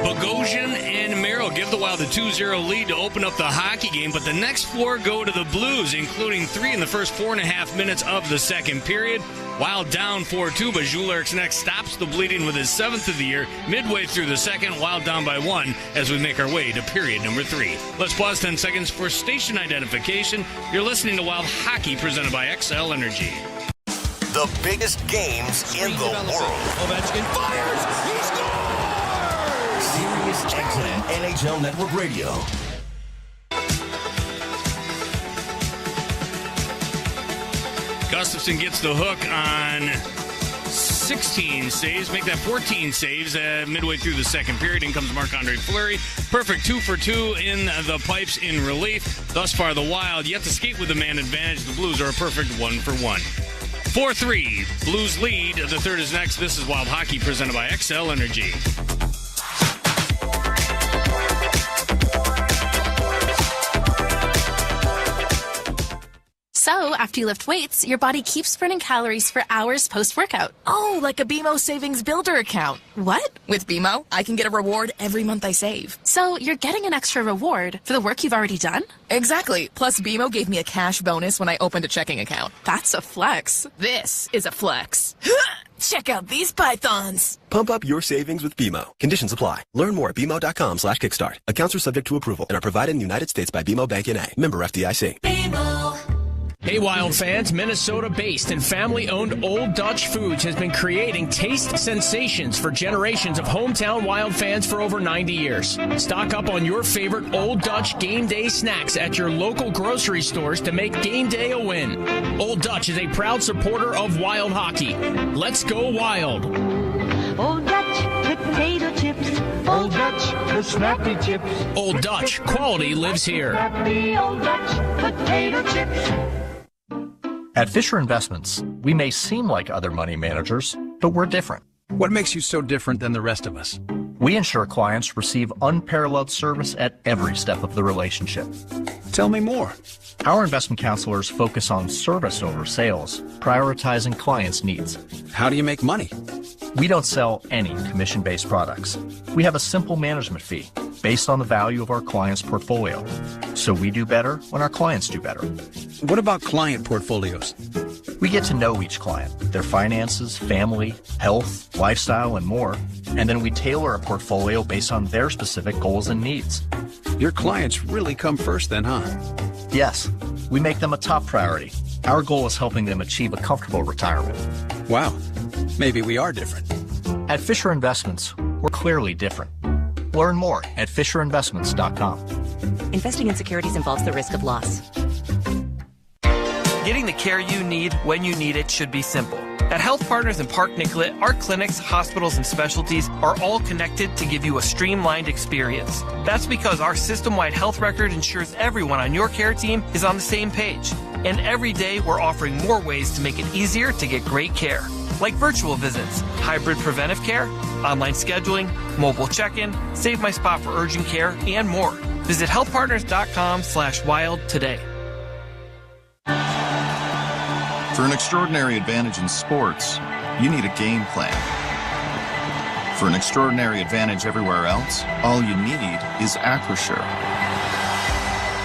Bogosian and Merrill give the Wild a 2-0 lead to open up the hockey game, but the next 4 go to the Blues, including 3 in the first 4.5 minutes of the second period. Wild down 4-2, but Jules Eriksson stops the bleeding with his 7th of the year. Midway through the second, Wild down by 1 as we make our way to period number 3. Let's pause 10 seconds for station identification. You're listening to Wild Hockey presented by Xcel Energy. The biggest games in the world. Ovechkin fires! He scores! Sirius XM NHL Network Radio. Gustafsson gets the hook on 16 saves, make that 14 saves midway through the second period. In comes Marc-Andre Fleury. Perfect 2 for 2 in the pipes in relief. Thus far, the Wild yet to skate with the man advantage. The Blues are a perfect 1 for 1. 4-3, Blues lead. The third is next. This is Wild Hockey presented by Xcel Energy. So, after you lift weights, your body keeps burning calories for hours post-workout. Oh, like a BMO Savings Builder account. What? With BMO, I can get a reward every month I save. So, you're getting an extra reward for the work you've already done? Exactly. Plus, BMO gave me a cash bonus when I opened a checking account. That's a flex. This is a flex. Check out these pythons. Pump up your savings with BMO. Conditions apply. Learn more at BMO.com/kickstart. Accounts are subject to approval and are provided in the United States by BMO Bank N.A. Member FDIC. BMO. Hey Wild fans, Minnesota-based and family-owned Old Dutch Foods has been creating taste sensations for generations of hometown Wild fans for over 90 years. Stock up on your favorite Old Dutch game day snacks at your local grocery stores to make game day a win. Old Dutch is a proud supporter of Wild hockey. Let's go Wild! Old Dutch potato chips. Old Dutch, the snappy chips. Old Dutch, quality lives here. Snappy Old Dutch potato chips. At Fisher Investments, we may seem like other money managers, but we're different. What makes you so different than the rest of us? We ensure clients receive unparalleled service at every step of the relationship. Tell me more. Our investment counselors focus on service over sales, prioritizing clients' needs. How do you make money? We don't sell any commission-based products. We have a simple management fee based on the value of our client's portfolio. So we do better when our clients do better. What about client portfolios? We get to know each client, their finances, family, health, lifestyle, and more, and then we tailor a portfolio based on their specific goals and needs. Your clients really come first then, huh? Yes, we make them a top priority. Our goal is helping them achieve a comfortable retirement. Wow, maybe we are different. At Fisher Investments, we're clearly different. Learn more at FisherInvestments.com. Investing in securities involves the risk of loss. Getting the care you need when you need it should be simple. At Health Partners in Park Nicollet, our clinics, hospitals, and specialties are all connected to give you a streamlined experience. That's because our system-wide health record ensures everyone on your care team is on the same page. And every day, we're offering more ways to make it easier to get great care. Like virtual visits, hybrid preventive care, online scheduling, mobile check-in, Save My Spot for urgent care, and more. Visit healthpartners.com/wild today. For an extraordinary advantage in sports, you need a game plan. For an extraordinary advantage everywhere else, all you need is Acrisure.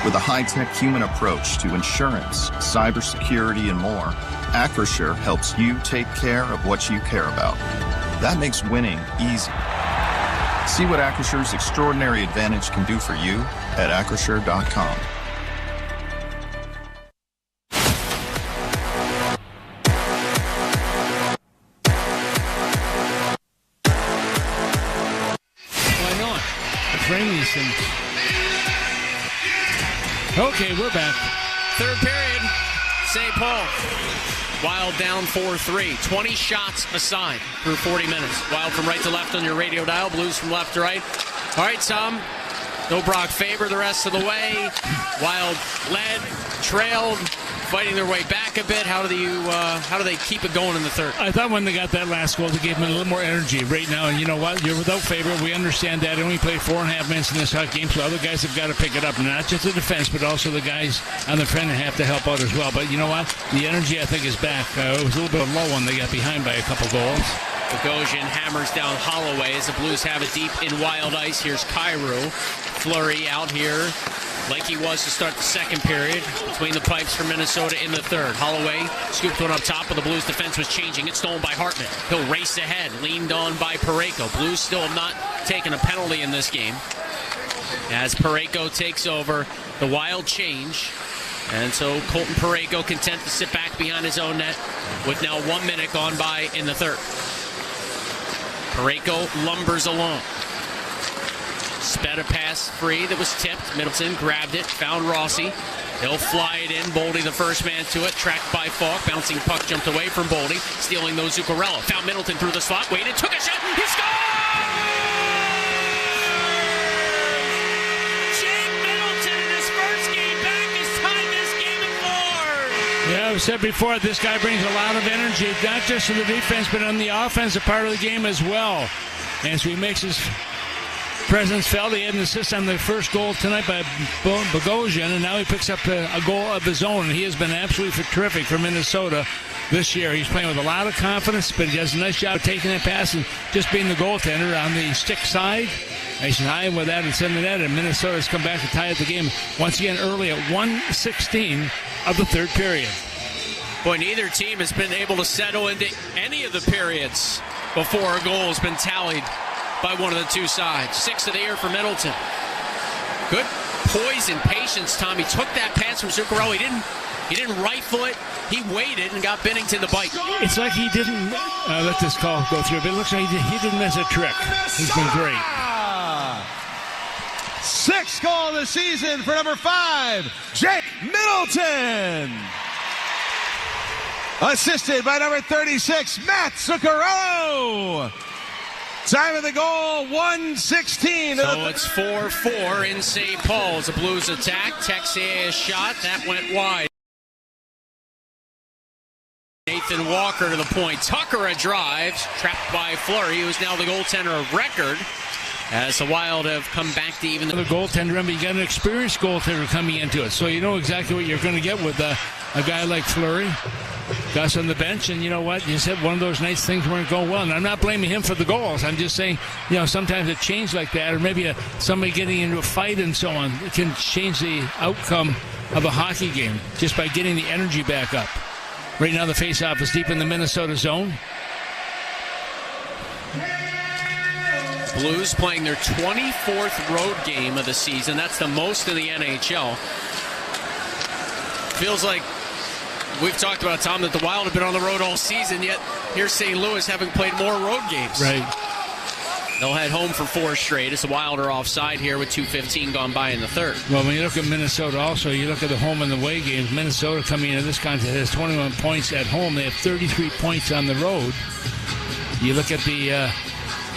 With a high-tech human approach to insurance, cybersecurity, and more, Acrisure helps you take care of what you care about. That makes winning easy. See what Acrissure's extraordinary advantage can do for you at Acrisure.com. Frame these things. Okay, we're back. Third period, St. Paul. Wild down 4-3. 20 shots aside through 40 minutes. Wild from right to left on your radio dial. Blues from left to right. All right, Tom. No Brock Faber the rest of the way. Wild led, trailed, fighting their way back a bit. How do they keep it going in the third? I thought when they got that last goal, they gave them a little more energy right now. And you know what? You're without Faber. We understand that. They only played 4.5 minutes in this hockey game, so other guys have got to pick it up. And not just the defense, but also the guys on the front have to help out as well. But you know what? The energy, I think, is back. It was a little bit low when they got behind by a couple goals. Bogosian hammers down Holloway as the Blues have it deep in wild ice. Here's Kyrou. Fleury out here like he was to start the second period between the pipes for Minnesota in the third. Holloway scooped one up top, but the Blues defense was changing. It's stolen by Hartman. He'll race ahead, leaned on by Parayko. Blues still have not taken a penalty in this game. As Parayko takes over, the Wild change. And so Colton Parayko content to sit back behind his own net with now 1 minute gone by in the third. Parayko lumbers along. Sped a pass free that was tipped. Middleton grabbed it, found Rossi. He'll fly it in. Boldy the first man to it. Tracked by Falk. Bouncing puck jumped away from Boldy. Stealing those Zuccarello. Found Middleton through the slot. Waited. Took a shot. He scored! Jake Middleton in his first game back has tied this game at 4. Yeah, I said before, this guy brings a lot of energy, not just to the defense, but on the offensive part of the game as well. And so he makes his presence felt. He had an assist on the first goal tonight by Bogosian, and now he picks up a goal of his own. And he has been absolutely terrific for Minnesota this year. He's playing with a lot of confidence, but he does a nice job of taking that pass and just being the goaltender on the stick side. Nice and high with that and sending that, and Minnesota's come back to tie up the game once again early at 1:16 of the third period. Boy, neither team has been able to settle into any of the periods before a goal has been tallied by one of the two sides. 6 of the year for Middleton. Good poise and patience, Tommy. Took that pass from Zuccarello. He didn't rifle it. He waited and got Binnington to bite. It's like he didn't let this call go through, but it looks like he didn't miss a trick. He's been great. 6th goal of the season for number 5, Jake Middleton. Assisted by number 36, Matt Zuccarello. Time of the goal, 1:16. So it's 4-4 in St. Paul. The Blues attack. Texier's shot. That went wide. Nathan Walker to the point. Tucker a drive. Trapped by Fleury, who is now the goaltender of record. As the Wild have come back to even the goaltender. Remember, you got an experienced goaltender coming into it, so you know exactly what you're going to get with a guy like Fleury. Gus on the bench, and you know what? You said one of those nice things weren't going well, and I'm not blaming him for the goals. I'm just saying, sometimes a change like that, or maybe somebody getting into a fight and so on, it can change the outcome of a hockey game just by getting the energy back up. Right now, the faceoff is deep in the Minnesota zone. Blues playing their 24th road game of the season. That's the most in the NHL. Feels like we've talked about, Tom, that the Wild have been on the road all season, yet here's St. Louis having played more road games. Right. They'll head home for 4 straight as the Wild are offside here with 2:15 gone by in the third. Well, when you look at Minnesota also, you look at the home and the away games. Minnesota coming into this contest has 21 points at home. They have 33 points on the road. You look at the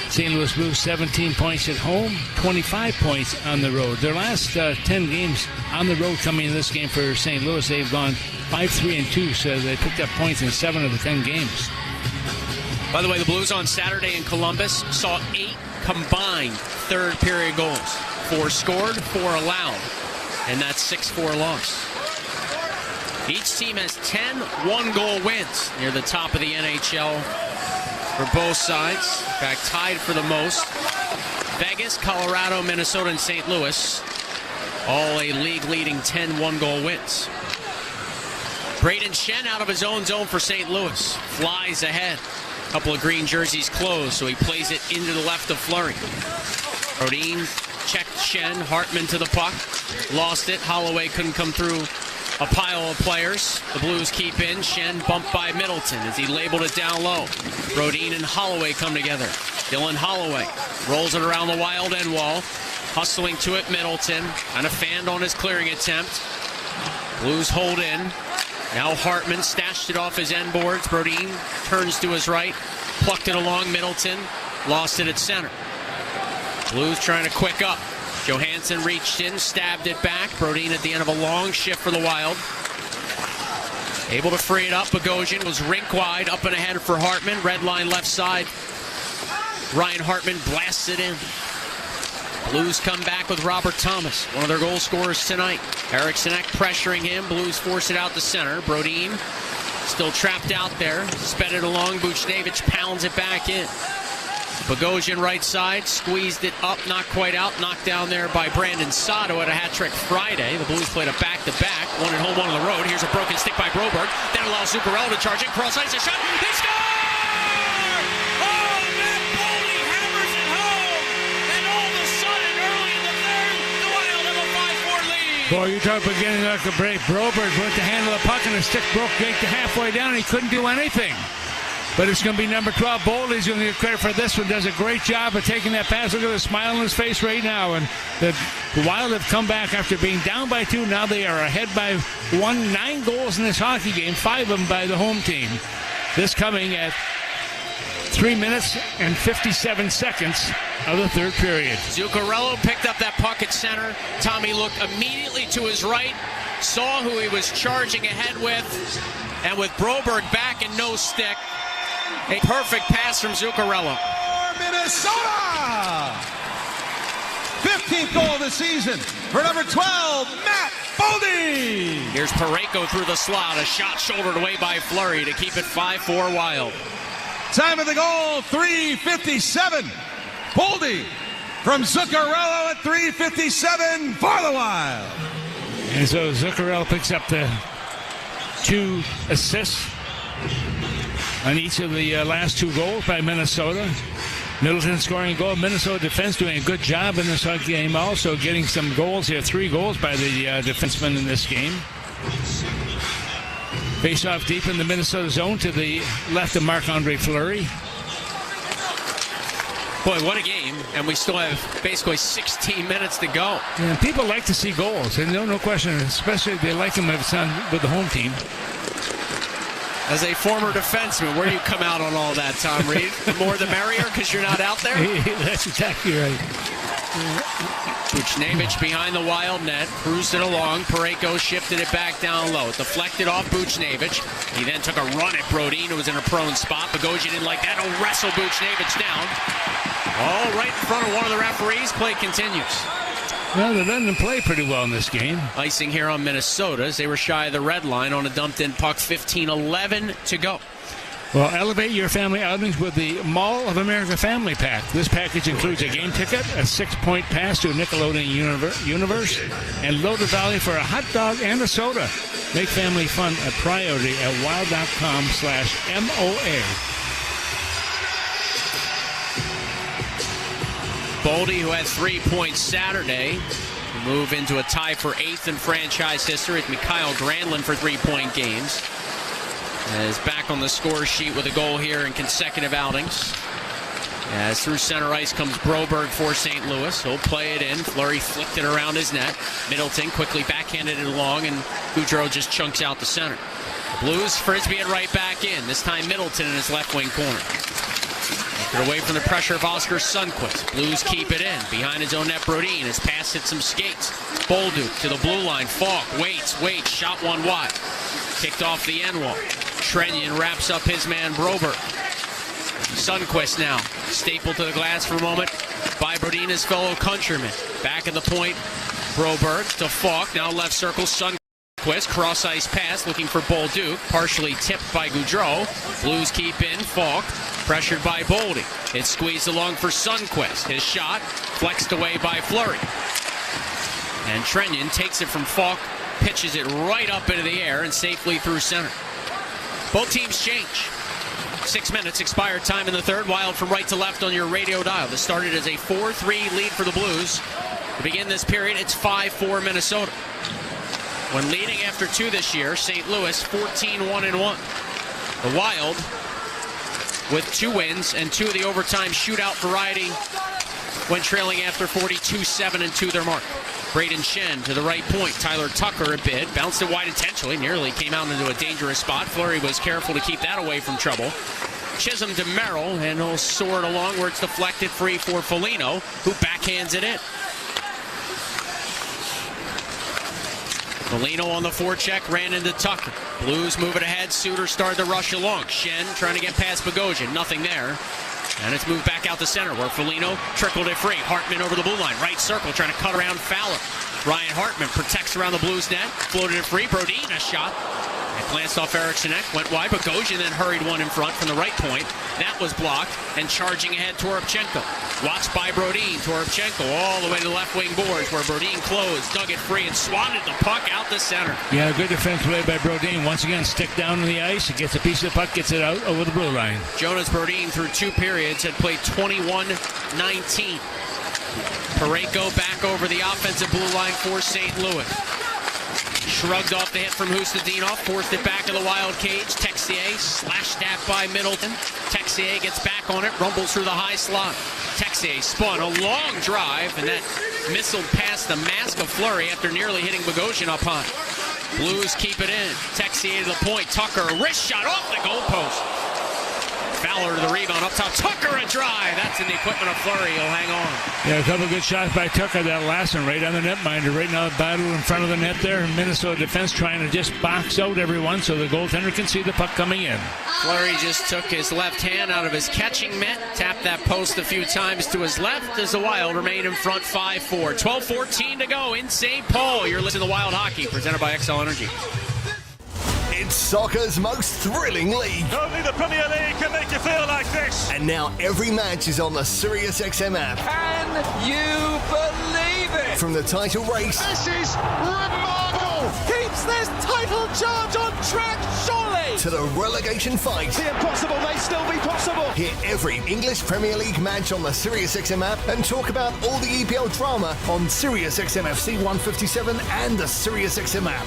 St. Louis Blues, 17 points at home, 25 points on the road. Their last 10 games on the road coming in this game for St. Louis, they've gone 5-3-2, so they picked up points in 7 of the 10 games. By the way, the Blues on Saturday in Columbus saw 8 combined third-period goals. 4 scored, 4 allowed, and that's 6-4 loss. Each team has 10 one-goal wins near the top of the NHL for both sides. In fact, tied for the most. Vegas, Colorado, Minnesota, and St. Louis, all a league-leading 10 one-goal wins. Braden Shen out of his own zone for St. Louis. Flies ahead. Couple of green jerseys closed, so he plays it into the left of Fleury. Brodin checked Shen. Hartman to the puck. Lost it. Holloway couldn't come through a pile of players. The Blues keep in. Shen bumped by Middleton as he labeled it down low. Brodin and Holloway come together. Dylan Holloway rolls it around the Wild end wall. Hustling to it, Middleton. Kind of fanned on his clearing attempt. Blues hold in. Now Hartman stashed it off his end boards. Brodin turns to his right. Plucked it along Middleton. Lost it at center. Blues trying to quick up. Johansson reached in, stabbed it back. Brodin at the end of a long shift for the Wild. Able to free it up. Bogosian was rink wide, up and ahead for Hartman. Red line left side. Ryan Hartman blasts it in. Blues come back with Robert Thomas, one of their goal scorers tonight. Eric Sinek pressuring him. Blues force it out to center. Brodin still trapped out there. Sped it along. Buchnevich pounds it back in. Bogosian right side, squeezed it up, not quite out, knocked down there by Brandon Sato at a hat trick Friday. The Blues played a back-to-back, one at home, one on the road. Here's a broken stick by Broberg. That allows Zuccarello to charge in, cross ice, a shot. They score! Oh, Matt Boldy hammers it home! And all of a sudden, early in the third, the Wild have a 5-4 lead. Boy, you talk about getting like a break. Broberg went to handle the puck and the stick broke Jake to halfway down and he couldn't do anything. But it's going to be number 12. Boldy's going to get credit for this one. Does a great job of taking that pass. Look at the smile on his face right now. And the Wild have come back after being down by 2. Now they are ahead by 1. 9 goals in this hockey game, 5 of them by the home team. This coming at 3 minutes and 57 seconds of the third period. Zuccarello picked up that puck at center. Tommy looked immediately to his right, saw who he was charging ahead with, and with Broberg back and no stick, a perfect pass from Zuccarello. Minnesota! 15th goal of the season for number 12, Matt Boldy. Here's Parayko through the slot. A shot shouldered away by Fleury to keep it 5-4 Wild. Time of the goal, 3:57. Boldy from Zuccarello at 3:57 for the Wild. And so Zuccarello picks up the 2 assists on each of the last 2 goals by Minnesota. Middleton scoring a goal. Minnesota defense doing a good job in this game, also getting some goals here. 3 goals by the defensemen in this game. Face off deep in the Minnesota zone to the left of Marc-Andre Fleury. Boy, what a game. And we still have basically 16 minutes to go. And people like to see goals, and no question, especially they like them if it's on with the home team. As a former defenseman, where do you come out on all that, Tom Reed? The more the merrier because you're not out there? That's exactly right. Buchnevich behind the Wild net, cruised it along. Parayko shifted it back down low. Deflected off Buchnevich. He then took a run at Brodin, who was in a prone spot. Bogosian didn't like that. He'll wrestle Buchnevich down. All right in front of one of the referees. Play continues. Well, they're letting them play pretty well in this game. Icing here on Minnesota as they were shy of the red line on a dumped-in puck. 15-11 to go. Well, elevate your family outings with the Mall of America Family Pack. This package includes a game ticket, a 6-point pass to a Nickelodeon universe, and Loaded Valley for a hot dog and a soda. Make family fun a priority at wild.com/MOA. Boldy, who had 3 points Saturday, will move into a tie for 8th in franchise history with Mikhail Granlund for 3-point games. And is back on the score sheet with a goal here in consecutive outings. As through center ice comes Broberg for St. Louis. He'll play it in. Fleury flicked it around his net. Middleton quickly backhanded it along, and Goudreau just chunks out the center. Blues frisbee it right back in. This time Middleton in his left wing corner. Get away from the pressure of Oscar Sundqvist. Blues keep it in. Behind his own net, Brodin. His pass hits some skates. Bolduc to the blue line. Falk waits. Shot one wide. Kicked off the end wall. Trenyon wraps up his man Broberg. Sundqvist now. Stapled to the glass for a moment by Brodin, his fellow countryman. Back at the point. Broberg to Falk. Now left circle. Sundqvist. Cross ice pass looking for Bolduc. Partially tipped by Goudreau. Blues keep in. Falk. Pressured by Boldy. It's squeezed along for Sundqvist. His shot flexed away by Fleury. And Trenyon takes it from Falk, pitches it right up into the air and safely through center. Both teams change. 6 minutes expired time in the third. Wild from right to left on your radio dial. This started as a 4-3 lead for the Blues. To begin this period, it's 5-4 Minnesota. When leading after 2 this year, St. Louis 14-1-1. The Wild with 2 wins and 2 of the overtime shootout variety when trailing after 42-7-2 their mark. Braden Shen to the right point. Tyler Tucker a bit. Bounced it wide intentionally. Nearly came out into a dangerous spot. Fleury was careful to keep that away from trouble. Chisholm to Merrill, and he'll soar it along where it's deflected free for Foligno, who backhands it in. Foligno on the forecheck, ran into Tucker. Blues move it ahead. Suter started to rush along. Shen trying to get past Bogosian. Nothing there. And it's moved back out the center where Foligno trickled it free. Hartman over the blue line. Right circle trying to cut around Fowler. Ryan Hartman protects around the Blues net. Floated it free. Brodin a shot. It glanced off Eric's neck. Went wide. Bogosian then hurried one in front from the right point. That was blocked. And charging ahead Toropchenko. Watched by Brodin. Toropchenko all the way to the left wing boards where Brodin closed. Dug it free and swatted the puck out the center. Yeah, good defense play by Brodin. Once again, stick down on the ice. He gets a piece of the puck, gets it out over the blue line. Jonas Brodin through 2 periods had played 21-19. Parayko back over the offensive blue line for St. Louis. Shrugged off the hit from Hustadinov, forced it back to the Wild cage. Texier slashed at by Middleton. Texier gets back on it, rumbles through the high slot. Texier spun a long drive, and that missiled past the mask of Fleury after nearly hitting Bogosian up high. Blues keep it in. Texier to the point. Tucker, a wrist shot off the goalpost. Fowler to the rebound up top. Tucker a drive. That's in the equipment of Fleury. He'll hang on. Yeah, a couple of good shots by Tucker. That last one right on the netminder. Right now, battle in front of the net there. Minnesota defense trying to just box out everyone so the goaltender can see the puck coming in. Fleury just took his left hand out of his catching mitt, tapped that post a few times to his left as the Wild remain in front 5-4. 12:14 to go in St. Paul. You're listening to Wild Hockey, presented by Xcel Energy. It's soccer's most thrilling league. Only the Premier League can make you feel like this. And now every match is on the SiriusXM app. Can you believe it? From the title race. This is remarkable. Keeps this title charge on track, surely. To the relegation fight. The impossible may still be possible. Hear every English Premier League match on the SiriusXM app and talk about all the EPL drama on SiriusXM FC 157 and the SiriusXM app.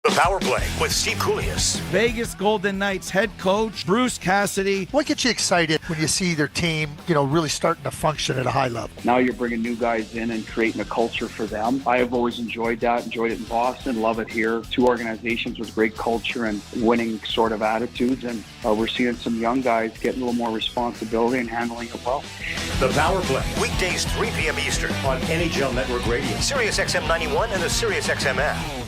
The Power Play with Steve Koulias. Vegas Golden Knights head coach Bruce Cassidy. What gets you excited when you see their team, really starting to function at a high level? Now you're bringing new guys in and creating a culture for them. I have always enjoyed that. Enjoyed it in Boston. Love it here. 2 organizations with great culture and winning sort of attitudes. And we're seeing some young guys getting a little more responsibility and handling it well. The Power Play. Weekdays 3 p.m. Eastern on NHL Network Radio. SiriusXM 91 and the SiriusXM app.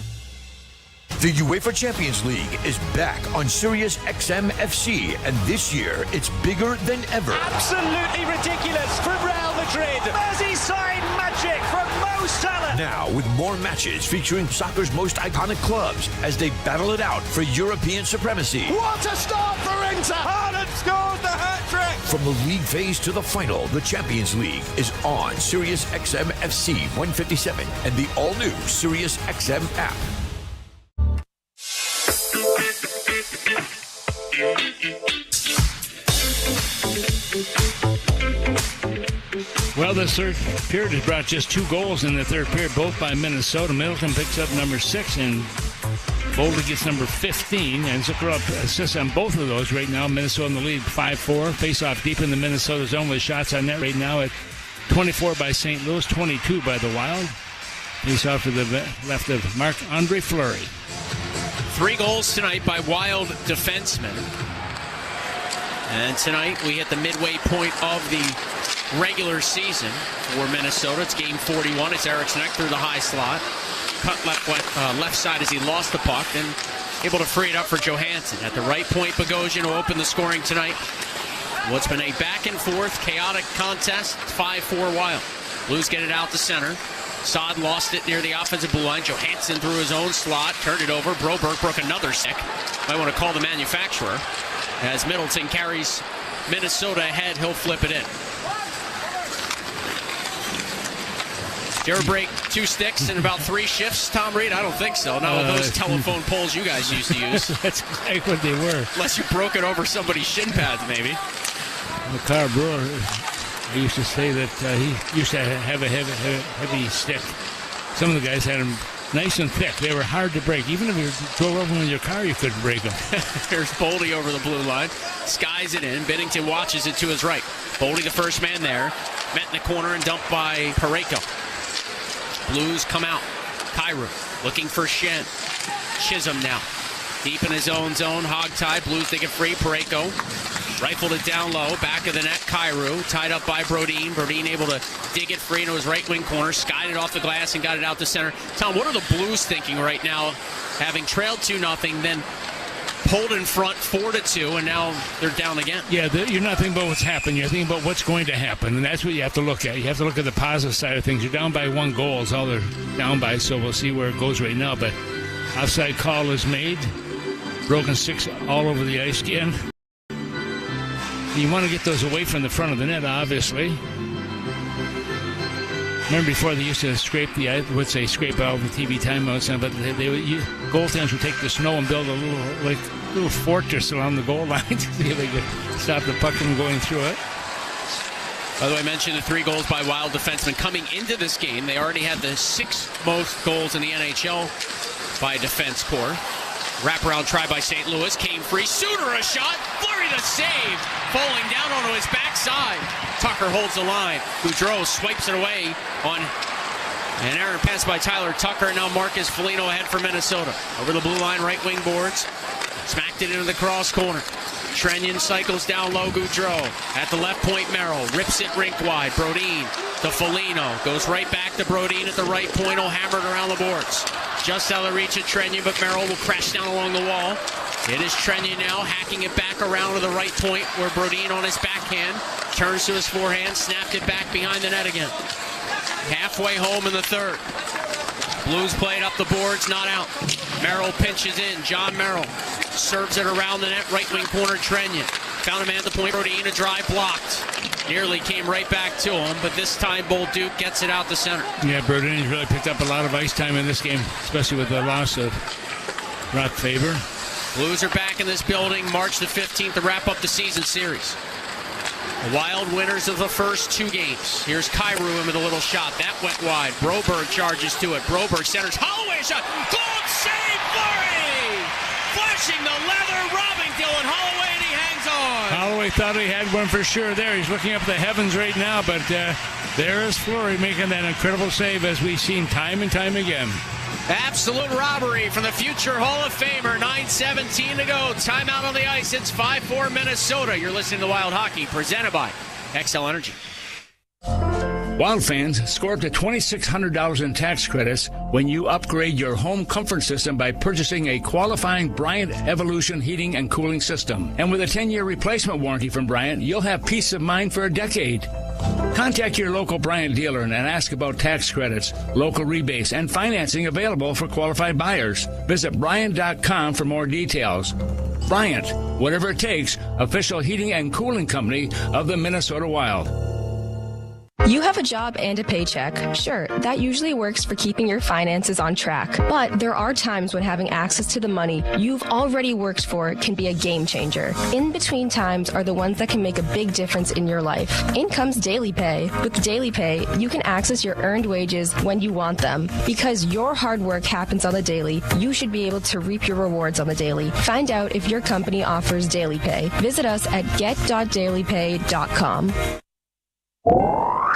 The UEFA Champions League is back on SiriusXM FC, and this year it's bigger than ever. Absolutely ridiculous from Real Madrid. Merseyside magic from Mo Salah. Now with more matches featuring soccer's most iconic clubs as they battle it out for European supremacy. What a start for Inter. Haaland scores the hat-trick. From the league phase to the final, the Champions League is on SiriusXM FC 157 and the all-new SiriusXM app. Well, the third period has brought just 2 goals in the third period, both by Minnesota. Middleton picks up number 6, and Boulder gets number 15, and Zuccarello assists on both of those right now. Minnesota in the lead, 5-4. Face-off deep in the Minnesota zone with shots on net right now at 24 by St. Louis, 22 by the Wild. Face-off to the left of Marc-Andre Fleury. 3 goals tonight by Wild defensemen. And tonight we hit the midway point of the regular season for Minnesota. It's game 41. It's Eric Schneck through the high slot. Cut left side as he lost the puck and able to free it up for Johansson. At the right point, Bogosian will open the scoring tonight. What's been a back and forth, chaotic contest, 5-4 Wild. Blues get it out to center. Saad lost it near the offensive blue line. Johansson through his own slot, turned it over. Broberg broke another stick. Might want to call the manufacturer. As Middleton carries Minnesota ahead, he'll flip it in. Do you ever break 2 sticks in about 3 shifts, Tom Reed? I don't think so. Not with those telephone poles you guys used to use. That's exactly what they were. Unless you broke it over somebody's shin pads, maybe. Carl Brewer, I used to say that he used to have a heavy stick. Some of the guys had them nice and thick. They were hard to break. Even if you drove over them in your car, you couldn't break them. Here's Boldy over the blue line. Skies it in. Binnington watches it to his right. Boldy, the first man there. Met in the corner and dumped by Parayko. Blues come out. Kyrou looking for Shen. Chisholm now. Deep in his own zone. Hog tie. Blues take it free. Parayko rifled it down low. Back of the net. Kyrou tied up by Brodin. Brodin able to dig it free into his right wing corner. Skied it off the glass and got it out to center. Tom, what are the Blues thinking right now? Having trailed 2-0, then pulled in front 4-2, and now they're down again. Yeah, you're not thinking about what's happened. You're thinking about what's going to happen, and that's what you have to look at. You have to look at the positive side of things. You're down by 1 goal is all they're down by, so we'll see where it goes right now. But offside call is made. Broken sticks all over the ice again. You want to get those away from the front of the net, obviously. Remember before they used to scrape the, I would say scrape out the TV timeouts, but goaltenders would take the snow and build a little fortress around the goal line to see if they could stop the puck from going through it. By the way, I mentioned the 3 goals by Wild defensemen coming into this game. They already had the 6th most goals in the NHL by defense corps. Wraparound try by St. Louis. Came free. Suter a shot. Fleury the save. Falling down onto his backside. Tucker holds the line. Goudreau swipes it away on an errant pass by Tyler Tucker. Now Marcus Foligno ahead for Minnesota. Over the blue line, right wing boards. Smacked it into the cross corner. Trenyon cycles down low. Goudreau at the left point. Merrill rips it rink wide. Brodin to Foligno. Goes right back to Brodin at the right point. Hammered around the boards. Just out of reach of Trenyon, but Merrill will crash down along the wall. It is Trenyon now hacking it back around to the right point where Brodin on his backhand turns to his forehand, snapped it back behind the net again. Halfway home in the 3rd. Blues played up the boards, not out. Merrill pinches in. John Merrill serves it around the net, right wing corner. Trenyon found a man at the point. Brodin, a drive blocked. Nearly came right back to him, but this time Bolduc gets it out the center. Yeah, Brodin's really picked up a lot of ice time in this game, especially with the loss of Rock Faber. Blues are back in this building March the 15th to wrap up the season series. The Wild winners of the first 2 games. Here's Kyrou in with a little shot. That went wide. Broberg charges to it. Broberg centers. Holloway shot. Gold save, Fleury! Flashing the leather, robbing Dylan Holloway, and he hangs on. Holloway thought he had one for sure there. He's looking up the heavens right now, but there is Fleury making that incredible save as we've seen time and time again. Absolute robbery from the future Hall of Famer. 9:17 to go. Timeout on the ice. It's 5-4 Minnesota. You're listening to Wild Hockey, presented by Xcel Energy. Wild fans, score up to $2,600 in tax credits when you upgrade your home comfort system by purchasing a qualifying Bryant Evolution heating and cooling system. And with a 10-year replacement warranty from Bryant, you'll have peace of mind for a decade. Contact your local Bryant dealer and ask about tax credits, local rebates, and financing available for qualified buyers. Visit Bryant.com for more details. Bryant, whatever it takes, official heating and cooling company of the Minnesota Wild. You have a job and a paycheck. Sure, that usually works for keeping your finances on track. But there are times when having access to the money you've already worked for can be a game changer. In between times are the ones that can make a big difference in your life. In comes Daily Pay. With Daily Pay, you can access your earned wages when you want them. Because your hard work happens on the daily, you should be able to reap your rewards on the daily. Find out if your company offers Daily Pay. Visit us at get.dailypay.com.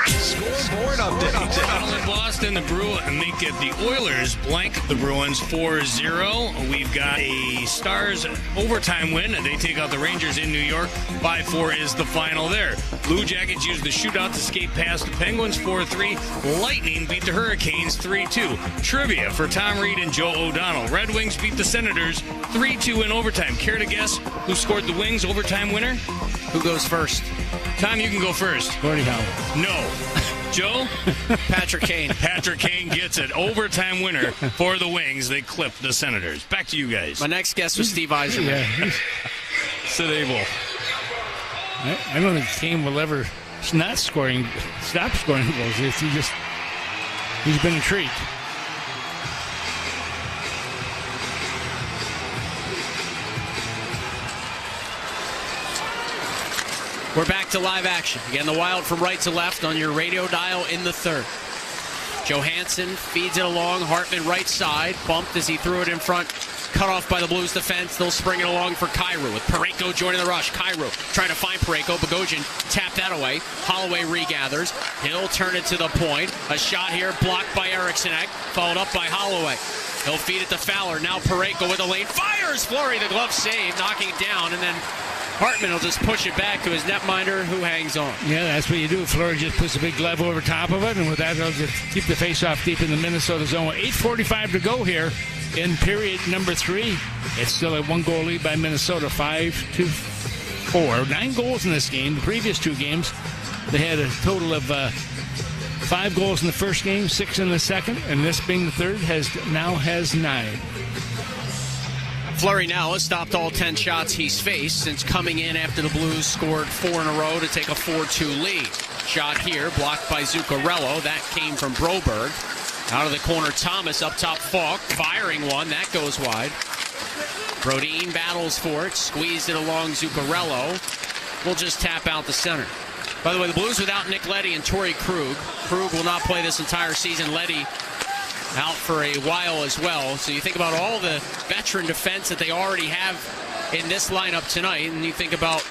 Scoreboard update. Well, in Boston, the Oilers blank the Bruins 4-0. We've got a Stars overtime win. They take out the Rangers in New York. 5-4 is the final there. Blue Jackets used the shootout to skate past the Penguins 4-3. Lightning beat the Hurricanes 3-2. Trivia for Tom Reed and Joe O'Donnell. Red Wings beat the Senators 3-2 in overtime. Care to guess who scored the Wings overtime winner? Who goes first? Tom, you can go first. Gordie Howe. No. Joe? Patrick Kane. Patrick Kane gets it. Overtime winner for the Wings. They clip the Senators. Back to you guys. My next guess was Steve Eisenman. Yeah. Sid Abel. I don't think Kane will ever stop scoring goals. He's been a treat. We're back to live action. Again, the Wild from right to left on your radio dial in the third. Johansson feeds it along. Hartman right side. Bumped as he threw it in front. Cut off by the Blues defense. They'll spring it along for Kyrou with Parayko joining the rush. Kyrou trying to find Parayko. Bogosian tapped that away. Holloway regathers. He'll turn it to the point. A shot here blocked by Eriksson Ek. Followed up by Holloway. He'll feed it to Fowler. Now Parayko with a lane. Fires! Fleury, the glove save, knocking it down. And then Hartman will just push it back to his netminder, who hangs on. Yeah, that's what you do. Fleury just puts a big glove over top of it, and with that, they'll just keep the faceoff deep in the Minnesota zone. 8:45 to go here in period number 3. It's still a 1-goal lead by Minnesota, 5-4. 9 goals in this game. The previous 2 games, they had a total of 5 goals in the first game, 6 in the second, and this being the third now has 9. Fleury now has stopped all 10 shots he's faced since coming in after the Blues scored 4 in a row to take a 4-2 lead. Shot here, blocked by Zuccarello. That came from Broberg. Out of the corner, Thomas up top, Falk firing one. That goes wide. Brodin battles for it, squeezed it along Zuccarello. We'll just tap out the center. By the way, the Blues without Nick Leddy and Torrey Krug. Krug will not play this entire season. Leddy out for a while as well. So you think about all the veteran defense that they already have in this lineup tonight, and you think about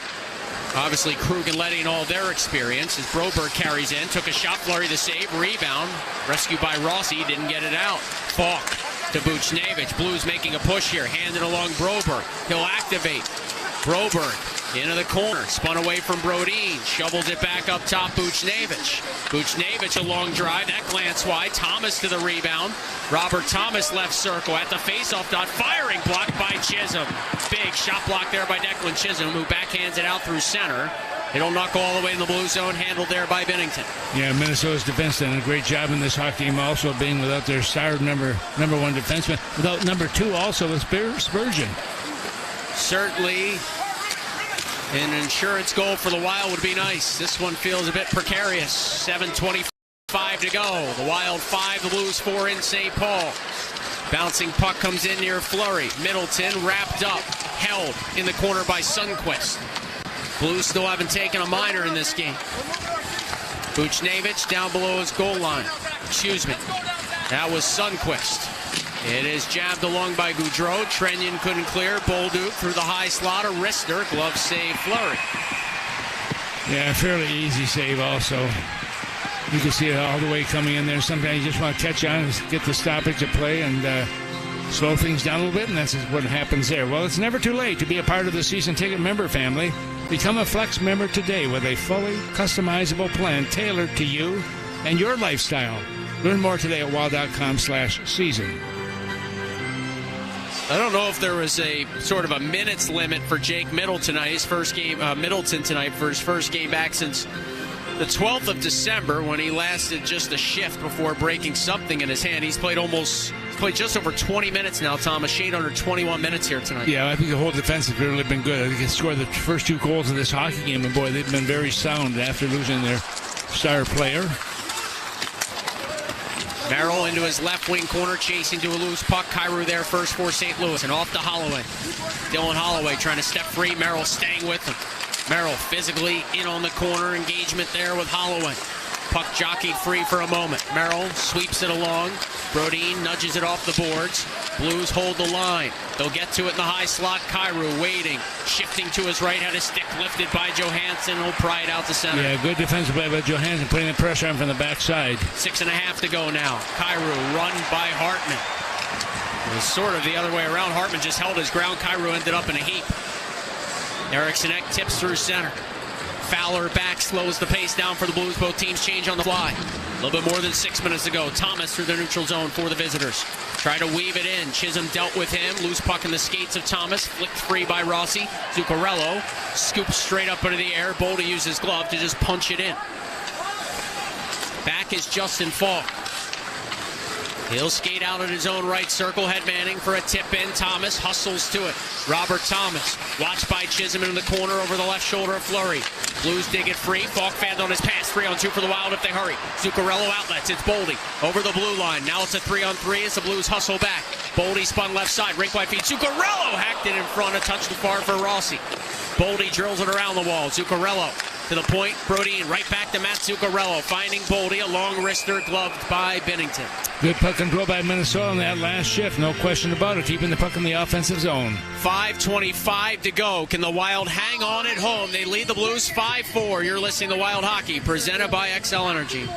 obviously Krug and Leddy and all their experience as Broberg carries in, took a shot, Fleury the save, rebound, rescued by Rossi, didn't get it out. Falk to Buchnevich. Blues making a push here, handed along Broberg. He'll activate. Broberg into the corner, spun away from Brodin, shovels it back up top, Buchnevich. Buchnevich a long drive, that glance wide, Thomas to the rebound. Robert Thomas left circle at the faceoff dot, firing, blocked by Chisholm. Big shot block there by Declan Chisholm, who backhands it out through center. It'll knock all the way in the blue zone, handled there by Binnington. Yeah, Minnesota's defense done a great job in this hockey game, also being without their star number 1 defenseman. Without number 2 also with Spurgeon. Certainly an insurance goal for the Wild would be nice. This one feels a bit precarious. 7:25 to go. The Wild 5, the Blues 4 in St. Paul. Bouncing puck comes in near Fleury. Middleton wrapped up, held in the corner by Sundqvist. Blues still haven't taken a minor in this game. Buchnevich down below his goal line. Excuse me. That was Sundqvist. It is jabbed along by Goudreau. Trenyon couldn't clear. Bolduc through the high slot. A wrister. Glove save, Fleury. Yeah, fairly easy save also. You can see it all the way coming in there. Sometimes you just want to catch on and get the stoppage of play and slow things down a little bit, and that's what happens there. Well, it's never too late to be a part of the season ticket member family. Become a Flex member today with a fully customizable plan tailored to you and your lifestyle. Learn more today at wild.com/season. I don't know if there was a sort of a minutes limit for Jake Middleton tonight. Middleton tonight for his first game back since the 12th of December, when he lasted just a shift before breaking something in his hand. He's played just over 20 minutes now, Tom. A shade under 21 minutes here tonight. Yeah, I think the whole defense has really been good. I think he scored the first 2 goals in this hockey game, and boy, they've been very sound after losing their star player. Merrill into his left wing corner, chasing to a loose puck. Kyrou there first for St. Louis, and off to Holloway. Dylan Holloway trying to step free. Merrill staying with him. Merrill physically in on the corner. Engagement there with Holloway. Puck jockeyed free for a moment. Merrill sweeps it along. Brodin nudges it off the boards. Blues hold the line. They'll get to it in the high slot. Kyrou waiting. Shifting to his right. Had his stick lifted by Johansson. He'll pry it out to center. Yeah, good defensive play by Johansson, putting the pressure on from the backside. 6.5 to go now. Kyrou run by Hartman. It was sort of the other way around. Hartman just held his ground. Kyrou ended up in a heap. Eriksson Ek tips through center. Fowler back, slows the pace down for the Blues. Both teams change on the fly. A little bit more than 6 minutes to go. Thomas through the neutral zone for the visitors. Try to weave it in. Chisholm dealt with him. Loose puck in the skates of Thomas. Flicked free by Rossi. Zuccarello scoops straight up into the air. Boldy uses his glove to just punch it in. Back is Justin Falk. He'll skate out in his own right circle. Head Manning for a tip in. Thomas hustles to it. Robert Thomas watched by Chisholm in the corner over the left shoulder of Fleury. Blues dig it free. Falk fanned on his pass. 3-on-2 for the Wild if they hurry. Zuccarello outlets. It's Boldy over the blue line. Now it's a 3-on-3 as the Blues hustle back. Boldy spun left side. Rink wide feet. Zuccarello hacked it in front. A touch too far for Rossi. Boldy drills it around the wall. Zuccarello to the point. Brodin right back to Matt Zuccarello. Finding Boldy. A long wrister gloved by Binnington. Good puck control by Minnesota on that last shift. No question about it. Keeping the puck in the offensive zone. 5:25 to go. Can the Wild hang on at home? They lead the Blues 5-4. You're listening to Wild Hockey, presented by Xcel Energy.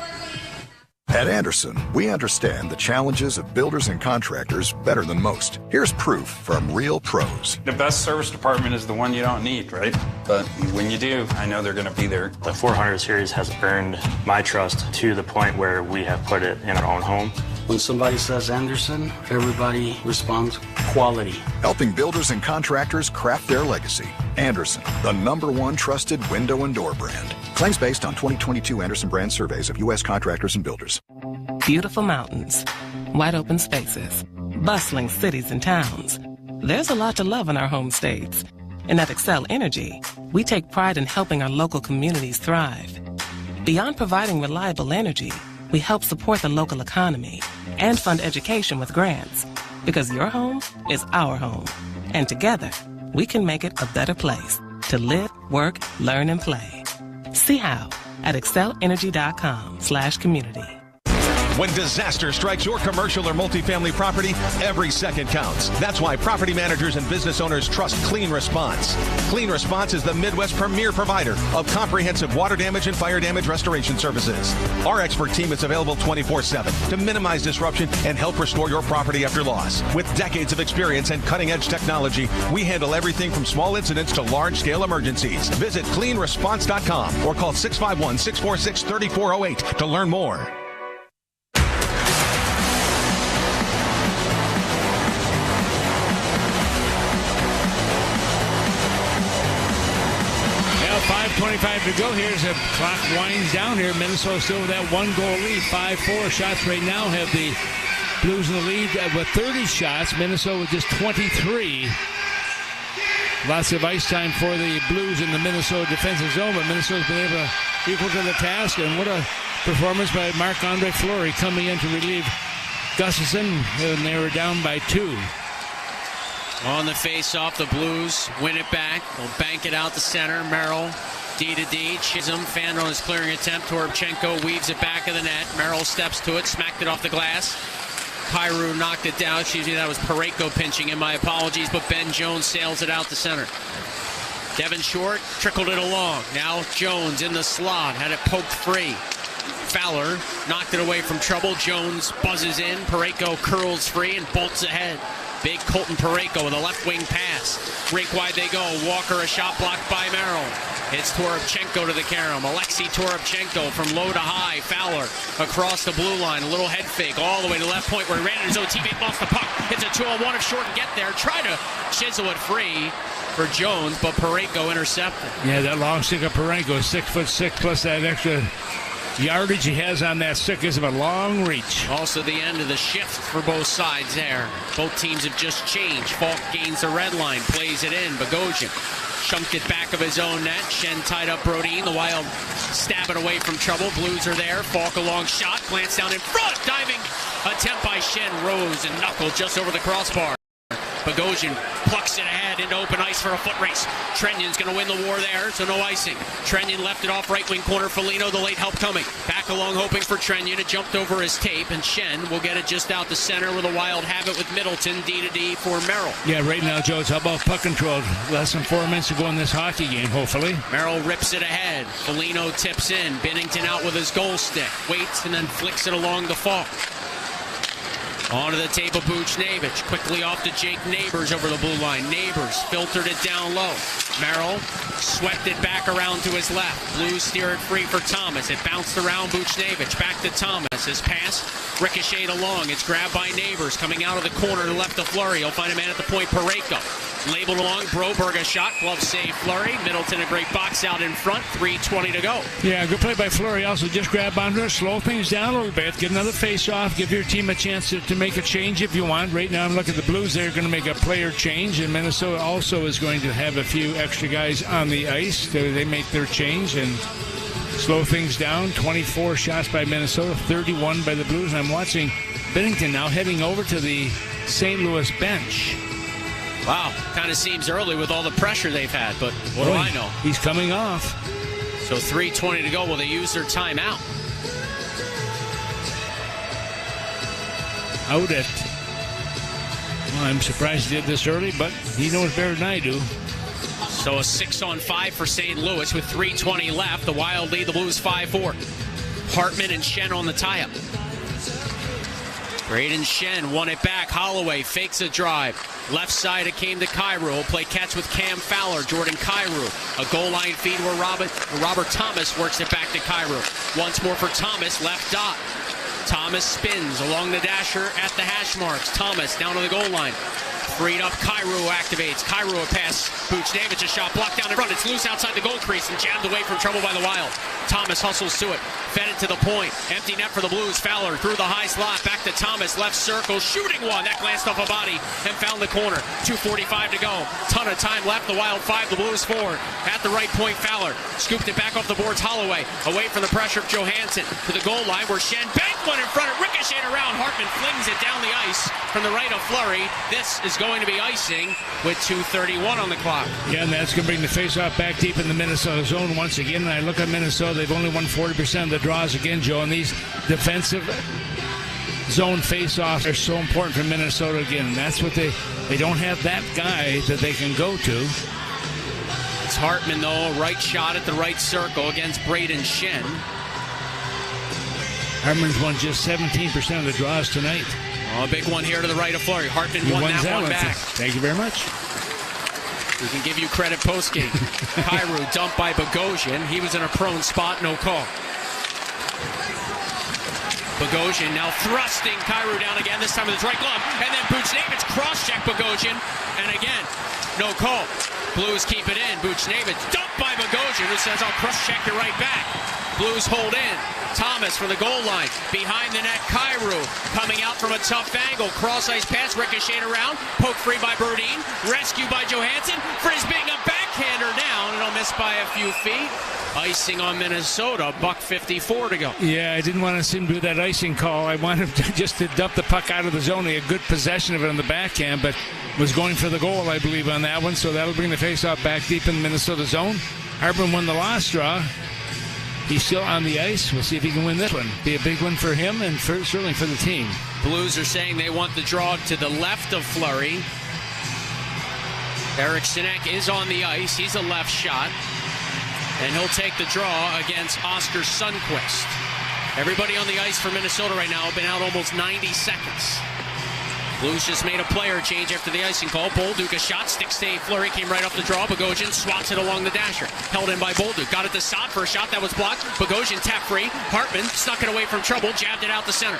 At Anderson, we understand the challenges of builders and contractors better than most. Here's proof from real pros. The best service department is the one you don't need, right? But when you do, I know they're going to be there. The 400 series has earned my trust to the point where we have put it in our own home. When somebody says Anderson, everybody responds quality. Helping builders and contractors craft their legacy. Anderson, the #1 trusted window and door brand. Claims based on 2022 Anderson brand surveys of U.S. contractors and builders. Beautiful mountains, wide open spaces, bustling cities and towns. There's a lot to love in our home states. And at Xcel Energy, we take pride in helping our local communities thrive. Beyond providing reliable energy, we help support the local economy and fund education with grants. Because your home is our home. And together, we can make it a better place to live, work, learn, and play. See how at excelenergy.com/community. When disaster strikes your commercial or multifamily property, every second counts. That's why property managers and business owners trust Clean Response. Clean Response is the Midwest's premier provider of comprehensive water damage and fire damage restoration services. Our expert team is available 24/7 to minimize disruption and help restore your property after loss. With decades of experience and cutting-edge technology, we handle everything from small incidents to large-scale emergencies. Visit cleanresponse.com or call 651-646-3408 to learn more. Well, 5:25 to go here as the clock winds down here. Minnesota still with that 1-goal lead. 5-4 shots right now have the Blues in the lead with 30 shots. Minnesota with just 23. Lots of ice time for the Blues in the Minnesota defensive zone, but Minnesota's been able to equal to the task, and what a performance by Marc-Andre Fleury coming in to relieve Gustafsson, and they were down by 2. On the face-off, the Blues win it back. They'll bank it out to center. Merrill, D-to-D. Chisholm fanned on his clearing attempt. Toropchenko weaves it back of the net. Merrill steps to it, smacked it off the glass. Kyrou knocked it down. Excuse me, that was Parayko pinching in. My apologies, but Ben Jones sails it out to center. Devin Short trickled it along. Now Jones in the slot, had it poked free. Fowler knocked it away from trouble. Jones buzzes in. Parayko curls free and bolts ahead. Big Colton Parayko with a left wing pass. Rink wide they go. Walker a shot blocked by Merrill. It's Toropchenko to the carom. Alexei Toropchenko from low to high. Fowler across the blue line. A little head fake all the way to the left point where he ran into his own teammate, lost the puck. It's a 2-on-1 if Short can get there. Try to chisel it free for Jones, but Parayko intercepted. Yeah, that long stick of Parayko, 6'6", plus that extra yardage he has on that stick gives him a long reach. Also the end of the shift for both sides there. Both teams have just changed. Falk gains the red line, plays it in. Bogosian chunked it back of his own net. Shen tied up Brodin. The Wild stab it away from trouble. Blues are there. Falk a long shot. Glance down in front. Diving attempt by Shen. Rose and knuckled just over the crossbar. Bogosian plucks it ahead into open ice for a foot race. Trenyan's going to win the war there, so no icing. Trenyan left it off right wing corner. Foligno, the late help coming. Back along hoping for Trenyan. It jumped over his tape, and Shen will get it just out the center where the Wild have it with Middleton. D-to-D for Merrill. Yeah, right now, Joe, it's how about puck control? Less than 4 minutes to go in this hockey game, hopefully. Merrill rips it ahead. Foligno tips in. Binnington out with his goal stick. Waits and then flicks it along the Falk. Onto the table, Buchnevich. Quickly off to Jake Neighbors over the blue line. Neighbors filtered it down low. Merrill swept it back around to his left. Blues steer it free for Thomas. It bounced around Buchnevich. Back to Thomas. His pass ricocheted along. It's grabbed by Neighbors. Coming out of the corner to left of Fleury. He'll find a man at the point, Parayko. Labeled along, Broberg a shot. Glove save, Fleury. Middleton a great box out in front. 3:20 to go. Yeah, good play by Fleury. Also just grab onto it, slow things down a little bit, get another face-off, give your team a chance to make a change if you want. Right now I'm looking at the Blues. They're going to make a player change, and Minnesota also is going to have a few extra guys on the ice. They make their change and slow things down. 24 shots by Minnesota, 31 by the Blues. I'm watching Binnington now heading over to the St. Louis bench. Wow, kind of seems early with all the pressure they've had, but what do I know? He's coming off. So 3:20 to go. Will they use their timeout? Out at... Well, I'm surprised he did this early, but he knows better than I do. So a 6-on-5 for St. Louis with 3:20 left. The Wild lead the Blues 5-4. Hartman and Shen on the tie-up. Braden Shen won it back. Holloway fakes a drive. Left side it came to Kyrou. Will play catch with Cam Fowler. Jordan Kyrou. A goal line feed where Robert Thomas works it back to Kyrou. Once more for Thomas. Left dot. Thomas spins along the dasher at the hash marks. Thomas down to the goal line. Freed up, Kyrou activates. Kyrou a pass. Buchnevich a shot blocked down in front. It's loose outside the goal crease and jammed away from trouble by the Wild. Thomas hustles to it. Fed it to the point. Empty net for the Blues. Fowler through the high slot. Back to Thomas. Left circle. Shooting one. That glanced off a body and found the corner. 2:45 to go. Ton of time left. The Wild 5. The Blues 4. At the right point, Fowler scooped it back off the boards. Holloway away from the pressure of Johansson to the goal line where Shen banked one in front. It ricocheted around. Hartman flings it down the ice from the right of Fleury. This is going to be icing with 2:31 on the clock. Yeah, and that's going to bring the faceoff back deep in the Minnesota zone once again. And I look at Minnesota, they've only won 40% of the draws again, Joe. And these defensive zone faceoffs are so important for Minnesota again. And that's what they don't have that guy that they can go to. It's Hartman, though, a right shot at the right circle against Braden Shen. Hartman's won just 17% of the draws tonight. Oh, a big one here to the right of Fleury. Hartman won that one back. Thank you very much. We can give you credit post-game. Kyrou dumped by Bogosian. He was in a prone spot, no call. Bogosian now thrusting Kyrou down again, this time with his right glove. And then Buchnevich cross-check Bogosian. And again, no call. Blues keep it in. Buchnevich dumped by Bogosian, who says, I'll cross-check you right back. Blues hold in. Thomas for the goal line. Behind the net, Kyrou coming out from a tough angle. Cross-ice pass, ricocheted around. Poke free by Brodin. Rescue by Johansson. Frisbeeing a backhander down, and I'll miss by a few feet. Icing on Minnesota. $1:54 to go. Yeah, I didn't want to see him do that icing call. I wanted him just to dump the puck out of the zone. He had good possession of it on the backhand, but was going for the goal, I believe, on that one. So that'll bring the faceoff back deep in the Minnesota zone. Hartman won the last draw. He's still on the ice. We'll see if he can win this one. Be a big one for him and certainly for the team. Blues are saying they want the draw to the left of Fleury. Eric Sinek is on the ice. He's a left shot. And he'll take the draw against Oscar Sundqvist. Everybody on the ice for Minnesota right now have been out almost 90 seconds. Blues just made a player change after the icing call. Bolduc a shot, stick save. Fleury came right off the draw. Bogosian swats it along the dasher. Held in by Bolduc. Got it to Saad for a shot that was blocked. Bogosian tap free. Hartman snuck it away from trouble. Jabbed it out the center.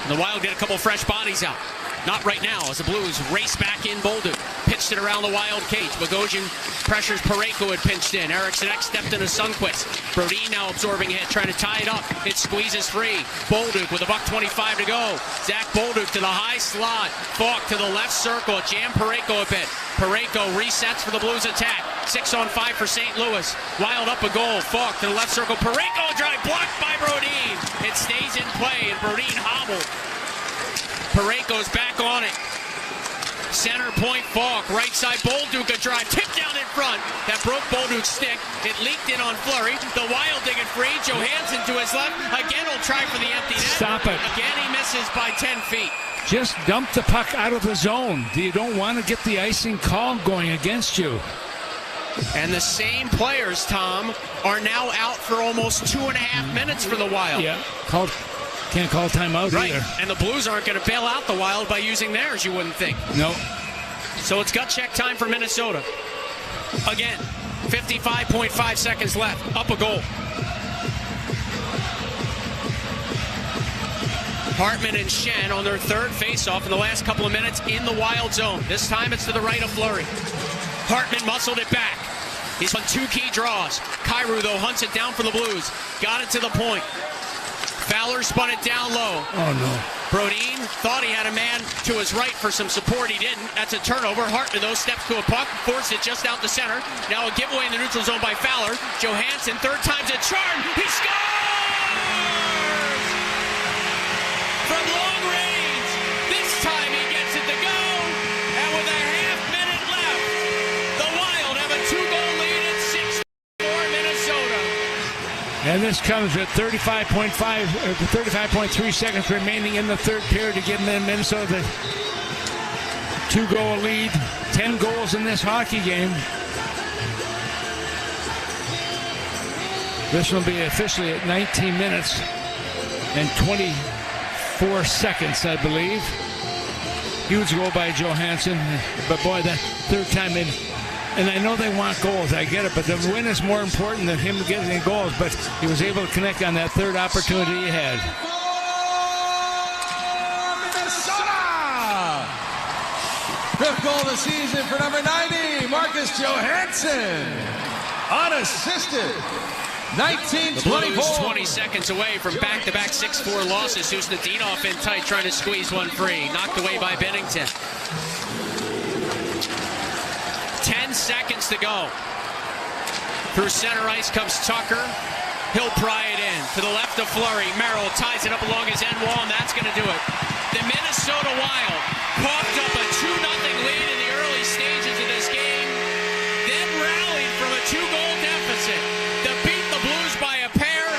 And the Wild get a couple fresh bodies out. Not right now as the Blues race back in. Bolduc pitched it around the Wild cage. Bogosian pressures Parayko had pinched in. Eriksson Ek stepped into Sundqvist. Brodin now absorbing a hit, trying to tie it up. It squeezes free. Bolduc with $1:25 to go. Zach Bolduc to the high slot. Falk to the left circle. Jam Parayko a bit. Parayko resets for the Blues attack. 6-on-5 for St. Louis. Wild up a goal. Falk to the left circle. Parayko drive blocked by Brodin. It stays in play, and Brodin hobbled. Parayko's back on it. Center point, Falk. Right side, Bolduc drive. Tip down in front. That broke Bolduc's stick. It leaked in on Fleury. The Wild dig it free. Johansson to his left. Again, he'll try for the empty net. Stop it. Again, he misses by 10 feet. Just dump the puck out of the zone. You don't want to get the icing call going against you. And the same players, Tom, are now out for almost 2.5 minutes for the Wild. Yeah, can't call timeout either. And the Blues aren't going to bail out the Wild by using theirs, you wouldn't think. No. So it's gut check time for Minnesota. Again, 55.5 seconds left. Up a goal. Hartman and Shen on their third faceoff in the last couple of minutes in the Wild zone. This time it's to the right of Fleury. Hartman muscled it back. He's on 2 key draws. Kyrou, though, hunts it down for the Blues. Got it to the point. Fowler spun it down low. Oh, no. Brodin thought he had a man to his right for some support. He didn't. That's a turnover. Hartman, though, steps to a puck, forced it just out the center. Now a giveaway in the neutral zone by Fowler. Johansson, third time's a charm. He scores! From long range. This time he gets it to go. And with a half-minute left, the Wild have a 2-goal lead at 6-4 Minnesota. And this comes with 35.3 seconds remaining in the third period to give Minnesota the 2-goal lead. 10 goals in this hockey game. This will be officially at 19 minutes and 24 seconds, I believe. Huge goal by Johansson. But boy, that third time in. And I know they want goals, I get it, but the win is more important than him getting goals. But he was able to connect on that third opportunity he had. Minnesota! 5th goal of the season for number 90, Marcus Johansson. Unassisted. 19-24. 20 seconds away from back-to-back 6-4 losses. Usnadinov in tight, trying to squeeze one free. Knocked away by Bennington. 10 seconds to go. Through center ice comes Tucker. He'll pry it in. To the left of Fleury. Merrill ties it up along his end wall, and that's going to do it. The Minnesota Wild coughed up a 2-0 lead in the early stages of this game, then rallied from a 2-goal deficit to beat the Blues by a pair.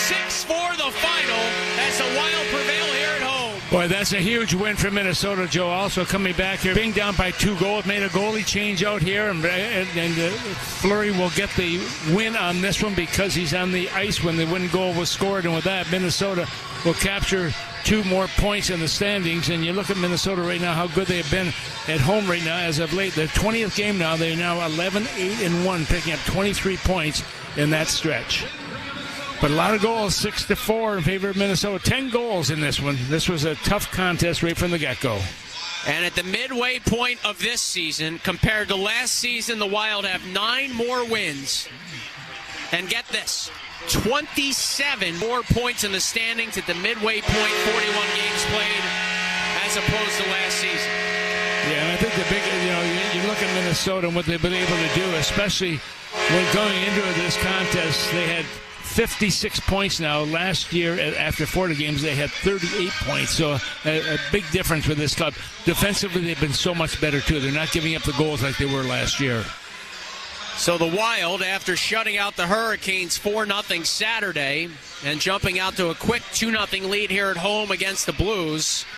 6-4 the final as the Wild prevail here at home. Boy, that's a huge win for Minnesota, Joe. Also coming back here, being down by 2 goals, made a goalie change out here, and Fleury will get the win on this one because he's on the ice when the win goal was scored, and with that, Minnesota will capture 2 more points in the standings. And you look at Minnesota right now, how good they have been at home right now as of late. Their 20th game now, they're now 11-8-1, picking up 23 points in that stretch. But a lot of goals, 6-4 in favor of Minnesota. 10 goals in this one. This was a tough contest right from the get-go. And at the midway point of this season, compared to last season, the Wild have 9 more wins. And get this, 27 more points in the standings at the midway point, 41 games played, as opposed to last season. Yeah, and I think the big, you look at Minnesota and what they've been able to do, especially when going into this contest, they had 56 points now. Last year, after 40 games, they had 38 points. So a big difference with this club. Defensively, they've been so much better, too. They're not giving up the goals like they were last year. So the Wild, after shutting out the Hurricanes 4-0 Saturday and jumping out to a quick 2-0 lead here at home against the Blues,